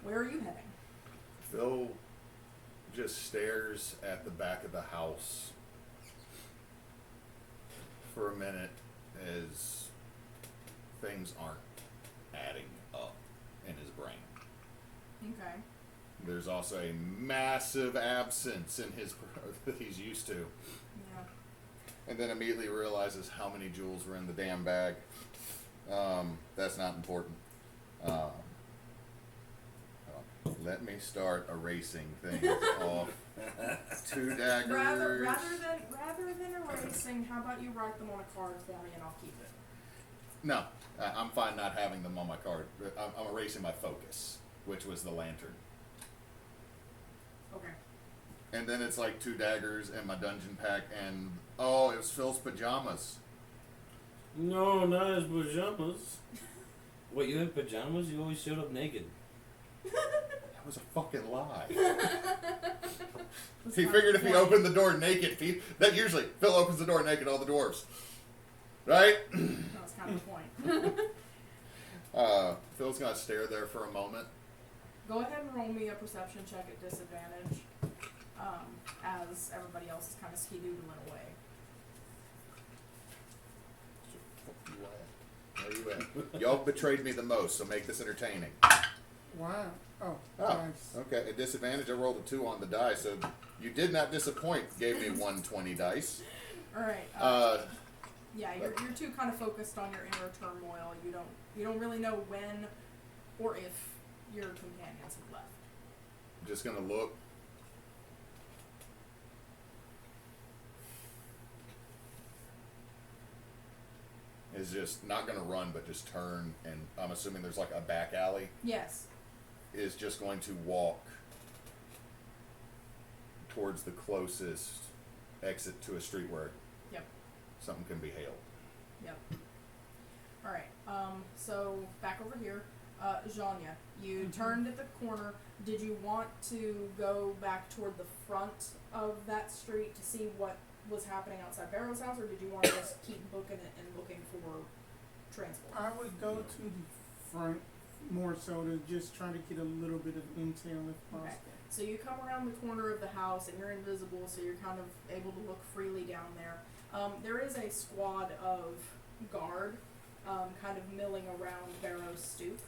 where are you heading?
Phil just stares at the back of the house for a minute as things aren't adding up in his brain.
Okay.
There's also a massive absence in his that he's used to.
Yeah.
And then immediately realizes how many jewels were in the damn bag. That's not important. Let me start erasing things off. 2 daggers.
Rather than erasing, how about you write them on a card for me and I'll keep it?
No, I'm fine not having them on my card. I'm erasing my focus, which was the lantern.
Okay.
And then it's like 2 daggers and my dungeon pack, and it was Phil's pajamas.
No, not his pajamas. Wait, you had pajamas? You always showed up naked.
That was a fucking lie. He figured if he opened the door naked, that usually Phil opens the door naked, all the dwarves. Right?
That was kind of the point.
Phil's gonna stare there for a moment.
Go ahead and roll me a perception check at disadvantage, as everybody else is kind of ski-doodling away.
Where you at? Y'all betrayed me the most, so make this entertaining.
Wow. Oh,
Oh,
nice.
okay. At disadvantage, I rolled a 2 on the die, so you did not disappoint. Gave me 120 dice.
All right. Yeah, you're too kind of focused on your inner turmoil. You don't really know when or if your companions have left.
I'm just gonna look. Is just not gonna run, but just turn, and I'm assuming there's like a back alley.
Yes.
Is just going to walk towards the closest exit to a street where
Yep.
something can be hailed.
Yep. All right. So back over here, Zhonya, you turned at the corner. Did you want to go back toward the front of that street to see what was happening outside Barrow's house, or did you want to just keep booking it and looking for transport?
I would go to the front more so to just try to get a little bit of intel if possible.
Okay. So you come around the corner of the house and you're invisible, so you're kind of able to look freely down there. There is a squad of guard kind of milling around Barrow's stoop.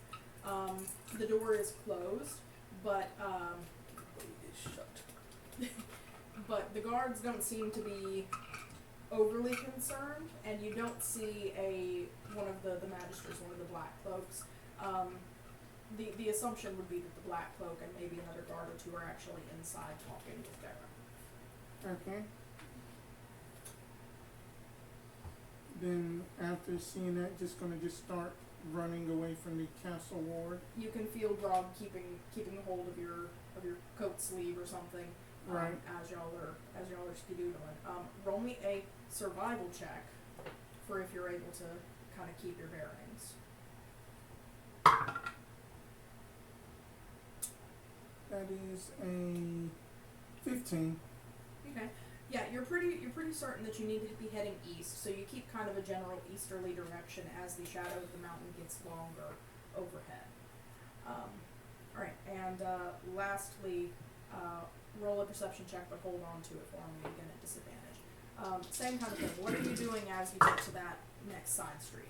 The door is closed, but
It is shut.
but the guards don't seem to be overly concerned, and you don't see one of the magisters, one of the black cloaks. The assumption would be that the black cloak and maybe another guard or 2 are actually inside talking with Barrow.
Okay. Then after seeing that, just gonna start running away from the castle ward.
You can feel Grog keeping hold of your coat sleeve or something.
Right.
As y'all are skidoodling. Roll me a survival check for if you're able to kind of keep your bearings.
That is a 15.
Okay. Yeah, you're pretty certain that you need to be heading east, so you keep kind of a general easterly direction as the shadow of the mountain gets longer overhead. Alright, and lastly, roll a perception check, but hold on to it for me again at disadvantage. Same kind of thing. What are you doing as you get to that next side street?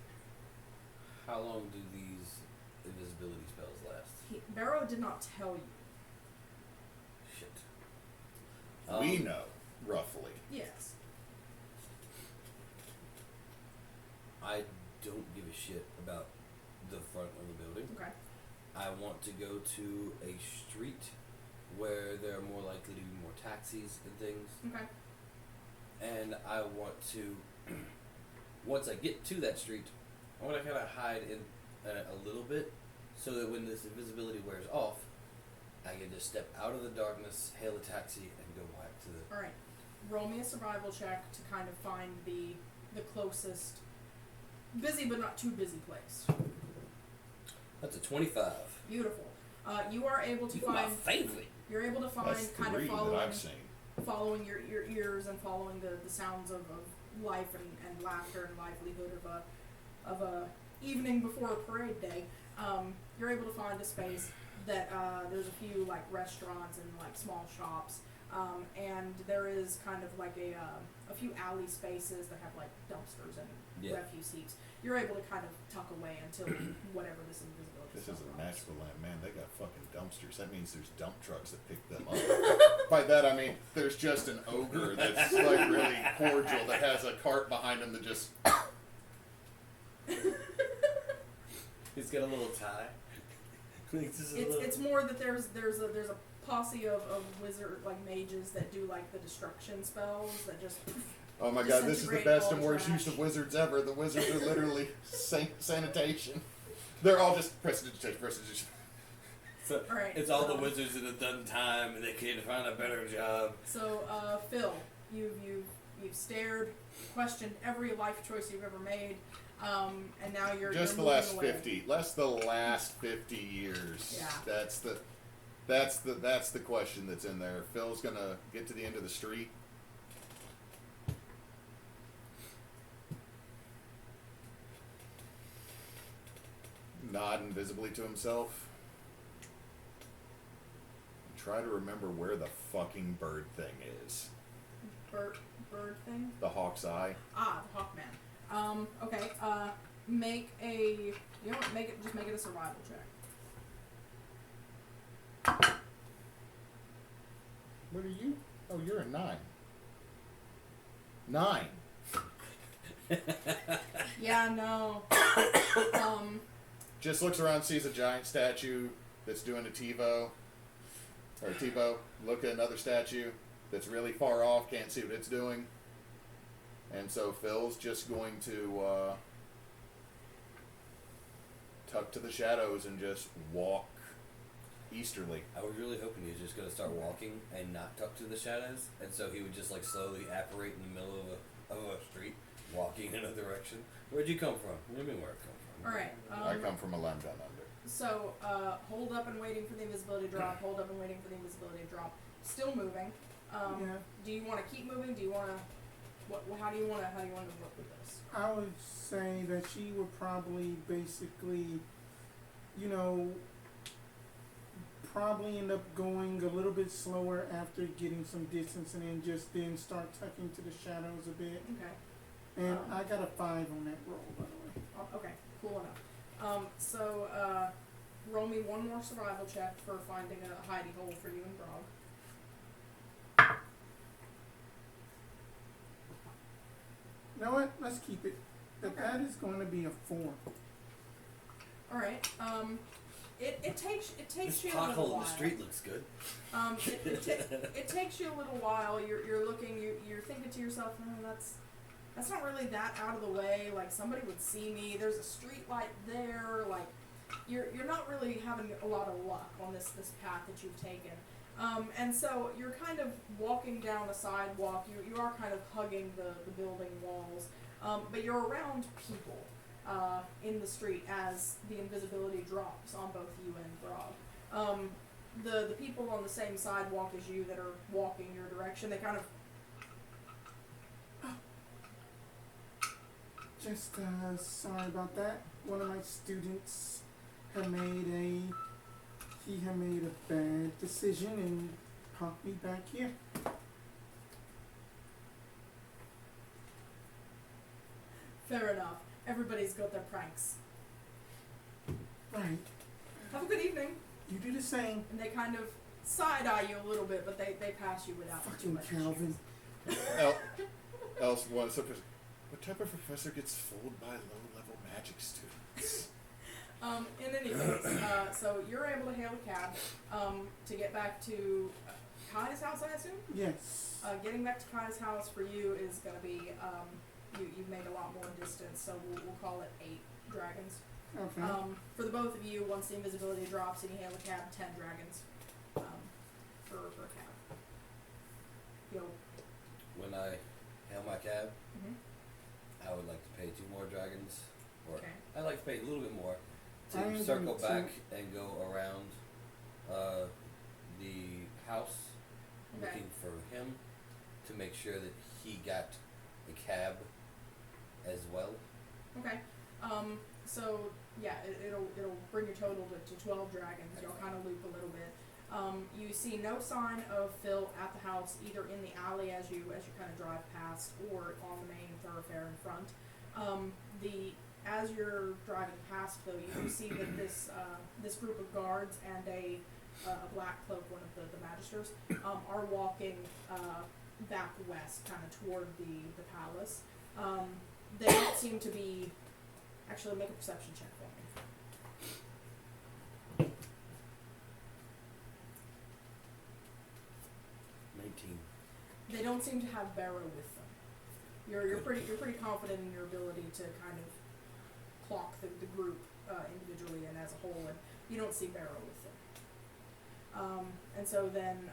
How long do these invisibility spells last?
Barrow did not tell you.
Shit.
We know, roughly.
Yes.
I don't give a shit about the front of the building.
Okay.
I want to go to a street where there are more likely to be more taxis and things.
Okay.
And I want to, once I get to that street, I want to kind of hide in a little bit so that when this invisibility wears off, I can just step out of the darkness, hail a taxi, and go back to the...
Alright. Roll me a survival check to kind of find the closest busy but not too busy place.
That's a 25.
Beautiful. You are able to
You're
find...
my favorite.
You're able to find
That's
kind of
3
following...
that I've seen.
Following your ears and following the sounds of life and laughter and livelihood of a evening before a parade day, you're able to find a space that there's a few like restaurants and like small shops, and there is kind of like a few alley spaces that have like dumpsters and refuse heaps. You're able to kind of tuck away until whatever this invisibility.
This is a magical land, man. They got fucking dumpsters. That means there's dump trucks that pick them up. By that I mean there's just an ogre that's like really cordial that has a cart behind him that just.
He's got a little tie.
It's more that there's a posse of wizard mages that do like the destruction spells that just.
Oh my god, this is the best and worst
trash.
use of wizards ever. The wizards are literally sanitation. They're all just prestidigitation.
So
Alright,
it's all the wizards that have done time and they can't find a better job.
So, Phil, you've stared, questioned every life choice you've ever made, and now you're
just
you're
the last
moving away.
50. The last 50 years.
Yeah.
That's the question that's in there. Phil's gonna get to the end of the street. Nod invisibly to himself. Try to remember where the fucking bird thing is.
Bird thing?
The hawk's eye.
Ah, the Hawkman. Okay. Make a. You know what? Just make it a survival check.
What are you? Oh, you're a 9. 9.
Yeah. No.
Just looks around, sees a giant statue that's doing a TiVo. Or a TiVo. Look at another statue that's really far off, can't see what it's doing. And so Phil's just going to tuck to the shadows and just walk easterly.
I was really hoping he was just going to start walking and not tuck to the shadows, and so he would just slowly apparate in the middle of a street, walking in a direction. Where'd you come from? What do you mean where I come from?
Alright.
I come from a land down under.
So, hold up and waiting for the invisibility drop. Hold up and waiting for the invisibility drop. Still moving.
Yeah.
Do you want to keep moving? Do you want to? How do you want to work with this?
I would say that she would probably basically, probably end up going a little bit slower after getting some distance and then start tucking to the shadows a bit.
Okay.
And I got a 5 on that roll, by the way.
Okay. Cool enough. So, roll me one more survival check for finding a hidey hole for you and Grog.
You know what? Let's keep it. That is going to be a 4.
All right. It takes
This
you a little
pothole in
while.
the street looks good.
It takes you a little while. You're looking. You're thinking to yourself, that's not really that out of the way. Like somebody would see me. There's a street light there. Like you're not really having a lot of luck on this path that you've taken. And so you're kind of walking down a sidewalk. You are kind of hugging the building walls, but you're around people in the street as the invisibility drops on both you and Grog. The people on the same sidewalk as you that are walking your direction, they kind of.
Just sorry about that. One of my students had made a bad decision and popped me back here.
Fair enough. Everybody's got their pranks.
Right.
Have a good evening.
You do the same.
And they kind of side-eye you a little bit, but they pass you without too
Fucking
much.
Calvin.
Else, what type of professor gets fooled by low-level magic students?
In any case, so you're able to hail a cab to get back to Kai's house, I assume?
Yes.
Getting back to Kai's house for you is going to be, you've made a lot more distance, so we'll call it 8 dragons.
Okay.
For the both of you, once the invisibility drops and you hail a cab, 10 dragons for a cab. Yo.
When I hail my cab,
Mm-hmm.
I would like to pay 2 more dragons, or
Okay.
I'd like to pay a little bit more
I am
to circle
going to-
back and go around the house
Okay.
looking for him to make sure that he got a cab as well.
Okay. So yeah, it'll bring your total to 12 dragons. You'll kind of loop a little bit. You see no sign of Phil at the house, either in the alley as you kind of drive past, or on the main thoroughfare in front. As you're driving past, though, you do see that this group of guards and a black cloak, one of the magisters, are walking back west, kind of toward the palace. They don't seem to be. Actually, make a perception check for me.
19.
They don't seem to have barrow with them. You're pretty confident in your ability to kind of clock the group individually and as a whole, and you don't see barrow with them. And so then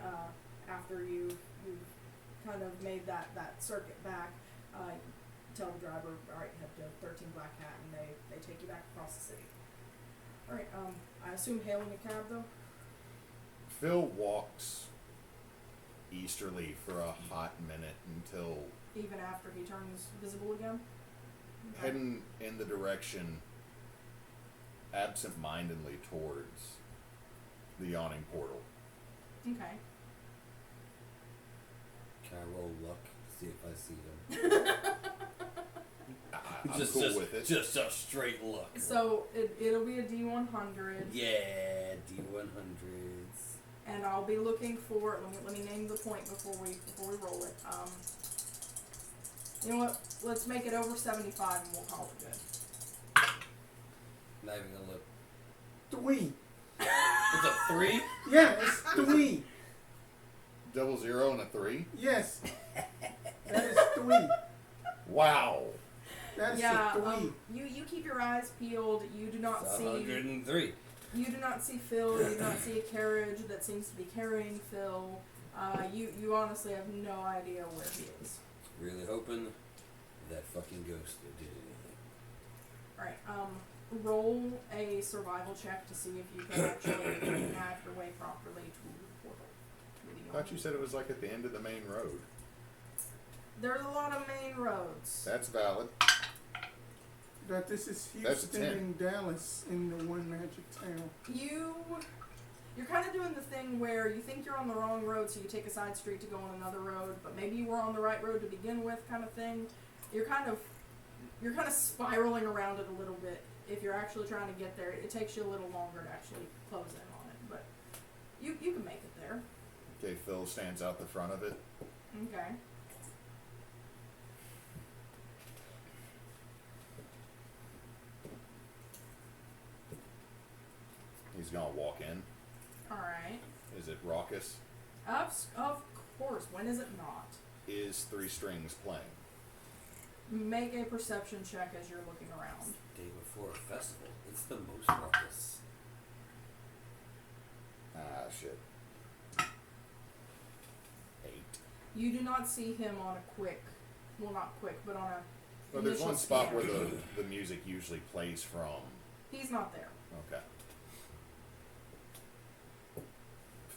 after you've kind of made that circuit back, tell the driver, all right, head to 13 Black Hat, and they take you back across the city. All right. I assume hailing a cab though.
Phil walks easterly for a hot minute until
Even after he turns visible again? Okay.
heading in the direction absent-mindedly towards the yawning portal.
Okay.
Can I roll luck to see if I see them?
I'm
just,
cool
just,
with it.
Just a straight luck.
So it'll be a D100.
Yeah, D100s.
And I'll be looking for, let me name the point before we roll it. You know what? Let's make it over 75 and we'll call it good.
Not even gonna look.
3.
It's a 3?
Yeah, it's 3.
00 and a 3?
Yes. That is 3.
Wow.
That is
Yeah,
a 3.
you keep your eyes peeled. You do not
It's
see
103.
You do not see Phil. You do not see a carriage that seems to be carrying Phil. You honestly have no idea where he is.
Really hoping that fucking ghost did anything.
Alright, roll a survival check to see if you can actually have your way properly to the portal.
I thought you said it was like at the end of the main road.
There's a lot of main roads.
That's valid.
That this is
That's a
Houston
10.
and Dallas in the one magic town.
You're kind of doing the thing where you think you're on the wrong road, so you take a side street to go on another road, but maybe you were on the right road to begin with, kind of thing. You're kind of spiraling around it a little bit. If you're actually trying to get there, it takes you a little longer to actually close in on it, but you can make it there.
Okay, Phil stands out the front of it.
Okay.
He's gonna walk in.
All right.
Is it raucous?
Of course. When is it not?
Is 3 strings playing?
Make a perception check as you're looking around.
Day before a festival. It's the most raucous.
Ah, shit. 8.
You do not see him on a quick, well, not quick, but on a.
Well, there's
initial
one spot
scan.
where the music usually plays from.
He's not there.
Okay.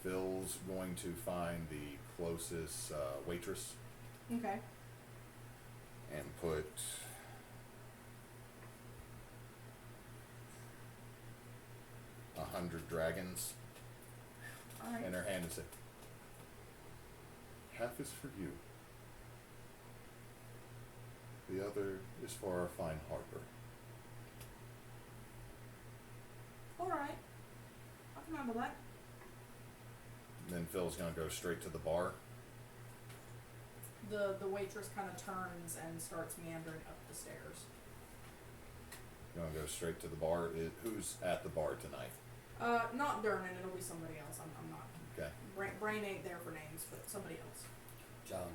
Phil's going to find the closest waitress
Okay.
and put $100 dragons
All right.
in her hand and say, "Half is for you. The other is for our fine harbor."
All right. I can handle that.
Then Phil's gonna go straight to the bar.
The waitress kind of turns and starts meandering up the stairs.
Gonna go straight to the bar. Who's at the bar tonight?
Not Dernan. It'll be somebody else. I'm not.
Okay.
Brain ain't there for names, but somebody else.
John.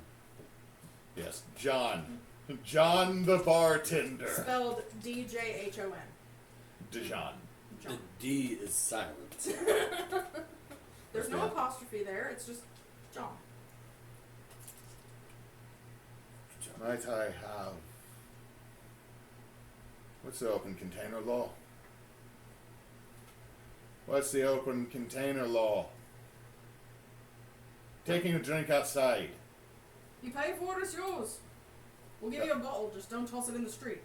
Yes, John. John the bartender.
Spelled D-J-H-O-N.
Dijon.
The
John.
D is silent.
There's no
Okay.
apostrophe there. It's just John.
Might I have... What's the open container law? What's the open container law? Taking a drink outside.
You pay for it, it's yours. We'll give you a bottle, just don't toss it in the street.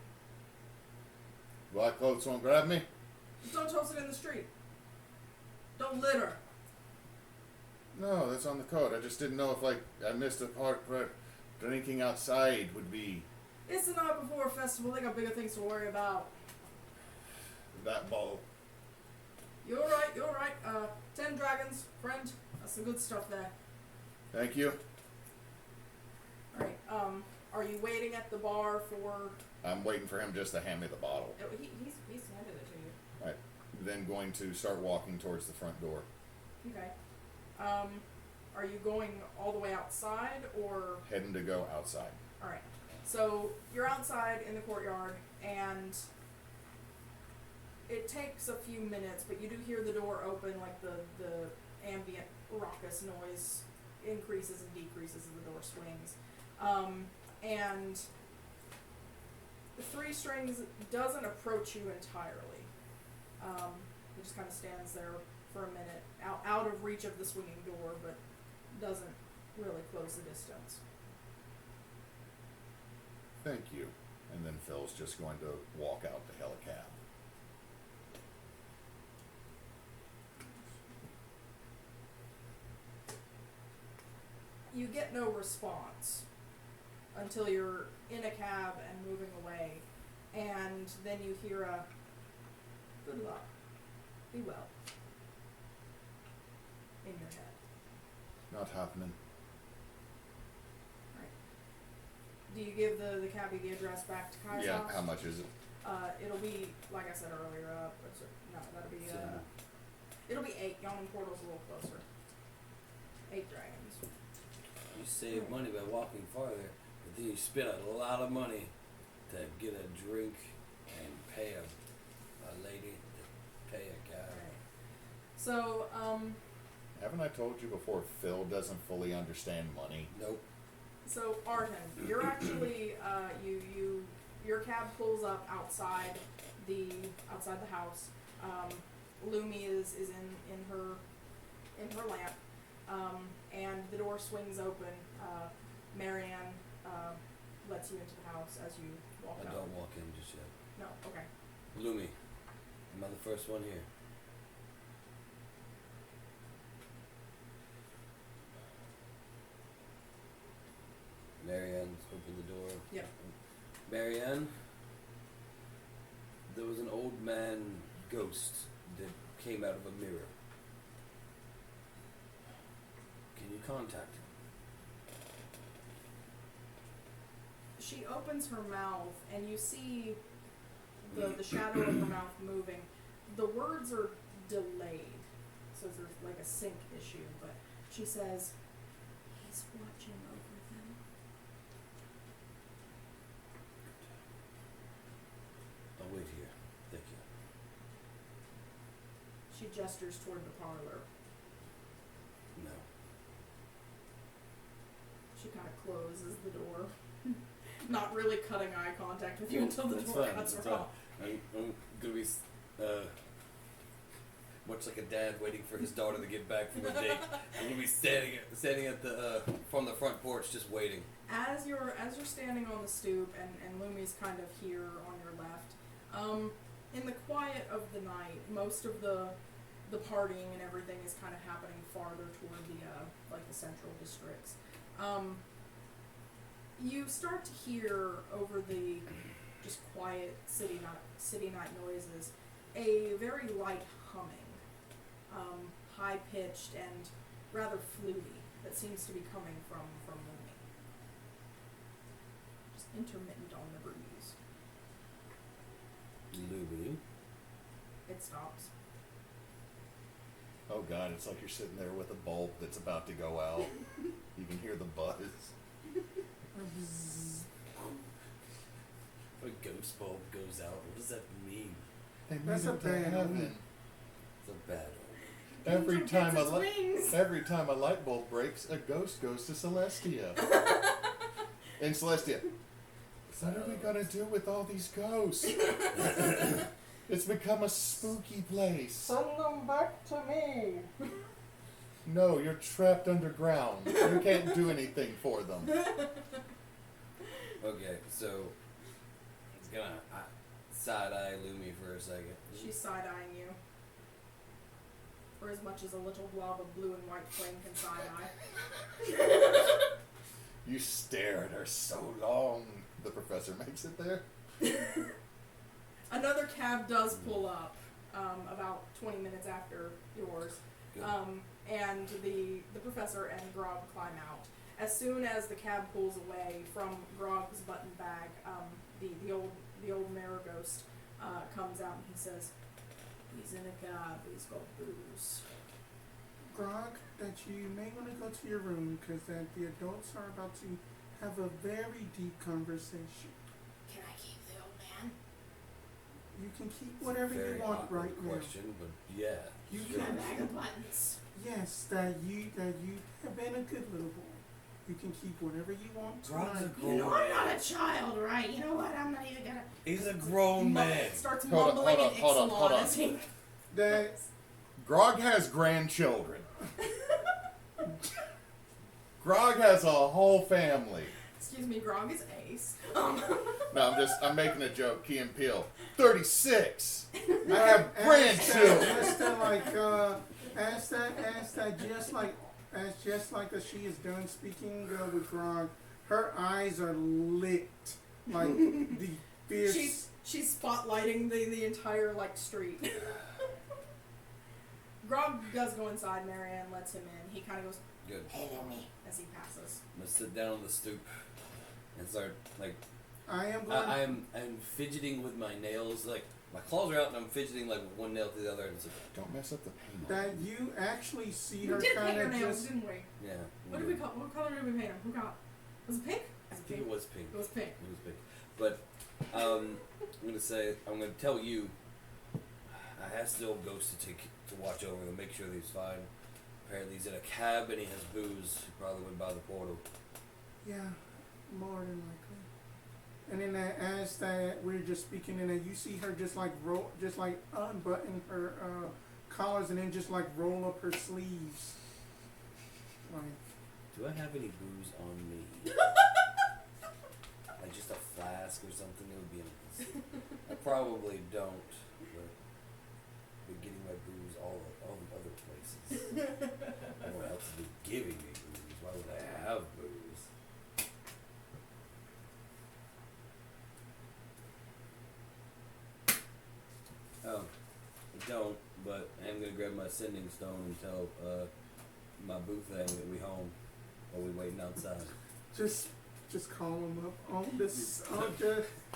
Black clothes won't grab me?
Just don't toss it in the street. Don't litter.
No, that's on the code. I just didn't know if, like, I missed a part where drinking outside would be
It's the night before a festival, they got bigger things to worry about.
that ball.
You're right. 10 dragons, friend. That's some good stuff there.
Thank you.
Alright, are you waiting at the bar for...
I'm waiting for him just to hand me the bottle.
He's handed it to you.
Right. Then going to start walking towards the front door.
Okay. are you going all the way outside or?
Heading to go outside.
All right. So you're outside in the courtyard, and it takes a few minutes, but you do hear the door open, like the ambient raucous noise increases and decreases as the door swings. And the three strings doesn't approach you entirely. It just kind of stands there for a minute, out of reach of the swinging door, but doesn't really close the distance.
Thank you. And then Phil's just going to walk out to hail a cab.
You get no response until you're in a cab and moving away, and then you hear a "good luck, be well" in your head.
Not happening.
Do you give the cabbie the address back to Kairos?
Yeah, how much is it?
It'll be, like I said earlier, that'll be, it'll be 8. Yawning Portal's a little closer. 8 dragons.
You save money by walking farther, but then you spend a lot of money to get a drink and pay a lady to pay a guy.
Right. So,
Haven't I told you before, Phil doesn't fully understand money?
Nope.
So Arten, you're actually your cab pulls up outside the house. Lumi is in her lamp, and the door swings open. Marianne lets you into the house as you walk
I
out.
don't walk in just yet.
No, okay.
Lumi, am I the first one here? Marianne's opened the door.
Yep.
Marianne, there was an old man ghost that came out of a mirror. Can you contact him?
She opens her mouth, and you see the shadow of her mouth moving. The words are delayed, so there's like a sync issue, but she says, "He's watching over them."
I'll wait here. Thank you.
She gestures toward the parlor.
No.
She kind of closes the door. Not really cutting eye contact with you until the
That's
door
fine,
cuts
that's
her
fine.
off.
I'm gonna be much like a dad waiting for his daughter to get back from a date. I'm gonna be standing at the from the front porch just waiting.
As you're standing on the stoop and Lumi's kind of here on your left, in the quiet of the night, most of the partying and everything is kind of happening farther toward the central districts. You start to hear over the just quiet city night noises a very light humming, high pitched and rather fluty, that seems to be coming from Lumi. Just intermittent on the breeze.
Lumi.
It stops.
Oh god, it's like you're sitting there with a bulb that's about to go out. You can hear the buzz.
If a ghost bulb goes out, what does that mean?
That's a bad omen.
It's a bad one.
Every time a light bulb breaks, a ghost goes to Celestia. And Celestia, what are we gonna do with all these ghosts? It's become a spooky place.
Send them back to me.
No, you're trapped underground. You can't do anything for them.
Okay, so it's gonna side-eye Lumi for a second.
She's side-eyeing you. For as much as a little blob of blue and white flame can side-eye.
You stare at her so long. The professor makes it there.
Another cab does pull up about 20 minutes after yours.
Good.
And the professor and Grog climb out. As soon as the cab pulls away from Grog's button bag, the old Miro ghost comes out and he says, "He's in a cab, he's got booze.
Grog, that you may want to go to your room because that the adults are about to have a very deep conversation.
Can I keep the old man?
You can keep whatever you want right now.
Question, but yeah.
You
My
can.
bag of buttons.
Yes, that you have been a good little boy. You can keep whatever you want
Grog's
tonight.
a
You know I'm not a child, right? You know what? I'm not even gonna.
He's a grown man.
Starts
Hold on,
mumbling in
hold on, hold on.
Ixalan as he.
That
Grog has grandchildren. Grog has a whole family.
Excuse me, Grog is ace.
No, I'm making a joke. Key and Peele. 36. I have grandchildren.
Ask that just like as she is done speaking with Grog, her eyes are lit like the fierce.
She's spotlighting the entire like street. Grog does go inside. Marianne lets him in. He kind of goes,
Good.
"Hello, me," as he passes.
I'm gonna sit down on the stoop and start like
I am going.
I'm fidgeting with my nails. Like my claws are out and I'm fidgeting like with one nail to the other. And it's like,
Don't mess up the paint.
That you actually see
We
her
did paint
kind
your
of
nails,
just.
didn't we?
yeah.
What did we call? What color did we paint them? Who got? Was it pink?
I think it was pink.
It was pink.
It was pink. But I'm gonna tell you, I asked the old ghost to watch over him, make sure that he's fine. Apparently he's in a cab and he has booze. He probably went by the portal.
Yeah, more than likely. And then as that we're just speaking, and then you see her just like unbutton her collars and then just like roll up her sleeves. Like,
Do I have any booze on me? Like just a flask or something? It would be nice. I probably don't, but I've been getting my booze all the other places. No one else has been giving me booze. Why would I have booze? Oh, I don't, but I am going to grab my sending stone and tell my boo thing that we home while we waiting outside.
just call him up on this.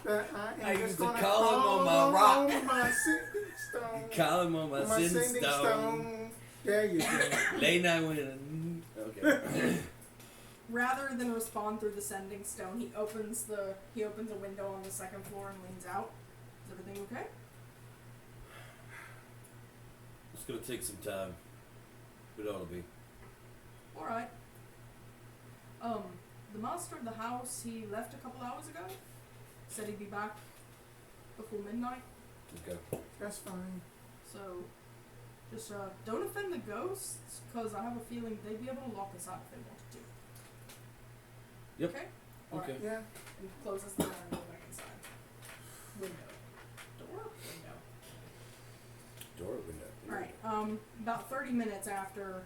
That I am
I
just
used to
gonna
call him on my
him
rock.
on my sending stone.
Call him on my sending stone.
stone. There you go.
Late night when okay.
Rather than respond through the sending stone, he opens a window on the second floor and leans out. Is everything okay?
It's gonna take some time, but it ought to be.
All right. The master of the house, he left a couple hours ago. Said he'd be back before midnight.
Okay.
That's fine.
So, just don't offend the ghosts, because I have a feeling they'd be able to lock us out if they wanted to.
Yep.
Okay? All
Okay.
right.
Yeah.
And closes the door and goes back inside. Window. Door? Window.
Door window.
Alright, about 30 minutes after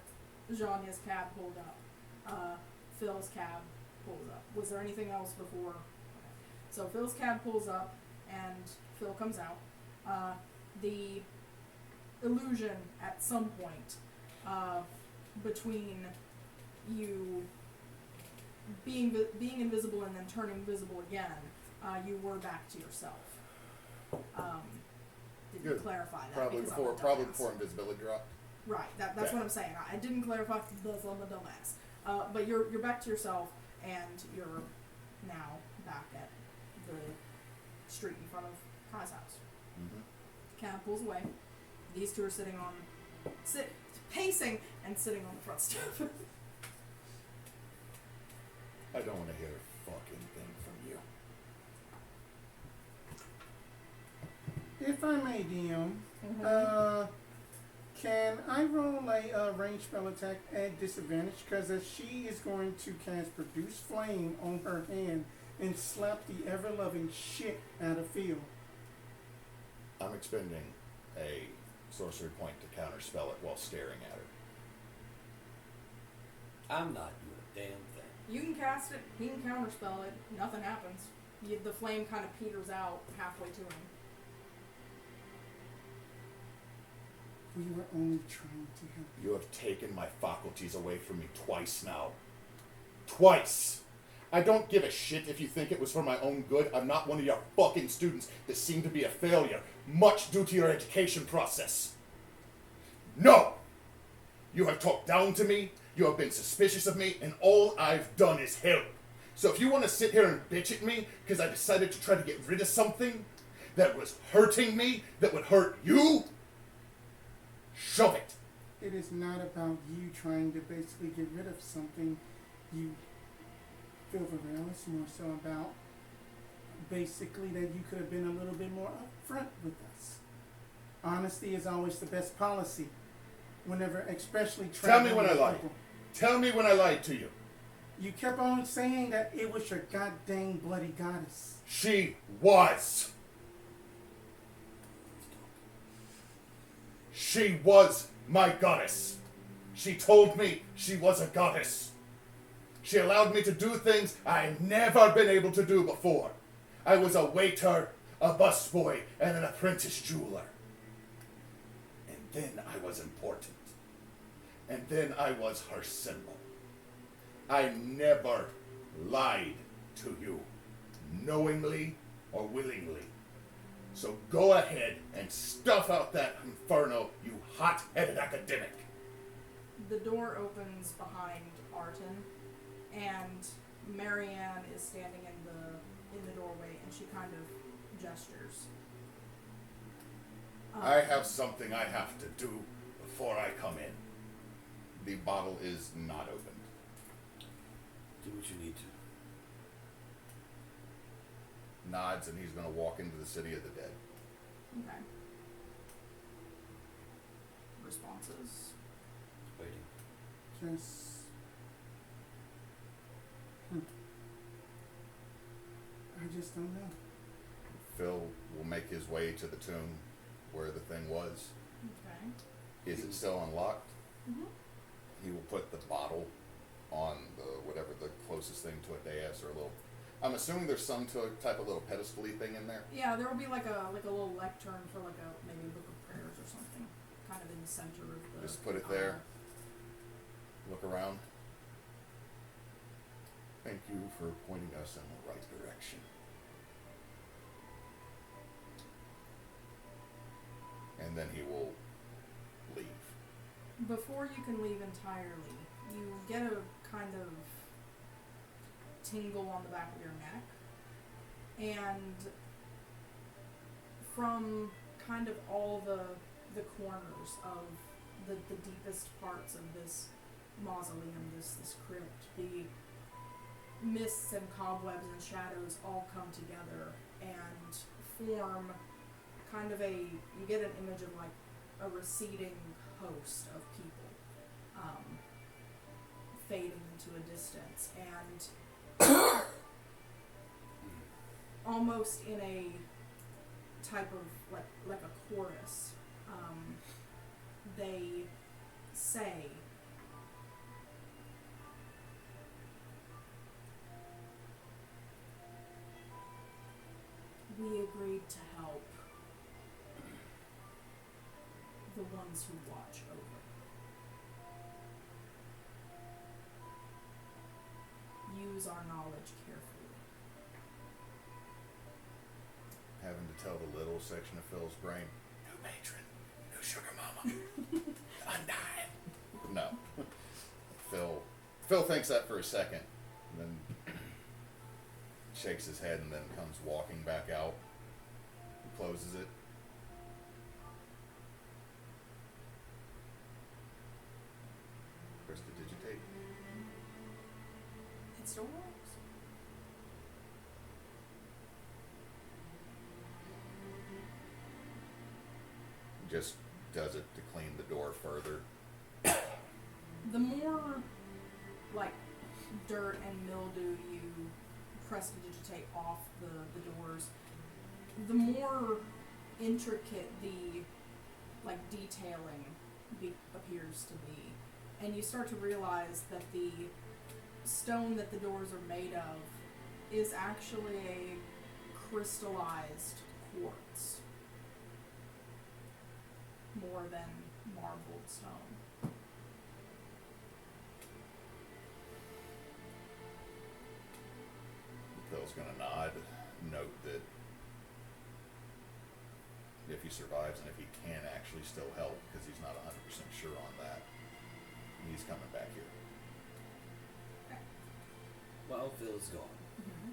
Zhonya's cab pulled up, Phil's cab pulls up. Was there anything else before? Okay. So Phil's cab pulls up, and Phil comes out. The illusion at some point between you being invisible and then turning visible again, you were back to yourself. Didn't
Good.
clarify that.
Probably
because I'm a
before
dumbass.
invisibility dropped.
Right, that's
Okay.
what I'm saying. I didn't clarify because I'm a dumbass. But you're back to yourself, and you're now back at the street in front of Kai's house.
Mm-hmm.
Cab pulls away. These two are pacing and sitting on the front step.
I don't want to hear a fucking thing from you.
If I may, DM, can I roll a ranged spell attack at disadvantage? Because she is going to cast Produce Flame on her hand and slap the ever-loving shit out of Phil.
I'm expending a sorcery point to counterspell it while staring at her.
I'm not doing a damn thing.
You can cast it, he can counterspell it, nothing happens. The flame kind of peters out halfway to him.
We were only trying to help you.
You have taken my faculties away from me twice now. Twice! I don't give a shit if you think it was for my own good. I'm not one of your fucking students that seem to be a failure, much due to your education process. No! You have talked down to me, you have been suspicious of me, and all I've done is help. So if you want to sit here and bitch at me because I decided to try to get rid of something that was hurting me, that would hurt you, shove it.
It is not about you trying to basically get rid of something. Fil'verl, it's more so about basically that you could have been a little bit more upfront with us. Honesty is always the best policy. Whenever, especially
Tell me when I lied. Tell me when I lied to you.
You kept on saying that it was your goddamn bloody goddess.
She was. She was my goddess. She told me she was a goddess. She allowed me to do things I've never been able to do before. I was a waiter, a busboy, and an apprentice jeweler. And then I was important. And then I was her symbol. I never lied to you, knowingly or willingly. So go ahead and stuff out that inferno, you hot-headed academic.
The door opens behind Arten, and Marianne is standing in the doorway, and she kind of gestures.
I have something I have to do before I come in. The bottle is not opened.
Do what you need to.
Nods, and he's going to walk into the city of the dead.
Okay. Responses.
Waiting.
Just... I just don't know.
Phil will make his way to the tomb where the thing was.
Okay.
Is it still unlocked?
Mm-hmm.
He will put the bottle on whatever the closest thing to a dais or a little. I'm assuming there's some type of little pedestal-y thing in there.
Yeah, there will be like a little lectern for like maybe a book of prayers or something, kind of in the center of the.
Just put it there. Look around. Thank you for pointing us in the right direction. And then he will leave.
Before you can leave entirely, you get a kind of tingle on the back of your neck, and from kind of all the corners of the deepest parts of this mausoleum, this crypt, the mists and cobwebs and shadows all come together and form kind of you get an image of like a receding host of people fading into a distance, and almost in a type of like a chorus, they say, "We agreed to help the ones who watch over. Use our knowledge carefully."
Having to tell the little section of Phil's brain, "New patron, new sugar mama, I'm dying." No. Phil thinks that for a second, and then shakes his head, and then comes walking back out, closes it. Prestidigitate.
It still works.
Just does it to clean the door further.
The more like dirt and mildew you prestidigitate off the doors, the more intricate the like detailing appears to be, and you start to realize that the stone that the doors are made of is actually a crystallized quartz more than marbled stone.
Phil's gonna nod, note that if he survives and if he can actually still help, because he's not 100% sure on that, he's coming back here.
Well, Phil is gone.
Mm-hmm.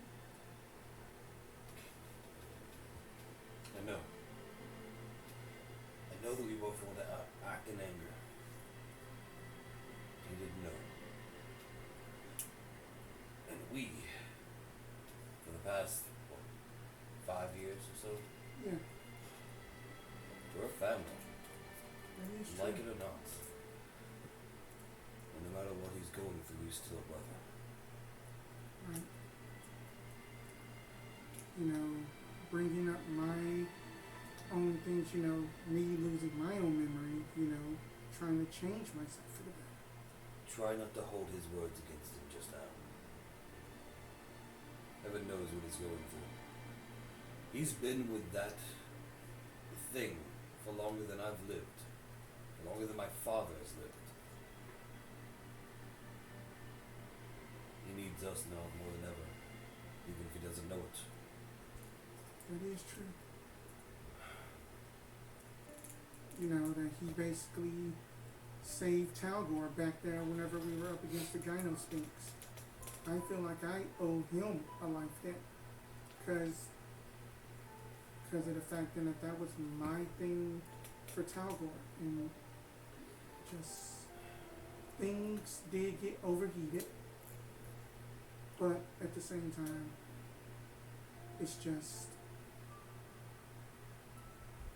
I know. I know that we both want to act in anger. He didn't know. And we, for the past, 5 years or so,
Yeah.
we're a family.
That is
Like
true.
it or not. And no matter what he's going through, he's still a brother.
Right. You know, bringing up my own things, you know, me losing my own memory, you know, trying to change myself for the better.
Try not to hold his words against him just now. Heaven knows what he's going through. He's been with that thing for longer than I've lived. For longer than my father has lived. He needs us now more than ever. Even if he doesn't know it.
That is true. You know, that he basically saved Tal'gor back there whenever we were up against the Kairos Sphinx. I feel like I owe him a life debt. Because of the fact that was my thing for Tal'gor. And just things did get overheated. But at the same time, it's just,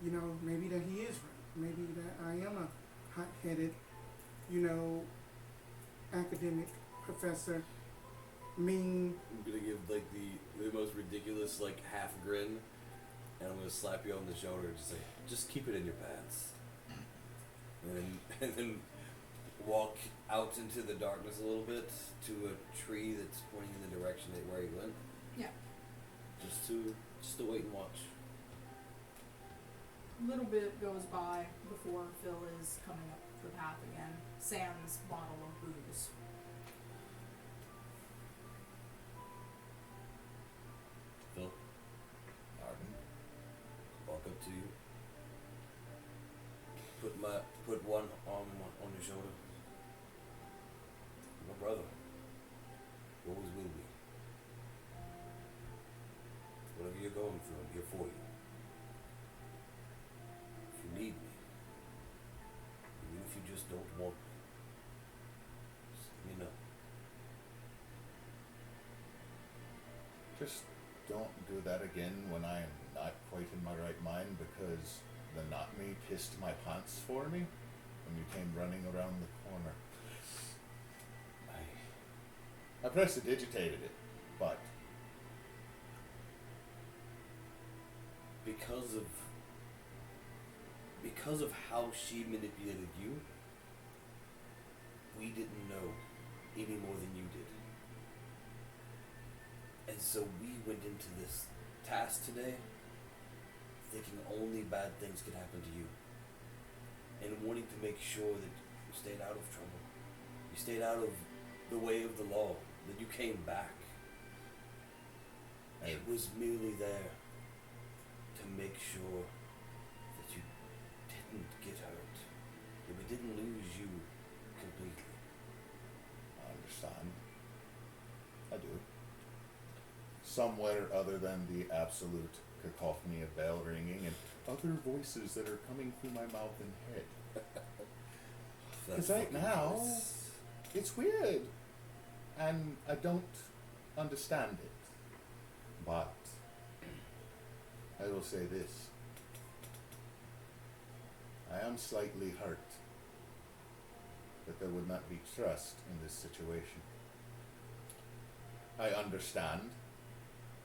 you know, maybe that he is right. Maybe that I am a hot-headed, you know, academic professor, mean.
I'm gonna give like the most ridiculous like half grin, and I'm gonna slap you on the shoulder and just say, just keep it in your pants.
And then walk out into the darkness a little bit to a tree that's pointing in the direction that where he went.
Yeah.
Just to wait and watch.
A little bit goes by before Phil is coming up the path again. Sans bottle of booze.
Phil,
Arten,
walk up to you. Put one arm on your shoulder. My brother. Always will be. Whatever you're going through, I'm here for you. If you need me, even if you just don't want me, just let me know.
just don't do that again when I am not quite in my right mind, because the not me pissed my pants for me when you came running around the corner. I prestidigitated it, but
Because of how she manipulated you, we didn't know any more than you did. And so we went into this task today thinking only bad things could happen to you. And wanting to make sure that you stayed out of trouble. You stayed out of the way of the law. That you came back. It was merely there to make sure that you didn't get hurt. That we didn't lose you completely.
I understand. I do. Somewhere other than the absolute cacophony of bell ringing and other voices that are coming through my mouth and head. Because right now, it's weird. And I don't understand it. But I will say this. I am slightly hurt that there would not be trust in this situation. I understand,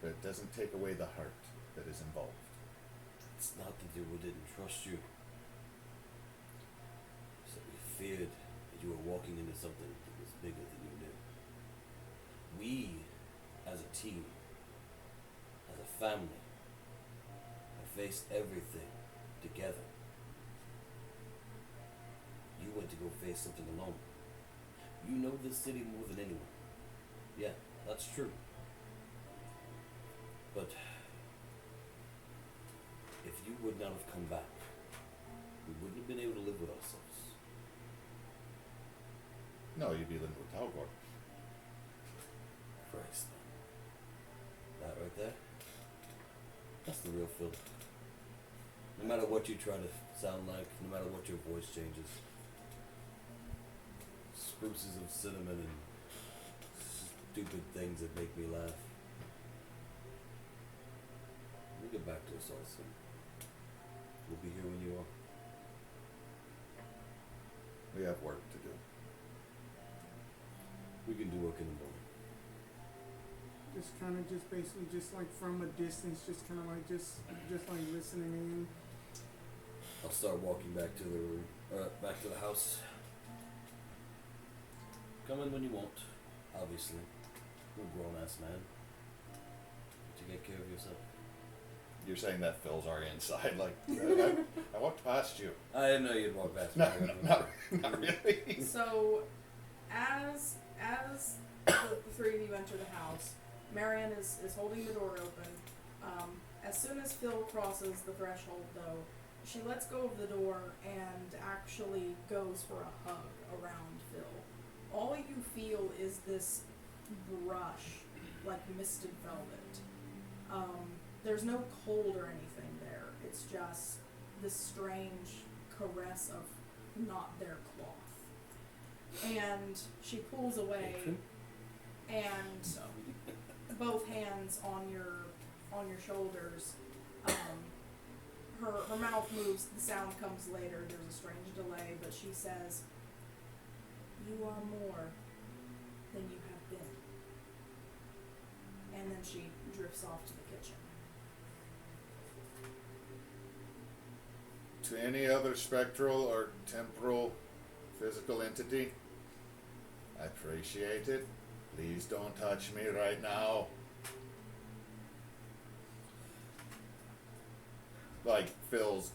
but it doesn't take away the hurt that is involved.
It's not that we didn't trust you. It's that we feared that you were walking into something that was bigger than you knew. We, as a team, as a family, have faced everything together. You went to go face something alone. You know this city more than anyone. Yeah, that's true. But if you would not have come back, we wouldn't have been able to live with ourselves.
No, you'd be living with Tal'gor.
Christ. That right there? That's the real Phil. No matter what you try to sound like, no matter what your voice changes. Spruces of cinnamon and stupid things that make me laugh. We'll get back to us all soon. We'll be here when you are.
We have work to do.
We can do work in the morning.
Just kind of just basically just like from a distance, just kind of like just like listening in.
I'll start walking back to the room, back to the house. Come in when you want, obviously. You're a grown-ass man. But you take care of yourself.
You're saying that Phil's already inside, like, I walked past you.
I didn't know you'd walk past me.
Not really.
So, as the three of you enter the house, Marianne is holding the door open. As soon as Phil crosses the threshold, though, she lets go of the door and actually goes for a hug around Phil. All you feel is this brush, like misted velvet. There's no cold or anything there. It's just this strange caress of not their cloth. And she pulls away, and both hands on your shoulders. Her mouth moves. The sound comes later. There's a strange delay, but she says, "You are more than you have been." And then she drifts off to the kitchen.
To any other spectral or temporal physical entity, I appreciate it. Please don't touch me right now. Like, Phil's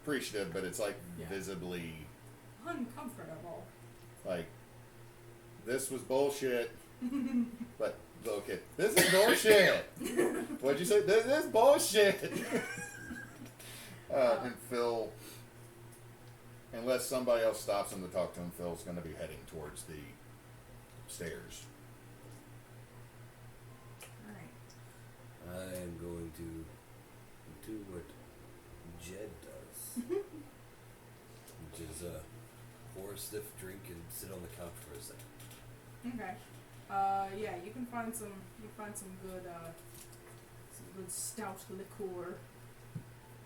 appreciative, but it's like visibly
Uncomfortable.
like, this was bullshit. But okay, this is bullshit. What'd you say? This is bullshit. And Phil, unless somebody else stops him to talk to him, Phil's going to be heading towards the stairs.
Alright.
I am going to do what Jed does, which is pour a stiff drink and sit on the couch for a second.
Okay. Yeah, you can find some good stout liqueur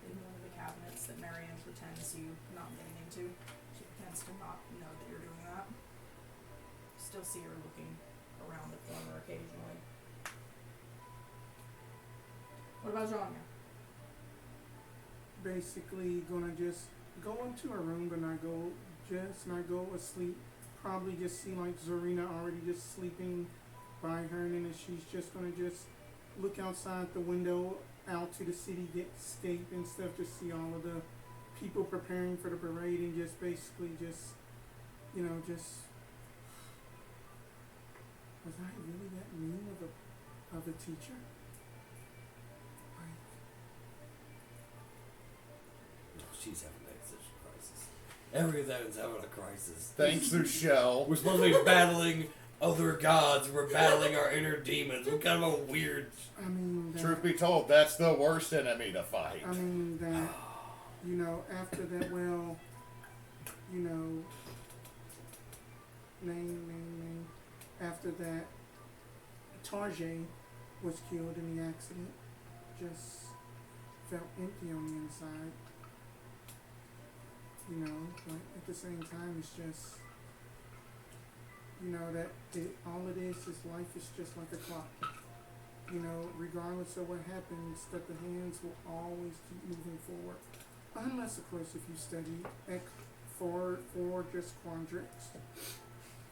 in one of the cabinets that Marianne pretends you not getting into. She pretends to not know that you're doing that. Still see her looking around the corner occasionally. What about Zhonya?
Basically gonna just go into a room, but not go asleep. Probably just see like Zorina already just sleeping by her, and then she's just gonna just look outside the window out to the cityscape and stuff, just see all of the people preparing for the parade, and just basically just, you know, just, was I really that mean of a teacher?
She's having an existential crisis. Everything's having a crisis.
Thanks, Ushel.
We're supposed to be battling other gods. We're battling our inner demons. What kind of a weird...
I mean,
Truth be told, that's the worst enemy to fight.
I mean, that, you know, after that, well, you know, name, after that, Tarjay was killed in the accident, just felt empty on the inside. You know, but at the same time, it's just, you know, that all it is life is just like a clock. You know, regardless of what happens, that the hands will always keep moving forward. Unless, of course, if you study for just quadrics,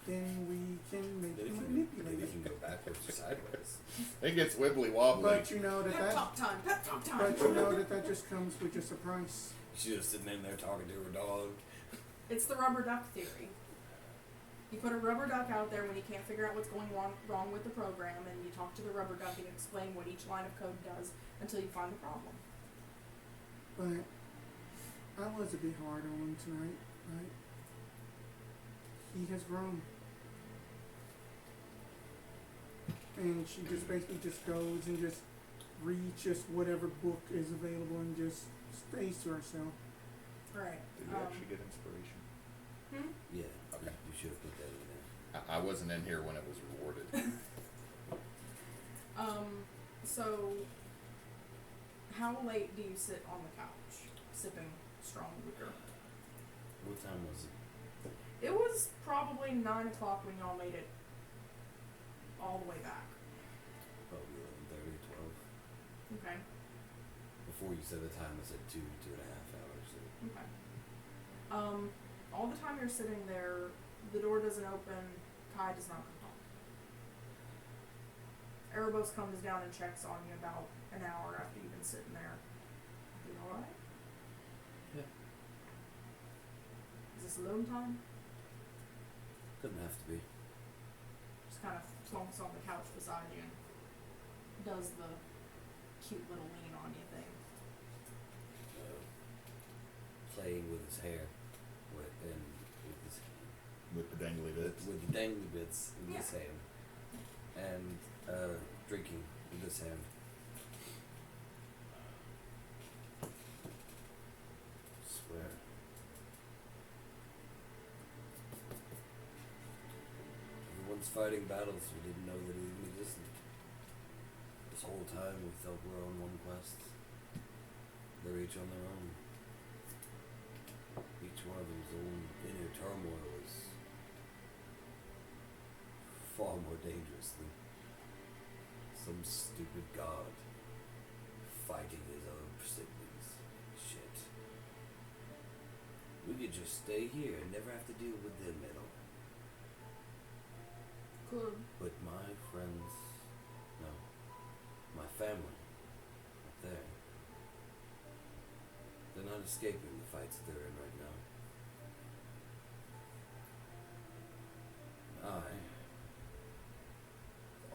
then we can make you manipulate
Maybe
it.
you can go backwards or sideways.
It gets wibbly wobbly.
But you know that
Pep talk time.
but you know that just comes with just a price.
She's just sitting in there talking to her dog.
It's the rubber duck theory. You put a rubber duck out there when you can't figure out what's going wrong with the program, and you talk to the rubber duck and explain what each line of code does until you find the problem.
But I was a bit hard on him tonight, right? he has grown. And she just basically just goes and just reads just whatever book is available and just stays to herself.
Right.
Did you actually get inspiration?
Yeah,
Okay.
you should have put that in there.
I wasn't in here when it was rewarded.
So how late do you sit on the couch, sipping strong liquor?
What time was it?
It was probably 9 o'clock when y'all made it all the way back.
Probably 11:30, 12.
Okay.
Before you said the time, I said 2.5 hours. So.
Okay. All the time you're sitting there, the door doesn't open, Kai does not come home. Erebos comes down and checks on you about an hour after you've been sitting there. You alright?
Yeah.
Is this alone time?
Doesn't have to be.
Just kind of plonks on the couch beside you and does the cute little lean on you thing.
Playing with his hair,
With the dangly bits.
with the dangly bits in
Yeah.
his hand, and drinking with his hand. Swear. Everyone's fighting battles we didn't know that even existed. This whole time we thought we were on one quest. They're each on their own. Each one of them's own inner turmoil is far more dangerous than some stupid god fighting his own siblings. Shit. We could just stay here and never have to deal with them at all.
Cool.
But my friends, no, my family, up there, they're not escaping the fights that they're in right now.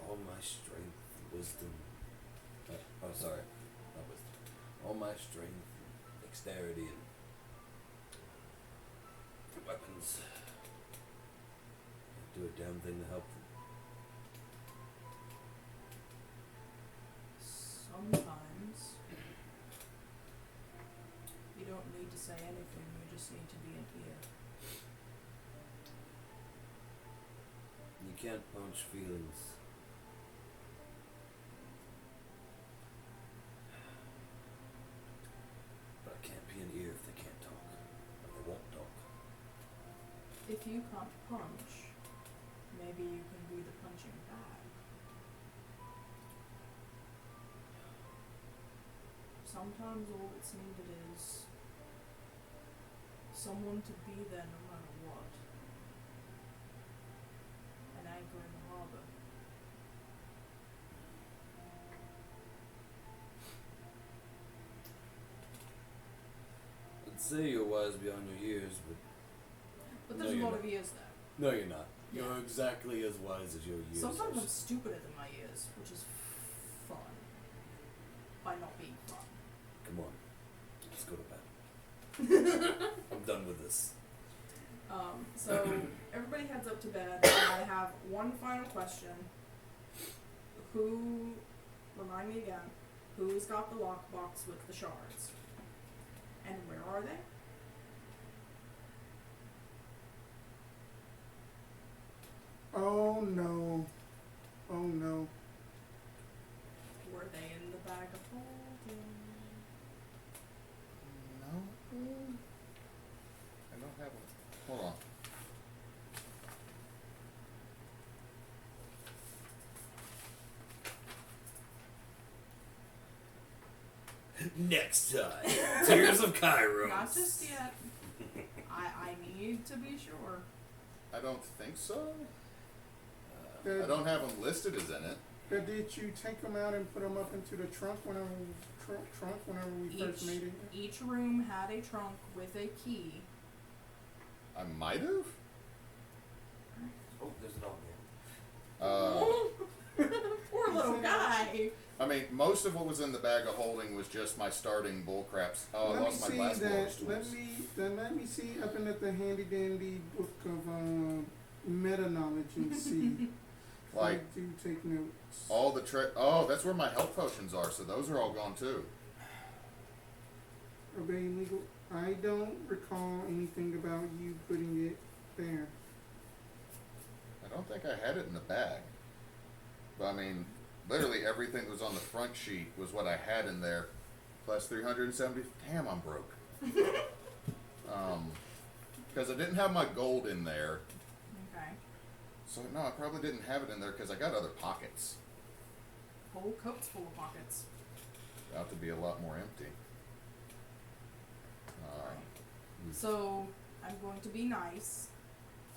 All my strength and wisdom, not wisdom, all my strength, dexterity, and weapons, I'd do a damn thing to help them.
Sometimes you don't need to say anything, you just need to be in here.
You can't punch feelings. But I can't be an ear if they can't talk. Or they won't talk.
If you can't punch, maybe you can be the punching bag. Sometimes all that's needed is someone to be there no matter what. An anchor in the harbor.
I'd say you're wise beyond your years,
But
No,
there's a
you're
lot
not.
of years there.
no, you're not.
Yeah.
You're exactly as wise as your years.
Sometimes
are.
I'm stupider than my years, which is fun. By not being fun.
Come on, let's go to bed. I'm done with this.
So everybody heads up to bed, and I have one final question. Remind me again, who's got the lockbox with the shards? And where are they?
Oh no. Oh no.
Were they in the bag of holding?
No. I don't have one. Hold on.
Next time, Tears of Kairos.
Not just yet. I need to be sure.
I don't think so.
Did,
I don't have them listed as in it.
did you take them out and put them up into the trunk whenever we first made it?
Each room had a trunk with a key.
I might have.
Oh, there's a dog there.
Poor little guy.
I mean, most of what was in the bag of holding was just my starting bullcraps. Oh, I lost my glass blowers tools.
Let me see up in at the handy dandy book of meta knowledge and see.
Like,
I do take notes.
all the oh, that's where my health potions are, so those are all gone too.
Obey legal. I don't recall anything about you putting it there.
I don't think I had it in the bag. But I mean, literally everything that was on the front sheet was what I had in there, plus 370. Damn, I'm broke. Because I didn't have my gold in there.
Okay.
So no, I probably didn't have it in there because I got other pockets.
Whole coats full of pockets.
About to be a lot more empty.
So I'm going to be nice,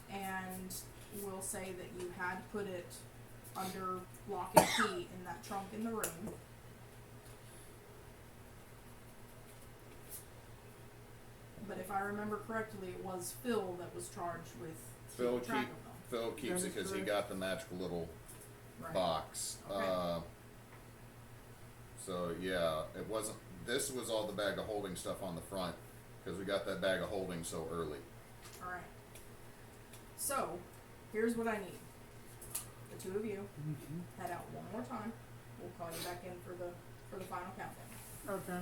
and we'll say that you had put it under lock and key in that trunk in the room. But if I remember correctly, it was Phil that was charged with keeping track of them.
Phil keeps it because he got the magical little box.
Okay.
So yeah, it wasn't. This was all the bag of holding stuff on the front because we got that bag of holding so early.
All right. So here's what I need. The two of you head out one more time. We'll call you back in for the final countdown.
Okay.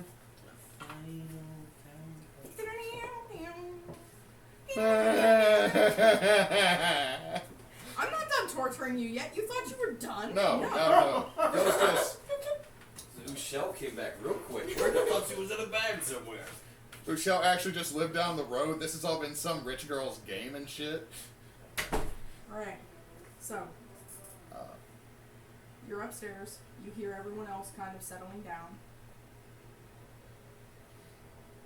I'm not done torturing you yet. You thought you were done?
No. It was just.
Ushel came back real quick. Where I thought she was in a bag somewhere.
Ushel actually just lived down the road. This has all been some rich girl's game and shit.
Alright. So, you're upstairs. You hear everyone else kind of settling down.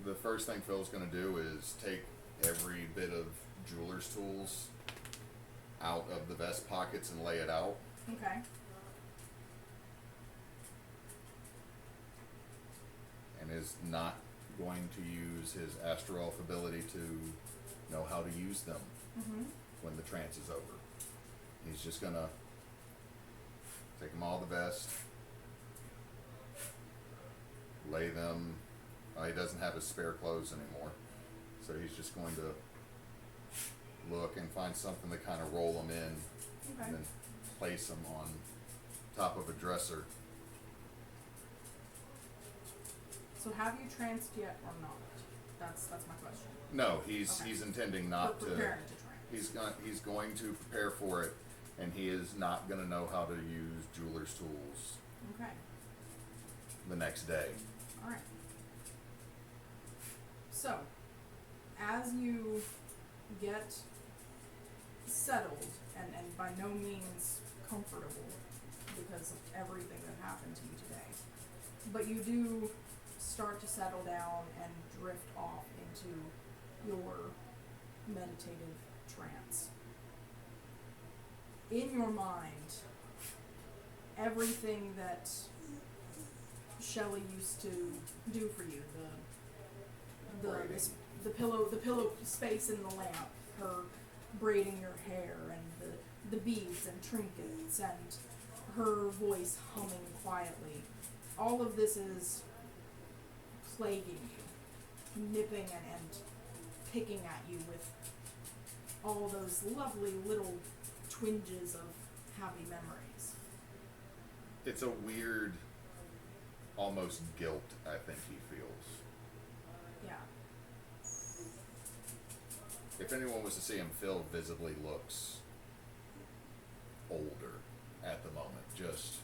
The first thing Phil's going to do is take every bit of jeweler's tools out of the vest pockets and lay it out.
Okay.
And is not going to use his Astro Elf ability to know how to use them when the trance is over. He's just going to take them all the vest, lay them. He doesn't have his spare clothes anymore, so he's just going to look and find something to kind of roll them in, and then place them on top of a dresser.
So have you tranced yet or not? That's my question.
No, he's intending not to.
Preparing to trance.
He's going to prepare for it, and he is not going to know how to use jeweler's tools.
Okay.
The next day.
All right. So, as you get settled, and by no means comfortable because of everything that happened to you today, but you do start to settle down and drift off into your meditative trance. In your mind, everything that Shelley used to do for you, the pillow space in the lamp, her braiding your hair, and the beads and trinkets, and her voice humming quietly. All of this is plaguing you, nipping and picking at you with all those lovely little twinges of happy memories.
It's a weird, almost guilt, I think he feels.
Yeah.
If anyone was to see him, Phil visibly looks older at the moment. Just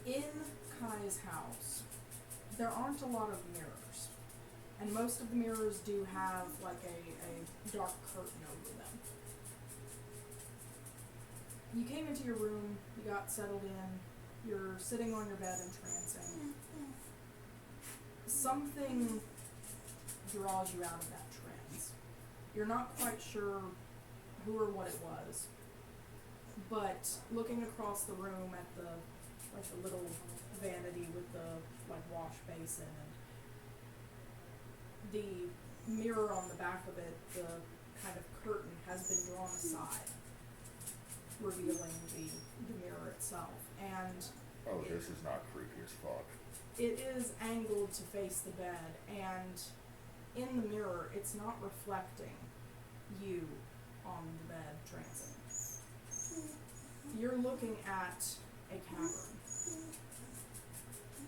in Kai's house, there aren't a lot of mirrors, and most of the mirrors do have like a dark curtain over them. You came into your room, you got settled in, you're sitting on your bed entrancing. Something draws you out of that trance. You're not quite sure who or what it was, but looking across the room at the little vanity with the wash basin and the mirror on the back of it, the kind of curtain, has been drawn aside, revealing the mirror itself. And
Oh, this is not creepy as fuck.
it is angled to face the bed, and in the mirror, it's not reflecting you on the bed transit. You're looking at a cavern.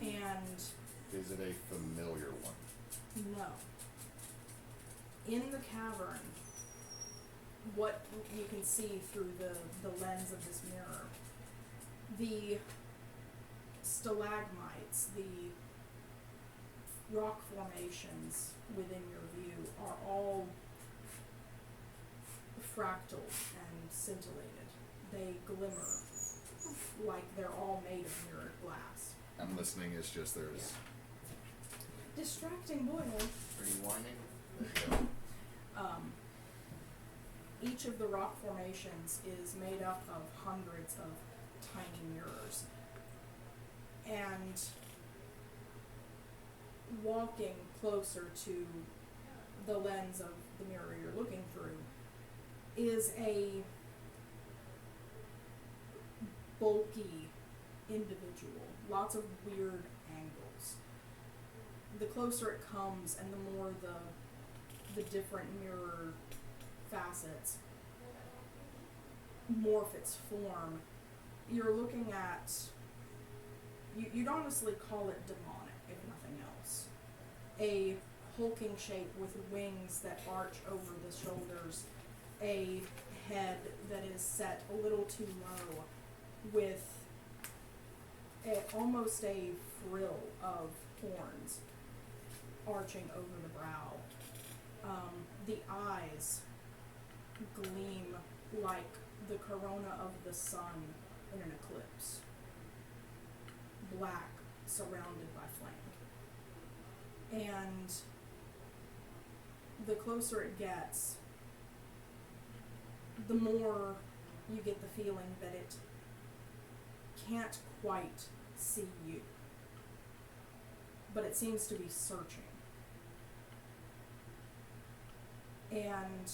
And
Is it a familiar one?
no. In the cavern, what you can see through the lens of this mirror, the stalagmites, the rock formations within your view are all fractal and scintillated. They glimmer like they're all made of mirrored glass.
I'm listening, it's just there's...
Distracting boy.
Are you whining? There you go.
Each of the rock formations is made up of hundreds of tiny mirrors. And walking closer to the lens of the mirror you're looking through is a bulky individual. Lots of weird angles. The closer it comes and the more the different mirror facets morph its form, you're looking at, you'd honestly call it demonic, if nothing else. A hulking shape with wings that arch over the shoulders, a head that is set a little too low, with almost a frill of horns arching over the brow. The eyes gleam like the corona of the sun in an eclipse. Black, surrounded by flame. And the closer it gets, the more you get the feeling that it can't quite see you. But it seems to be searching. And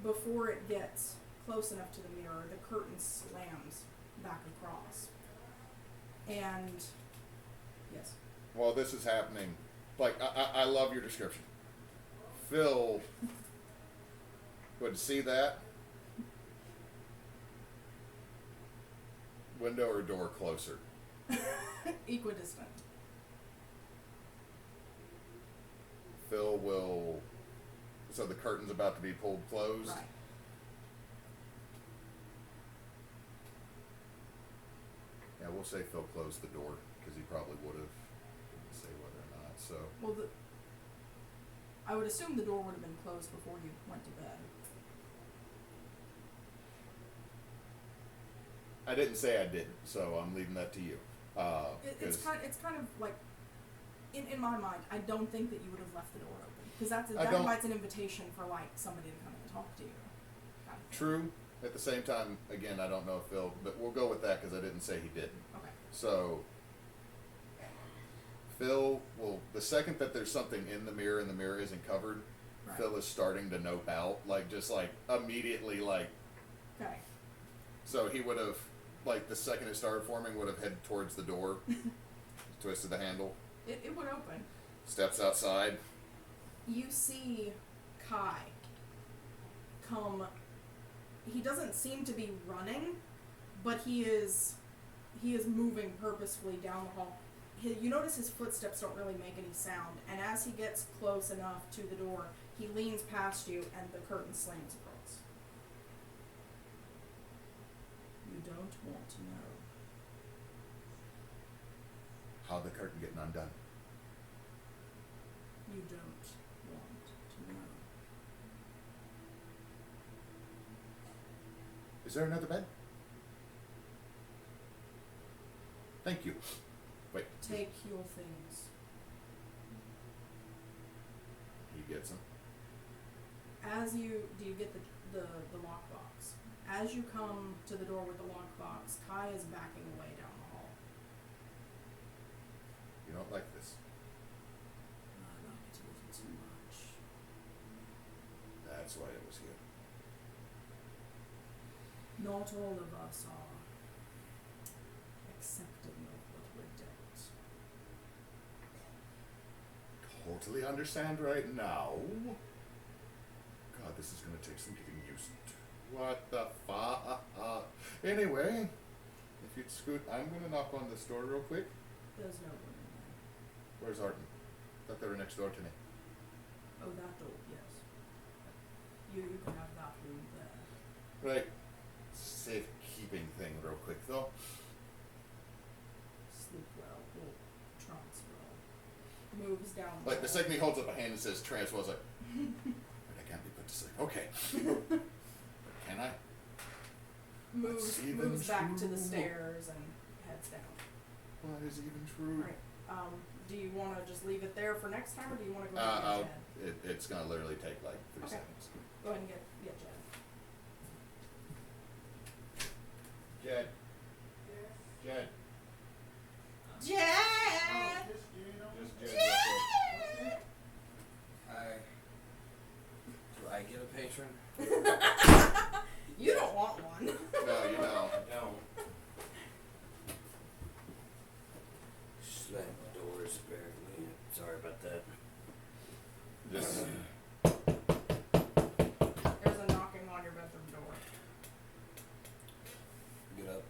before it gets close enough to the mirror, the curtain slams back across. And, yes.
While this is happening, like, I love your description. Phil would see that. Window or door closer?
Equidistant.
Phil will... So the curtain's about to be pulled closed?
Right.
Yeah, we'll say Phil closed the door, because he probably would have. Didn't say whether or not, so...
Well, I would assume the door would have been closed before you went to bed.
I didn't say I didn't, so I'm leaving that to you.
It's kind of like, in my mind, I don't think that you would have left the door open. Because that invites an invitation for, like, somebody to come and talk to you. Kind of.
True. At the same time, again, I don't know if Phil, but we'll go with that because I didn't say he didn't.
Okay.
So, Phil will, the second that there's something in the mirror and the mirror isn't covered, right. Phil is starting to nope out, like, just like immediately, like.
Okay.
So he would have, like, the second it started forming, would have headed towards the door, twisted the handle.
It would open.
Steps outside.
You see Kai come. He doesn't seem to be running, but he is moving purposefully down the hall. You notice his footsteps don't really make any sound, and as he gets close enough to the door, he leans past you and the curtain slams across. You don't want to know.
How the curtain getting undone?
You don't want to know.
Is there another bed? Thank you. Wait.
Take your things.
He gets them.
Do you get the lockbox? As you come to the door with the lockbox, Kai is backing away down the hall.
You don't like this.
I like it a little too much.
That's why it was here.
Not all of us are accepting of what we're dealt.
Totally understand right now. God, this is gonna take some getting used to. What the fuck? Anyway, if you'd scoot, I'm gonna knock on this door real quick.
There's no one in there.
Where's Arten? Thought they were next door to me.
Oh, that door, yes. You can have that room there.
Right. Safekeeping thing real quick though.
Sleep well, or trance well. Moves down.
Like the second he holds up a hand and says trance, was like, I can't be put to sleep. Okay. Can I?
Moves back to the stairs and heads down.
What is even true?
Alright. Do you want to just leave it there for next time, or do you want to go ahead and get Jed?
It's gonna literally take like 3
Okay.
seconds.
Go ahead and get Jed.
Jed.
Jed!
Just Jed.
Hi. Do I get a patron?
You don't want one.
No, you know.
I don't. Slam the doors, apparently. Sorry about that.
Just
There's a knocking on your bedroom door.
Get up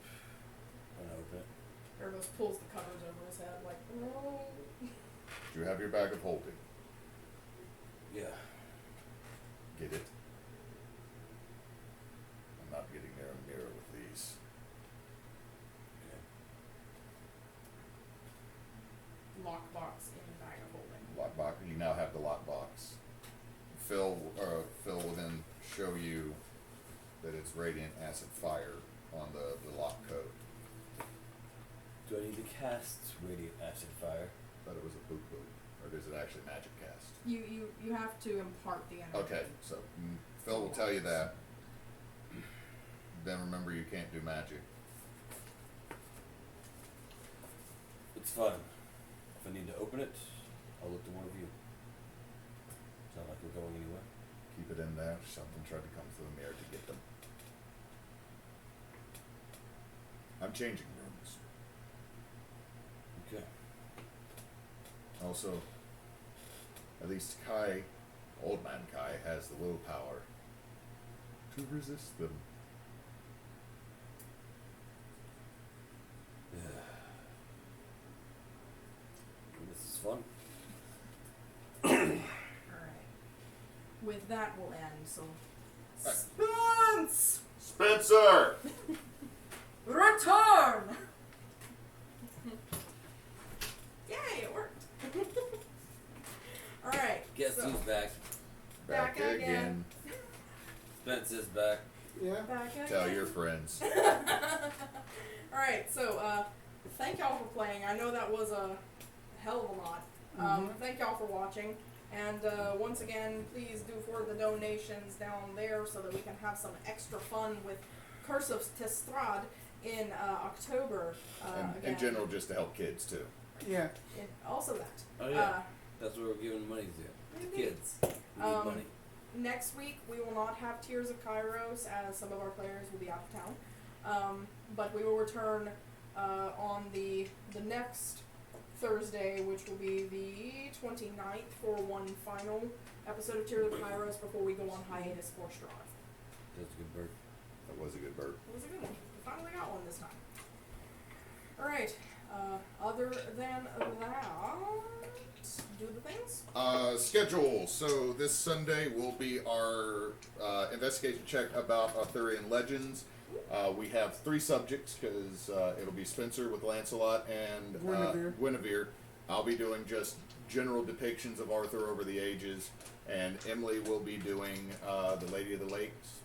and open it.
Ergos pulls the covers over his head, like, oh.
do you have your bag of holding?
Yeah.
Get it? I'm not getting near a mirror with these.
Okay.
Lockbox in bag of holding.
Lockbox. You now have the lockbox. Phil will then show you that it's radiant acid fire on the lock code.
Do I need to cast radiant acid fire?
Thought it was a boop boop, or is it actually magic cast?
You have to impart the energy.
Okay, so Phil will tell you that. Then remember, you can't do magic.
It's fine. If I need to open it, I'll look to one of you. It's not like we're going anywhere.
Keep it in there. Something tried to come through the mirror to get them. I'm changing rooms.
Okay.
Also, at least Kai, old man Kai, has the willpower to resist them.
This is fun.
Alright. With that, we'll end, so. Spence!
Spencer!
Return! Yay, it worked. Alright.
Guess
so,
who's back?
Back again.
Spence is back.
Yeah.
Back again.
Tell your friends.
Alright, so, thank y'all for playing. I know that was a hell of a lot. Thank y'all for watching. And once again, please do forward the donations down there so that we can have some extra fun with Curse of Testrad in October.
In general, just to help kids, too.
Yeah.
Also that.
Oh yeah. That's what we're giving money to. The kids. We need money.
Next week, we will not have Tears of Kairos, as some of our players will be out of town. But we will return on the next Thursday, which will be the 29th, for one final episode of Tears of Kairos before we go on hiatus for Strahd.
That's a good bird.
That was a good bird.
It was a good one. We finally got one this time. Alright, other than that, do the things?
Schedule. So this Sunday will be our investigation check about Arthurian legends. We have 3 subjects because it'll be Spencer with Lancelot and Guinevere. I'll be doing just general depictions of Arthur over the ages, and Emily will be doing the Lady of the Lakes,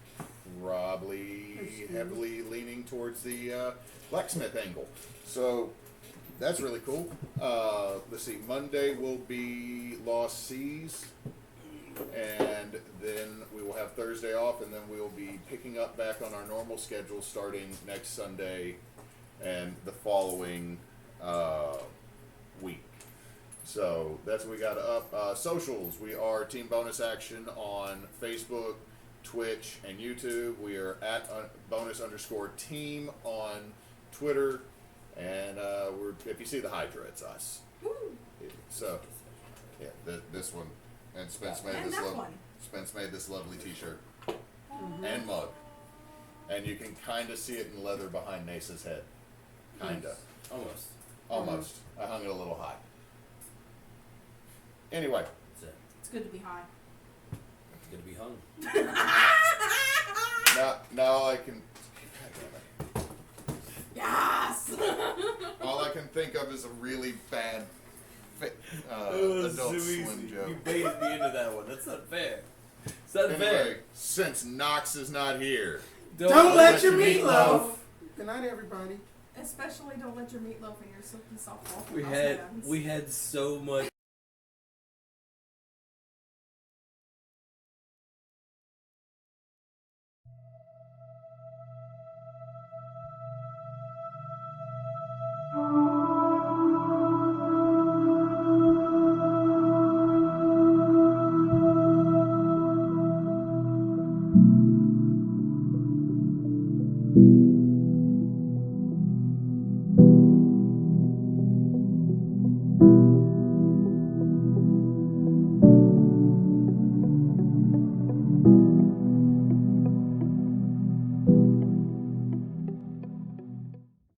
probably heavily leaning towards the blacksmith angle. So that's really cool. Let's see, Monday will be Lost Seas, and then we will have Thursday off, and then we'll be picking up back on our normal schedule starting next Sunday and the following week. So that's what we got up. Socials, we are Team Bonus Action on Facebook, Twitch, and YouTube. We are at bonus_team on Twitter. And if you see the Hydra, it's us.
Woo.
So, yeah, this one. And Spence made this lovely T-shirt and mug. And you can kind of see it in leather behind Neysa's head. Kinda. Almost. I hung it a little high. Anyway.
That's it.
It's good to be high.
It's going to be hung.
Now I can...
Yes!
All I can think of is a really bad Adult Swim joke.
You baited me into that one. That's not fair. It's not fair.
Since Knox is not here,
don't let your meatloaf. Good night, everybody.
Especially don't let your meatloaf and your silky softball.
We had so much.
Thank you.